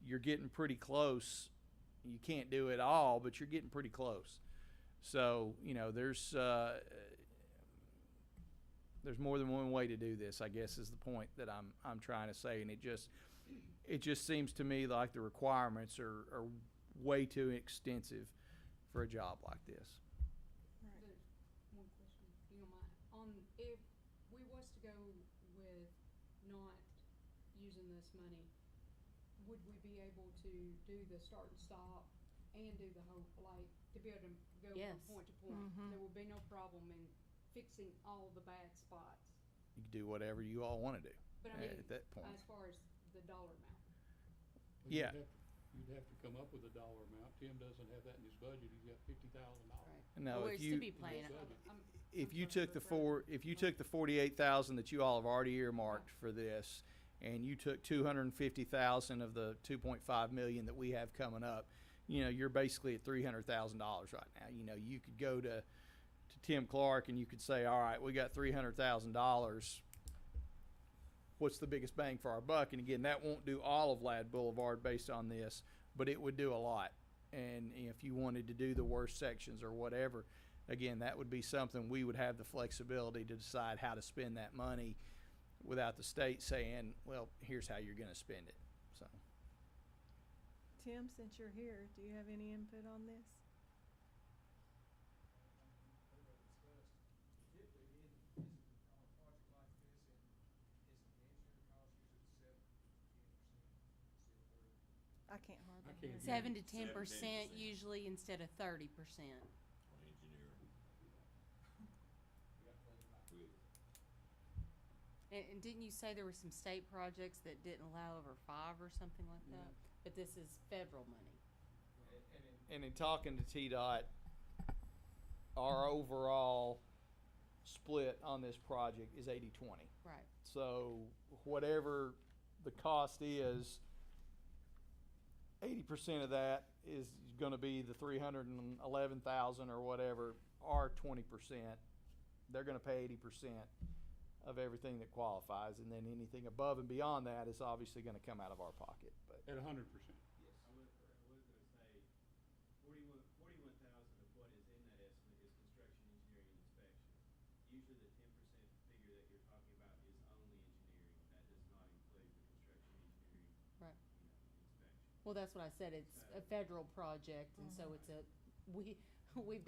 Speaker 9: you're getting pretty close. You can't do it all, but you're getting pretty close. So, you know, there's more than one way to do this, I guess, is the point that I'm trying to say. And it just seems to me like the requirements are way too extensive for a job like this.
Speaker 4: There's one question, if you don't mind. If we was to go with not using this money, would we be able to do the start and stop and do the whole, like, to be able to go
Speaker 11: Yes.
Speaker 4: from point to point?
Speaker 5: Mhm.
Speaker 4: There would be no problem in fixing all the bad spots.
Speaker 9: You can do whatever you all want to do
Speaker 4: But I mean,
Speaker 9: at that point.
Speaker 4: as far as the dollar amount.
Speaker 1: Well,
Speaker 9: Yeah.
Speaker 1: You'd have to come up with a dollar amount. Tim doesn't have that in his budget. He's got $50,000.
Speaker 9: No,
Speaker 11: Where's
Speaker 9: if you
Speaker 11: to be playing it?
Speaker 9: if you took the $48,000 that you all have already earmarked for this, and you took $250,000 of the $2.5 million that we have coming up, you know, you're basically at $300,000 right now. You know, you could go to Tim Clark and you could say, all right, we got $300,000. What's the biggest bang for our buck? And again, that won't do all of Ladd Boulevard based on this, but it would do a lot. And if you wanted to do the worst sections or whatever, again, that would be something we would have the flexibility to decide how to spend that money without the state saying, well, here's how you're going to spend it. So,
Speaker 5: Tim, since you're here, do you have any input on this? I can't hardly hear.
Speaker 1: can't
Speaker 2: 7 to
Speaker 3: 7 to
Speaker 2: 10%
Speaker 3: 10%.
Speaker 2: usually instead of 30%.
Speaker 3: Engineer.
Speaker 2: And didn't you say there were some state projects that didn't allow over 5 or something like that? But this is federal money.
Speaker 9: and in talking to TDOT, our overall split on this project is 80-20.
Speaker 2: Right.
Speaker 9: So whatever the cost is, 80% of that is going to be the $311,000 or whatever. Our 20%, they're going to pay 80% of everything that qualifies, and then anything above and beyond that is obviously going to come out of our pocket. But
Speaker 1: At 100%.
Speaker 13: I was going to say, 41,000 of what is in that estimate is construction, engineering, and inspection. Usually the 10% figure that you're talking about is only engineering. That does not include the construction, engineering,
Speaker 2: Right.
Speaker 13: inspection.
Speaker 2: Well, that's what I said. It's a federal project, and so it's we've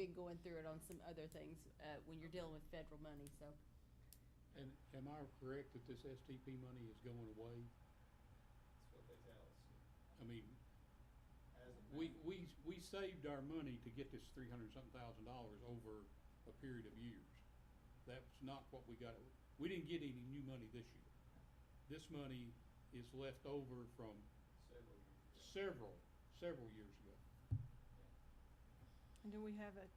Speaker 2: been going through it on some other things when you're dealing with federal money. So
Speaker 1: And am I correct that this STP money is going away?
Speaker 9: that's what they tell us.
Speaker 1: I mean, we saved our money to get this $300-something thousand over a period of years. That's not what we got. We didn't get any new money this year. This money is left over from several years ago.
Speaker 5: And do we have a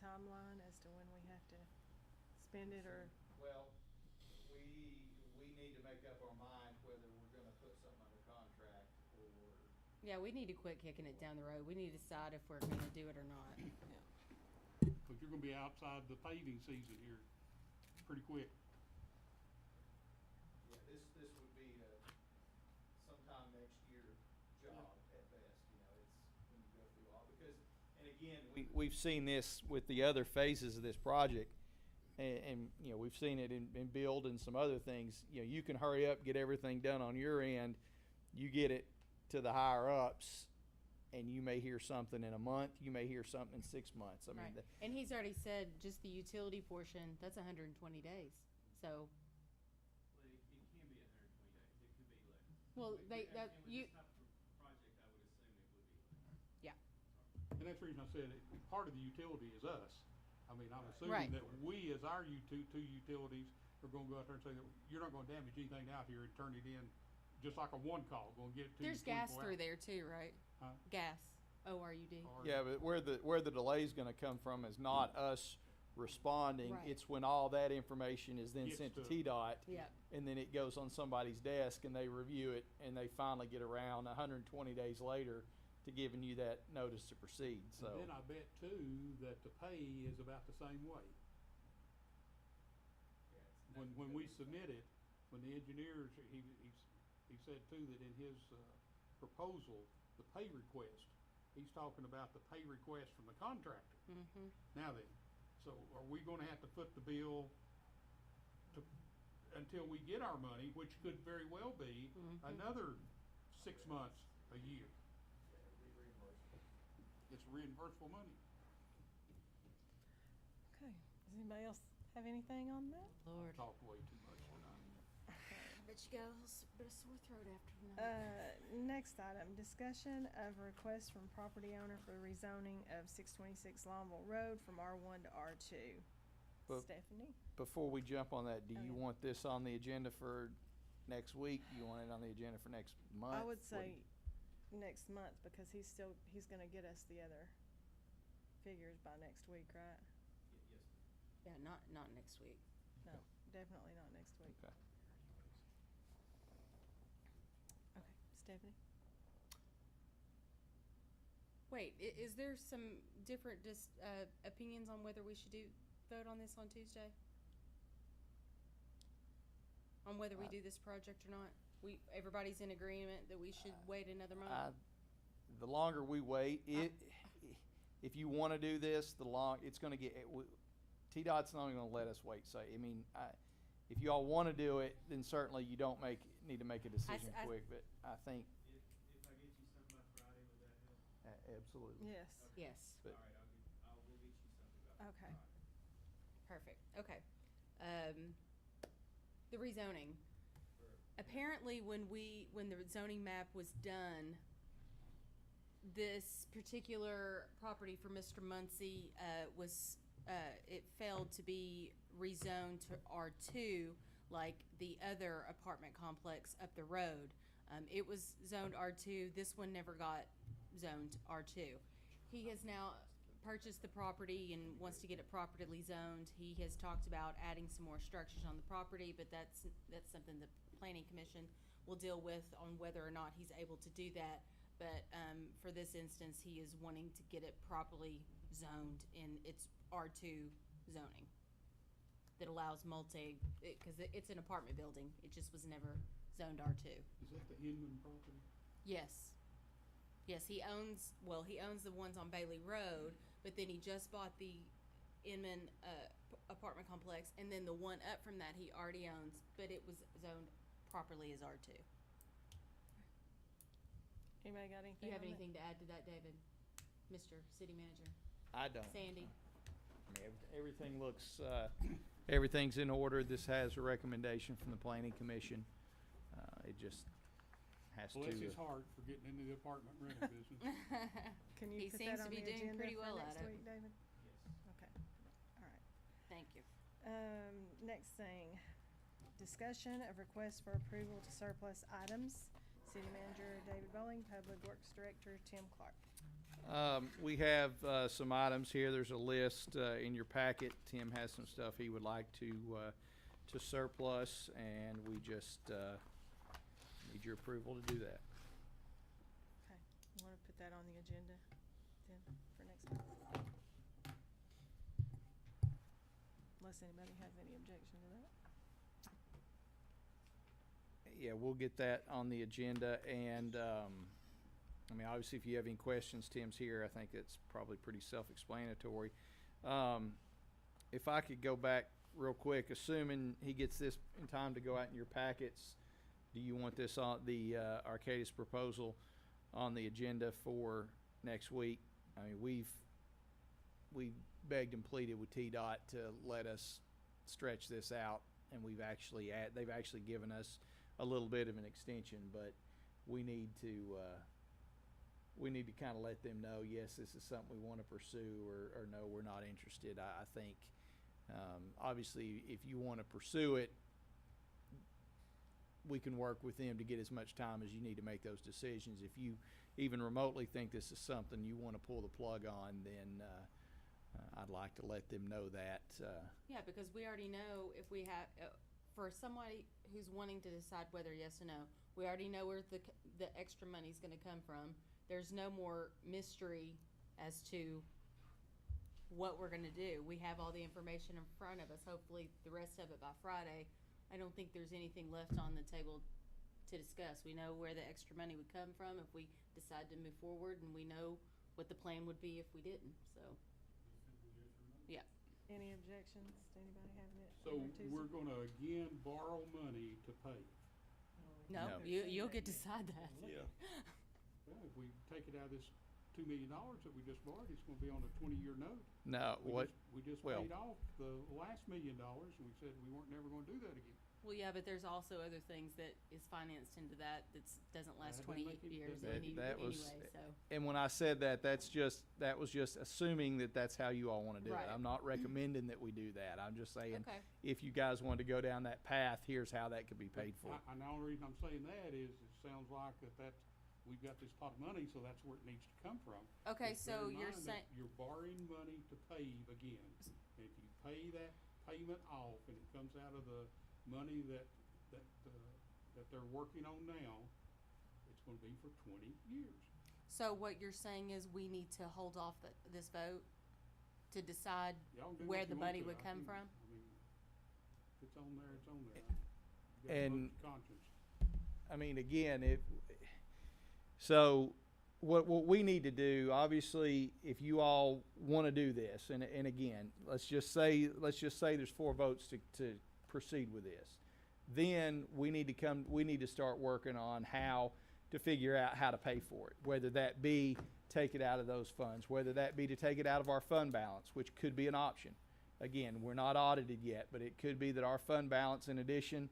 Speaker 5: timeline as to when we have to spend it, or?
Speaker 9: Well, we need to make up our mind whether we're going to put something under contract or.
Speaker 2: yeah, we need to quit kicking it down the road. We need to decide if we're going to do it or not.
Speaker 1: Because you're going to be outside the paving season here pretty quick.
Speaker 9: Yeah, this would be sometime next year job at best. You know, it's when you go through all, because, and again, we've seen this with the other phases of this project. And you know, we've seen it in build and some other things. You know, you can hurry up, get everything done on your end, you get it to the higher ups, and you may hear something in a month, you may hear something in 6 months. I mean,
Speaker 2: Right. And he's already said just the utility portion, that's 120 days. So,
Speaker 13: Well, it can be 120 days. It could be less.
Speaker 2: well,
Speaker 13: With-
Speaker 2: they,
Speaker 13: with-
Speaker 2: that,
Speaker 13: and with
Speaker 2: you,
Speaker 13: this type of project, I would assume it would be less.
Speaker 2: yeah.
Speaker 1: And that's the reason I said part of the utility is us. I mean, I'm
Speaker 2: Right.
Speaker 1: assuming that we, as our two utilities, are gonna go out there and say that you're not gonna damage anything out here and turn it in, just like a one call, gonna get it to you.
Speaker 2: There's gas
Speaker 1: 24
Speaker 2: through
Speaker 1: hours.
Speaker 2: there too, right?
Speaker 1: Huh?
Speaker 2: Gas, ORUD.
Speaker 1: Or-
Speaker 9: yeah, but where the delay's gonna come from is not us responding.
Speaker 2: Right.
Speaker 9: It's when all that information is then
Speaker 1: Gets
Speaker 9: sent to
Speaker 1: to-
Speaker 9: TDOT.
Speaker 2: Yeah.
Speaker 9: And then it goes on somebody's desk and they review it and they finally get around 120 days later to giving you that notice to proceed, so.
Speaker 1: And then I bet too that the pay is about the same way. When we submit it, when the engineers, he said too that in his proposal, the pay request, he's talking about the pay request from the contractor.
Speaker 2: Mm-hmm.
Speaker 1: Now then, so are we gonna have to foot the bill to, until we get our money, which could very well be
Speaker 2: Mhm.
Speaker 1: another 6 months, a year? It's reimbursable money.
Speaker 5: Okay, does anybody else have anything on that?
Speaker 2: Lord.
Speaker 1: Talked way too much tonight.
Speaker 2: Bet you got a bit of sore throat after tonight.
Speaker 5: Next item, discussion of request from property owner for rezoning of 626 Longville Road from R1 to R2.
Speaker 9: But-
Speaker 5: Stephanie?
Speaker 9: Before we jump on that, do
Speaker 5: Oh,
Speaker 9: you
Speaker 5: yeah.
Speaker 9: want this on the agenda for next week? Do you want it on the agenda for next month?
Speaker 5: I would
Speaker 9: What do
Speaker 5: say
Speaker 9: you-
Speaker 5: next month, because he's gonna get us the other figures by next week, right?
Speaker 2: Yeah, not next week.
Speaker 5: No, definitely not next week.
Speaker 9: Okay.
Speaker 5: Okay, Stephanie?
Speaker 2: Wait, is there some different opinions on whether we should vote on this on Tuesday? On whether we do this project or not? Everybody's in agreement that we should wait another month?
Speaker 9: The longer we wait, if you wanna do this, it's gonna get, TDOT's not gonna let us wait, so, I mean, if you all wanna do it, then certainly you don't need to make a decision
Speaker 2: I-
Speaker 9: quick, but I think,
Speaker 13: If I get you something by Friday, would that help?
Speaker 9: absolutely.
Speaker 5: Yes.
Speaker 2: Yes.
Speaker 9: But-
Speaker 13: All right, we'll get you something by
Speaker 5: Okay.
Speaker 13: Friday.
Speaker 2: Perfect, okay. The rezoning. Apparently, when the zoning map was done, this particular property for Mr. Muncy, it failed to be rezoned to R2 like the other apartment complex up the road. It was zoned R2, this one never got zoned R2. He has now purchased the property and wants to get it properly zoned. He has talked about adding some more structures on the property, but that's something the planning commission will deal with on whether or not he's able to do that. But for this instance, he is wanting to get it properly zoned in its R2 zoning that allows because it's an apartment building. It just was never zoned R2.
Speaker 1: Is that the Inman property?
Speaker 2: Yes. Yes, he owns the ones on Bailey Road, but then he just bought the Inman apartment complex, and then the one up from that he already owns, but it was zoned properly as R2.
Speaker 5: Anybody got anything
Speaker 2: Do you have
Speaker 5: on that?
Speaker 2: anything to add to that, David? Mr. City Manager?
Speaker 9: I don't.
Speaker 2: Sandy?
Speaker 9: I mean, everything looks, everything's in order. This has a recommendation from the planning commission. It just has to.
Speaker 1: Bless his heart for getting into the apartment rental business.
Speaker 5: Can you
Speaker 2: He
Speaker 5: put
Speaker 2: seems
Speaker 5: that
Speaker 2: to
Speaker 5: on
Speaker 2: be
Speaker 5: the
Speaker 2: doing
Speaker 5: agenda
Speaker 2: pretty
Speaker 5: for
Speaker 2: well
Speaker 5: next
Speaker 2: at it.
Speaker 5: week, David?
Speaker 13: Yes.
Speaker 5: Okay, all right.
Speaker 2: Thank you.
Speaker 5: Next thing, discussion of request for approval to surplus items. City Manager David Bowling, Public Works Director Tim Clark.
Speaker 9: We have some items here. There's a list in your packet. Tim has some stuff he would like to surplus, and we just need your approval to do that.
Speaker 5: Okay, you wanna put that on the agenda, Tim, for next month? Unless anybody has any objection to that.
Speaker 9: Yeah, we'll get that on the agenda, and, I mean, obviously, if you have any questions, Tim's here. I think it's probably pretty self-explanatory. If I could go back real quick, assuming he gets this in time to go out in your packets, Do you want this on the Arcadis proposal on the agenda for next week? I mean, we've begged and pleaded with TDOT to let us stretch this out, and they've actually given us a little bit of an extension, but we need to kind of let them know, yes, this is something we want to pursue, or no, we're not interested. I think, obviously, if you want to pursue it, we can work with them to get as much time as you need to make those decisions. If you even remotely think this is something you want to pull the plug on, then I'd like to let them know that.
Speaker 2: Yeah, because we already know if we have, for somebody who's wanting to decide whether yes or no, we already know where the extra money's gonna come from. There's no more mystery as to what we're gonna do. We have all the information in front of us, hopefully the rest of it by Friday. I don't think there's anything left on the table to discuss. We know where the extra money would come from if we decide to move forward, and we know what the plan would be if we didn't, so. Yeah.
Speaker 5: Any objections? Anybody having it?
Speaker 1: So we're gonna again borrow money to pay.
Speaker 2: No,
Speaker 9: No.
Speaker 2: you'll get to decide that.
Speaker 3: Yeah.
Speaker 1: Well, if we take it out of this $2 million that we just borrowed, it's gonna be on a 20-year note.
Speaker 9: No,
Speaker 1: We just
Speaker 9: well-
Speaker 1: paid off the last $1 million, and we said we weren't never gonna do that again.
Speaker 2: Well, yeah, but there's also other things that is financed into that doesn't last
Speaker 1: That doesn't
Speaker 2: 20
Speaker 1: make any
Speaker 2: years
Speaker 1: difference.
Speaker 9: That was-
Speaker 2: anyway, so.
Speaker 9: and when I said that was just assuming that that's how you all want to do
Speaker 2: Right.
Speaker 9: it. I'm not recommending that we do that. I'm just saying,
Speaker 2: Okay.
Speaker 9: if you guys wanted to go down that path, here's how that could be paid for.
Speaker 1: And the only reason I'm saying that is, it sounds like we've got this pot of money, so that's where it needs to come from.
Speaker 2: Okay,
Speaker 1: Just
Speaker 2: so
Speaker 1: bear in
Speaker 2: you're
Speaker 1: mind that
Speaker 2: saying,
Speaker 1: you're borrowing money to pave again. And if you pay that payment off, and it comes out of the money that they're working on now, it's gonna be for 20 years.
Speaker 2: so what you're saying is we need to hold off this vote to decide
Speaker 1: Y'all can do
Speaker 2: where
Speaker 1: what
Speaker 2: the
Speaker 1: you want
Speaker 2: money
Speaker 1: to.
Speaker 2: would
Speaker 1: I
Speaker 2: come
Speaker 1: think-
Speaker 2: from?
Speaker 1: I mean, if it's on there, it's on there. You got to
Speaker 9: And-
Speaker 1: vote your conscience.
Speaker 9: I mean, again, so what we need to do, obviously, if you all want to do this, and again, let's just say there's 4 votes to proceed with this. Then we need to start working on how to figure out how to pay for it, whether that be take it out of those funds, whether that be to take it out of our fund balance, which could be an option. Again, we're not audited yet, but it could be that our fund balance, in addition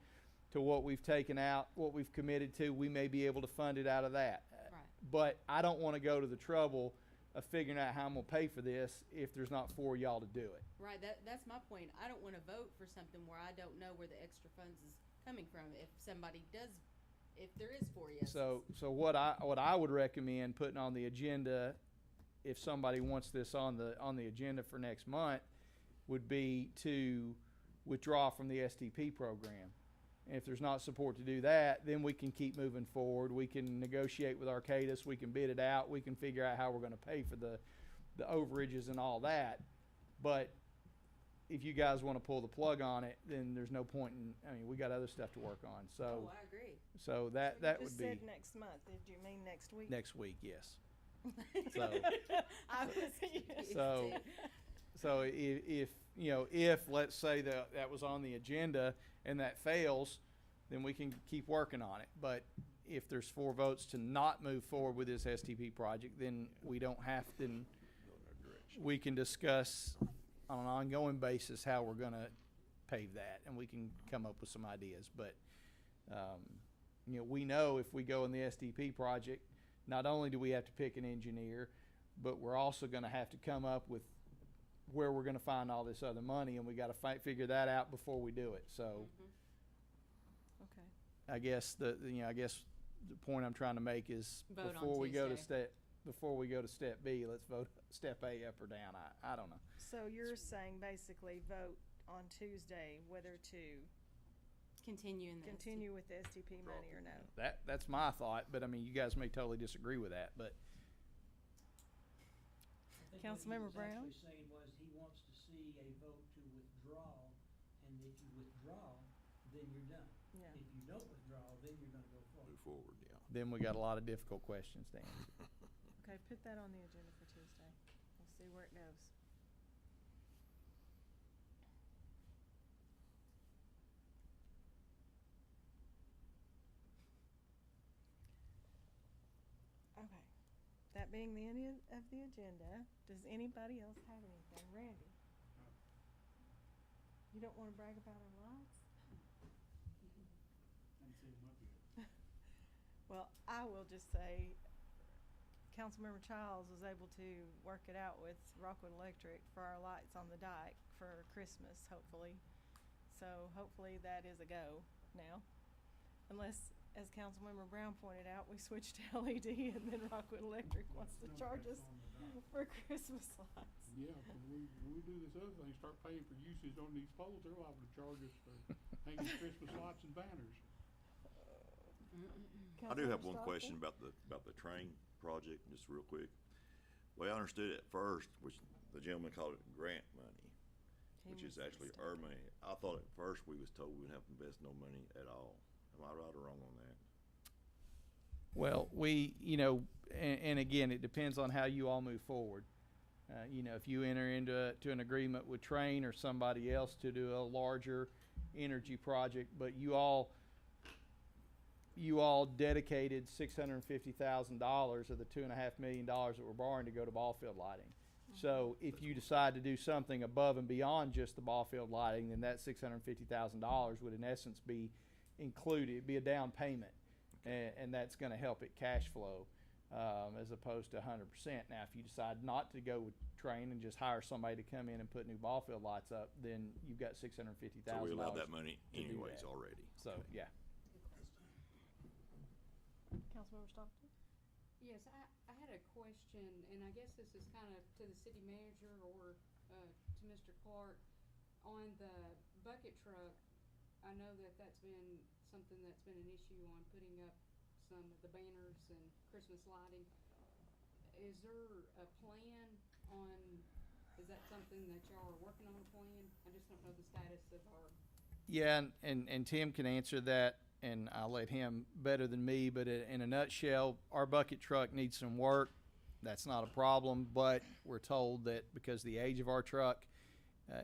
Speaker 9: to what we've taken out, what we've committed to, we may be able to fund it out of that.
Speaker 2: Right.
Speaker 9: But I don't want to go to the trouble of figuring out how I'm going to pay for this if there's not 4 of y'all to do it.
Speaker 2: Right, that's my point. I don't wanna vote for something where I don't know where the extra funds is coming from, if there is 4 yeses.
Speaker 9: So what I would recommend putting on the agenda, if somebody wants this on the agenda for next month, would be to withdraw from the STP program. And if there's not support to do that, then we can keep moving forward. We can negotiate with Arcadis, we can bid it out, we can figure out how we're gonna pay for the overages and all that. But if you guys wanna pull the plug on it, then there's no point we got other stuff to work on, so.
Speaker 2: Oh, I agree.
Speaker 9: So that
Speaker 5: You
Speaker 9: would
Speaker 5: just
Speaker 9: be
Speaker 5: said next month. Did you mean next week?
Speaker 9: next week, yes. So-
Speaker 2: I was confused
Speaker 9: So-
Speaker 2: too.
Speaker 9: So if let's say that was on the agenda and that fails, then we can keep working on it. But if there's 4 votes to not move forward with this STP project, then we don't have to, we can discuss on an ongoing basis how we're gonna pave that, and we can come up with some ideas. But, we know if we go in the STP project, not only do we have to pick an engineer, but we're also gonna have to come up with where we're gonna find all this other money, and we gotta figure that out before we do it. So
Speaker 2: Mhm.
Speaker 5: Okay.
Speaker 9: I guess the point I'm trying to make is
Speaker 2: Vote on
Speaker 9: before we go to
Speaker 2: Tuesday.
Speaker 9: step B, let's vote step A up or down. I don't know.
Speaker 5: So you're saying basically vote on Tuesday whether to
Speaker 2: Continue in this.
Speaker 5: continue with the STP money or no?
Speaker 9: That's my thought, but I mean, you guys may totally disagree with that, but
Speaker 10: I think
Speaker 5: Councilmember
Speaker 10: what he
Speaker 5: Brown?
Speaker 10: was actually saying was he wants to see a vote to withdraw, and if you withdraw, then you're done.
Speaker 5: Yeah.
Speaker 10: If you don't withdraw, then you're gonna go forward.
Speaker 3: Move forward, yeah.
Speaker 9: then we got a lot of difficult questions to answer.
Speaker 5: Okay, put that on the agenda for Tuesday. We'll see where it goes. being the end of the agenda, does anybody else have anything? Randy? You don't want to brag about our lights? Well, I will just say, Councilmember Childs was able to work it out with Rockwood Electric for our lights on the dike for Christmas, hopefully. So hopefully that is a go now. Unless, as Councilmember Brown pointed out, we switched to LED and then Rockwood Electric wants to charge us for Christmas lights.
Speaker 1: Yeah, when we do this other thing, start paying for usage on these poles, they're liable to charge us for hanging Christmas lights and banners.
Speaker 3: I do have
Speaker 5: Councilmember
Speaker 3: one
Speaker 5: Stockton?
Speaker 3: question about the train project, just real quick. The way I understood it at first, which the gentleman called it grant money, which is actually our money. I thought at first we was told we wouldn't have to invest no money at all. Am I right or wrong on that?
Speaker 9: Well, and again, it depends on how you all move forward. If you enter into an agreement with Train or somebody else to do a larger energy project, but you all dedicated $650,000 of the $2.5 million that we're borrowing to go to ball field lighting. So if you decide to do something above and beyond just the ball field lighting, then that $650,000 would in essence be included. It'd be a down payment, and that's going to help it cash flow as opposed to 100%. Now, if you decide not to go with Train and just hire somebody to come in and put new ball field lights up, then you've got $650,000.
Speaker 3: So we allowed that money
Speaker 9: to do
Speaker 3: anyways
Speaker 9: that.
Speaker 3: already.
Speaker 9: So yeah.
Speaker 5: Councilmember Stockton?
Speaker 4: Yes, I had a question, and I guess this is kind of to the city manager or to Mr. Clark. On the bucket truck, I know that that's been something that's been an issue on putting up some of the banners and Christmas lighting. Is there a plan on, is that something that y'all are working on a plan? I just don't know the status of our.
Speaker 9: Yeah, and Tim can answer that, and I'll let him better than me, but in a nutshell, our bucket truck needs some work. That's not a problem, but we're told that because of the age of our truck,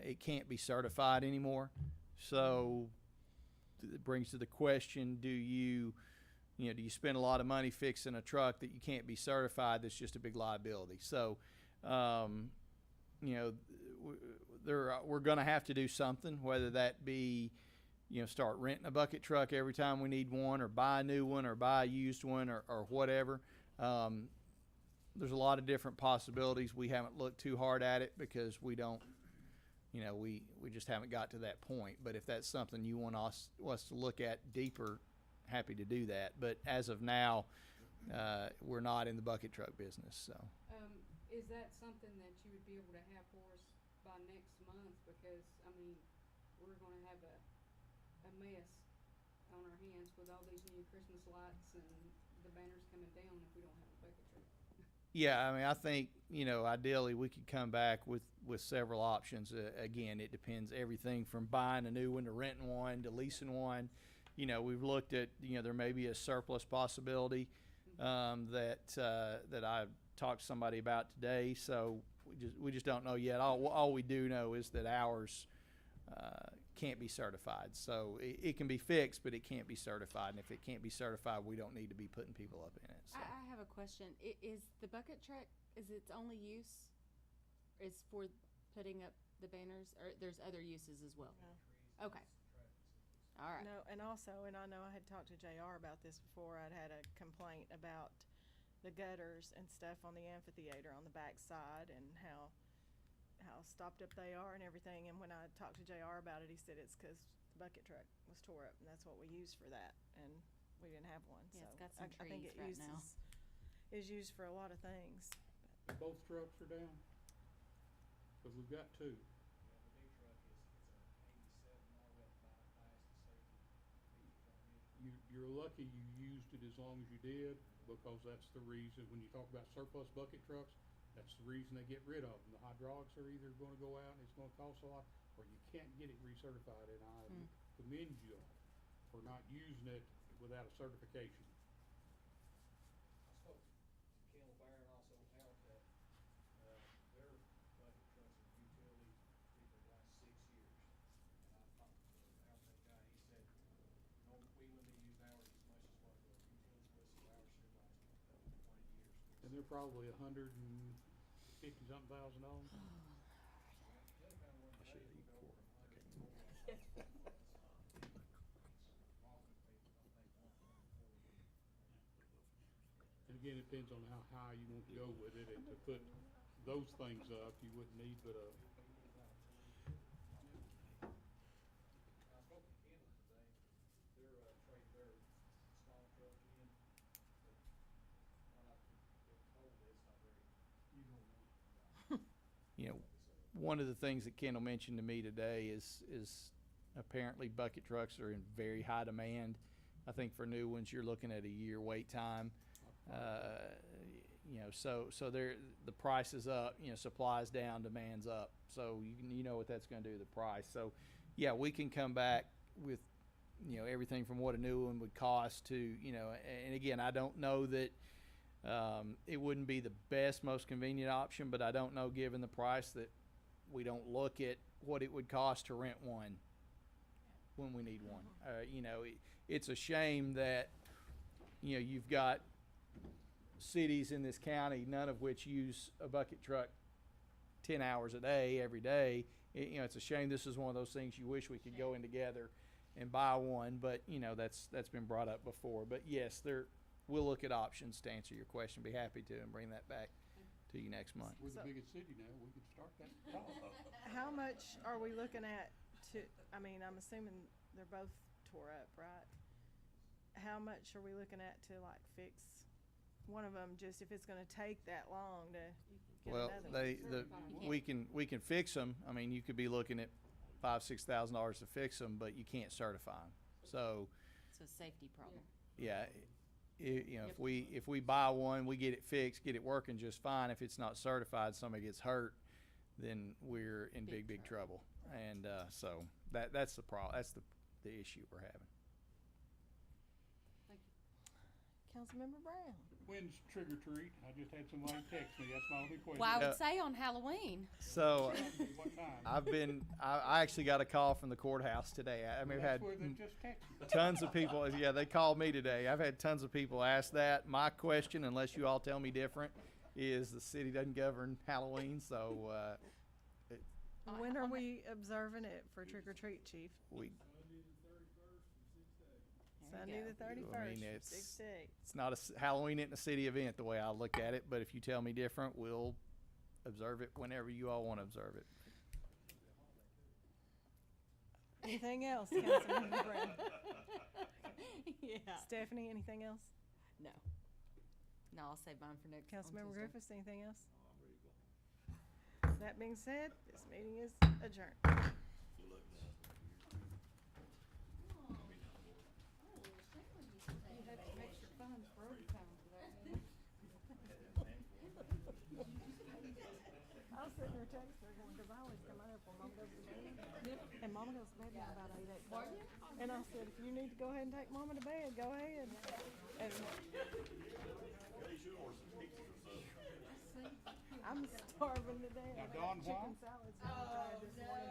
Speaker 9: it can't be certified anymore. So it brings to the question, do you spend a lot of money fixing a truck that you can't be certified that's just a big liability? So, we're going to have to do something, whether that be, start renting a bucket truck every time we need one, or buy a new one, or buy a used one, or whatever. There's a lot of different possibilities. We haven't looked too hard at it because we don't, we just haven't got to that point. But if that's something you want us to look at deeper, happy to do that. But as of now, we're not in the bucket truck business. So.
Speaker 4: Is that something that you would be able to have for us by next month? Because, I mean, we're going to have a mess on our hands with all these new Christmas lights and the banners coming down if we don't have a bucket truck.
Speaker 9: Yeah, I mean, I think, ideally we could come back with several options. Again, it depends everything from buying a new one to renting one to leasing one. We've looked at, there may be a surplus possibility that I talked to somebody about today. So we just don't know yet. All we do know is that ours can't be certified. So it can be fixed, but it can't be certified. And if it can't be certified, we don't need to be putting people up in it. So.
Speaker 2: I have a question. Is the bucket truck, is its only use is for putting up the banners, or there's other uses as well?
Speaker 5: No.
Speaker 2: Okay. All right.
Speaker 5: No, and also, and I know I had talked to JR about this before, I'd had a complaint about the gutters and stuff on the amphitheater on the back side and how stopped up they are and everything. And when I talked to JR about it, he said it's because the bucket truck was tore up, and that's what we used for that, and we didn't have one.
Speaker 2: Yeah,
Speaker 5: so
Speaker 2: it's got some
Speaker 5: I think
Speaker 2: trees
Speaker 5: it
Speaker 2: right now.
Speaker 5: is used for a lot of things.
Speaker 1: Both trucks are down? Because we've got two. You're lucky you used it as long as you did, because that's the reason, when you talk about surplus bucket trucks, that's the reason they get rid of them. The hydraulics are either going to go out and it's going to cost a lot, or you can't get it recertified, and I commend you all for not using it without a certification.
Speaker 14: I spoke to Ken LeBaron, also Outlet. Their bucket trucks and utility people last 6 years. And I talked to the Outlet guy, he said, no, we wouldn't have used ours as much as what the utilities was, so ours should last up to 20 years.
Speaker 1: And they're probably $150-something thousand.
Speaker 9: I should have eaten 4.
Speaker 1: And again, it depends on how high you want to go with it, and to put those things up, you wouldn't need but a,
Speaker 14: I spoke to Kingston today, they're, trading their small truck in, but what I've been told, it's not very usable.
Speaker 9: You know, one of the things that Kendall mentioned to me today is apparently bucket trucks are in very high demand. I think for new ones, you're looking at a year wait time. You know, so the price is up, you know, supply's down, demand's up. So you know what that's going to do to the price. So yeah, we can come back with, you know, everything from what a new one would cost to, you know, and again, I don't know that it wouldn't be the best, most convenient option, but I don't know, given the price, that we don't look at what it would cost to rent one when we need one. You know, it's a shame that, you know, you've got cities in this county, none of which use a bucket truck 10 hours a day, every day. You know, it's a shame. This is one of those things you wish we could go in together and buy one, but, you know, that's been brought up before. But yes, we'll look at options to answer your question. Be happy to, and bring that back to you next month.
Speaker 1: we're the biggest city now, we could start that talk.
Speaker 5: How much are we looking at I mean, I'm assuming they're both tore up, right? How much are we looking at to like fix one of them, just if it's gonna take that long to get
Speaker 9: Well,
Speaker 5: another one?
Speaker 9: we can fix them. I mean, you could be looking at $5,000-6,000 to fix them, but you can't certify them. So
Speaker 2: It's a safety problem.
Speaker 9: yeah, you know, if we buy one, we get it fixed, get it working just fine. If it's not certified, somebody gets hurt, then we're in big trouble. And so that's the problem. That's the issue we're having.
Speaker 5: Councilmember Brown.
Speaker 1: When's trick or treat? I just had somebody text me, that's my only question.
Speaker 2: Well, I would say on Halloween.
Speaker 9: So
Speaker 1: What time?
Speaker 9: I actually got a call from the courthouse today. I mean,
Speaker 1: Well,
Speaker 9: I've
Speaker 1: that's where they
Speaker 9: had
Speaker 1: just texted me.
Speaker 9: tons of people. Yeah, they called me today. I've had tons of people ask that. My question, unless you all tell me different, is the city doesn't govern Halloween, so
Speaker 5: When are we observing it for trick or treat, Chief?
Speaker 9: we.
Speaker 5: Sunday the 31st.
Speaker 9: I mean,
Speaker 5: 6 to 8.
Speaker 9: it's not Halloween isn't a city event the way I look at it, but if you tell me different, we'll observe it whenever you all want to observe it.
Speaker 5: Anything else, Councilmember Brown?
Speaker 2: Yeah.
Speaker 5: Stephanie, anything else?
Speaker 2: No. No, I'll save mine for next. on
Speaker 5: Councilmember
Speaker 2: Tuesday.
Speaker 5: Griffiths, anything else?
Speaker 8: I'm ready to go.
Speaker 5: That being said, this meeting is adjourned.
Speaker 3: Good luck, guys.
Speaker 4: You had some extra funds for overtime for that, didn't you?
Speaker 5: I was sitting there texting her, because I always come out when Mom goes to bed. And Mama goes to bed now about 8:30. And I said, if you need to go ahead and take Mama to bed, go ahead. And I'm starving to death.
Speaker 1: Now, Dawn, why?
Speaker 5: Chicken salad's been tried this morning.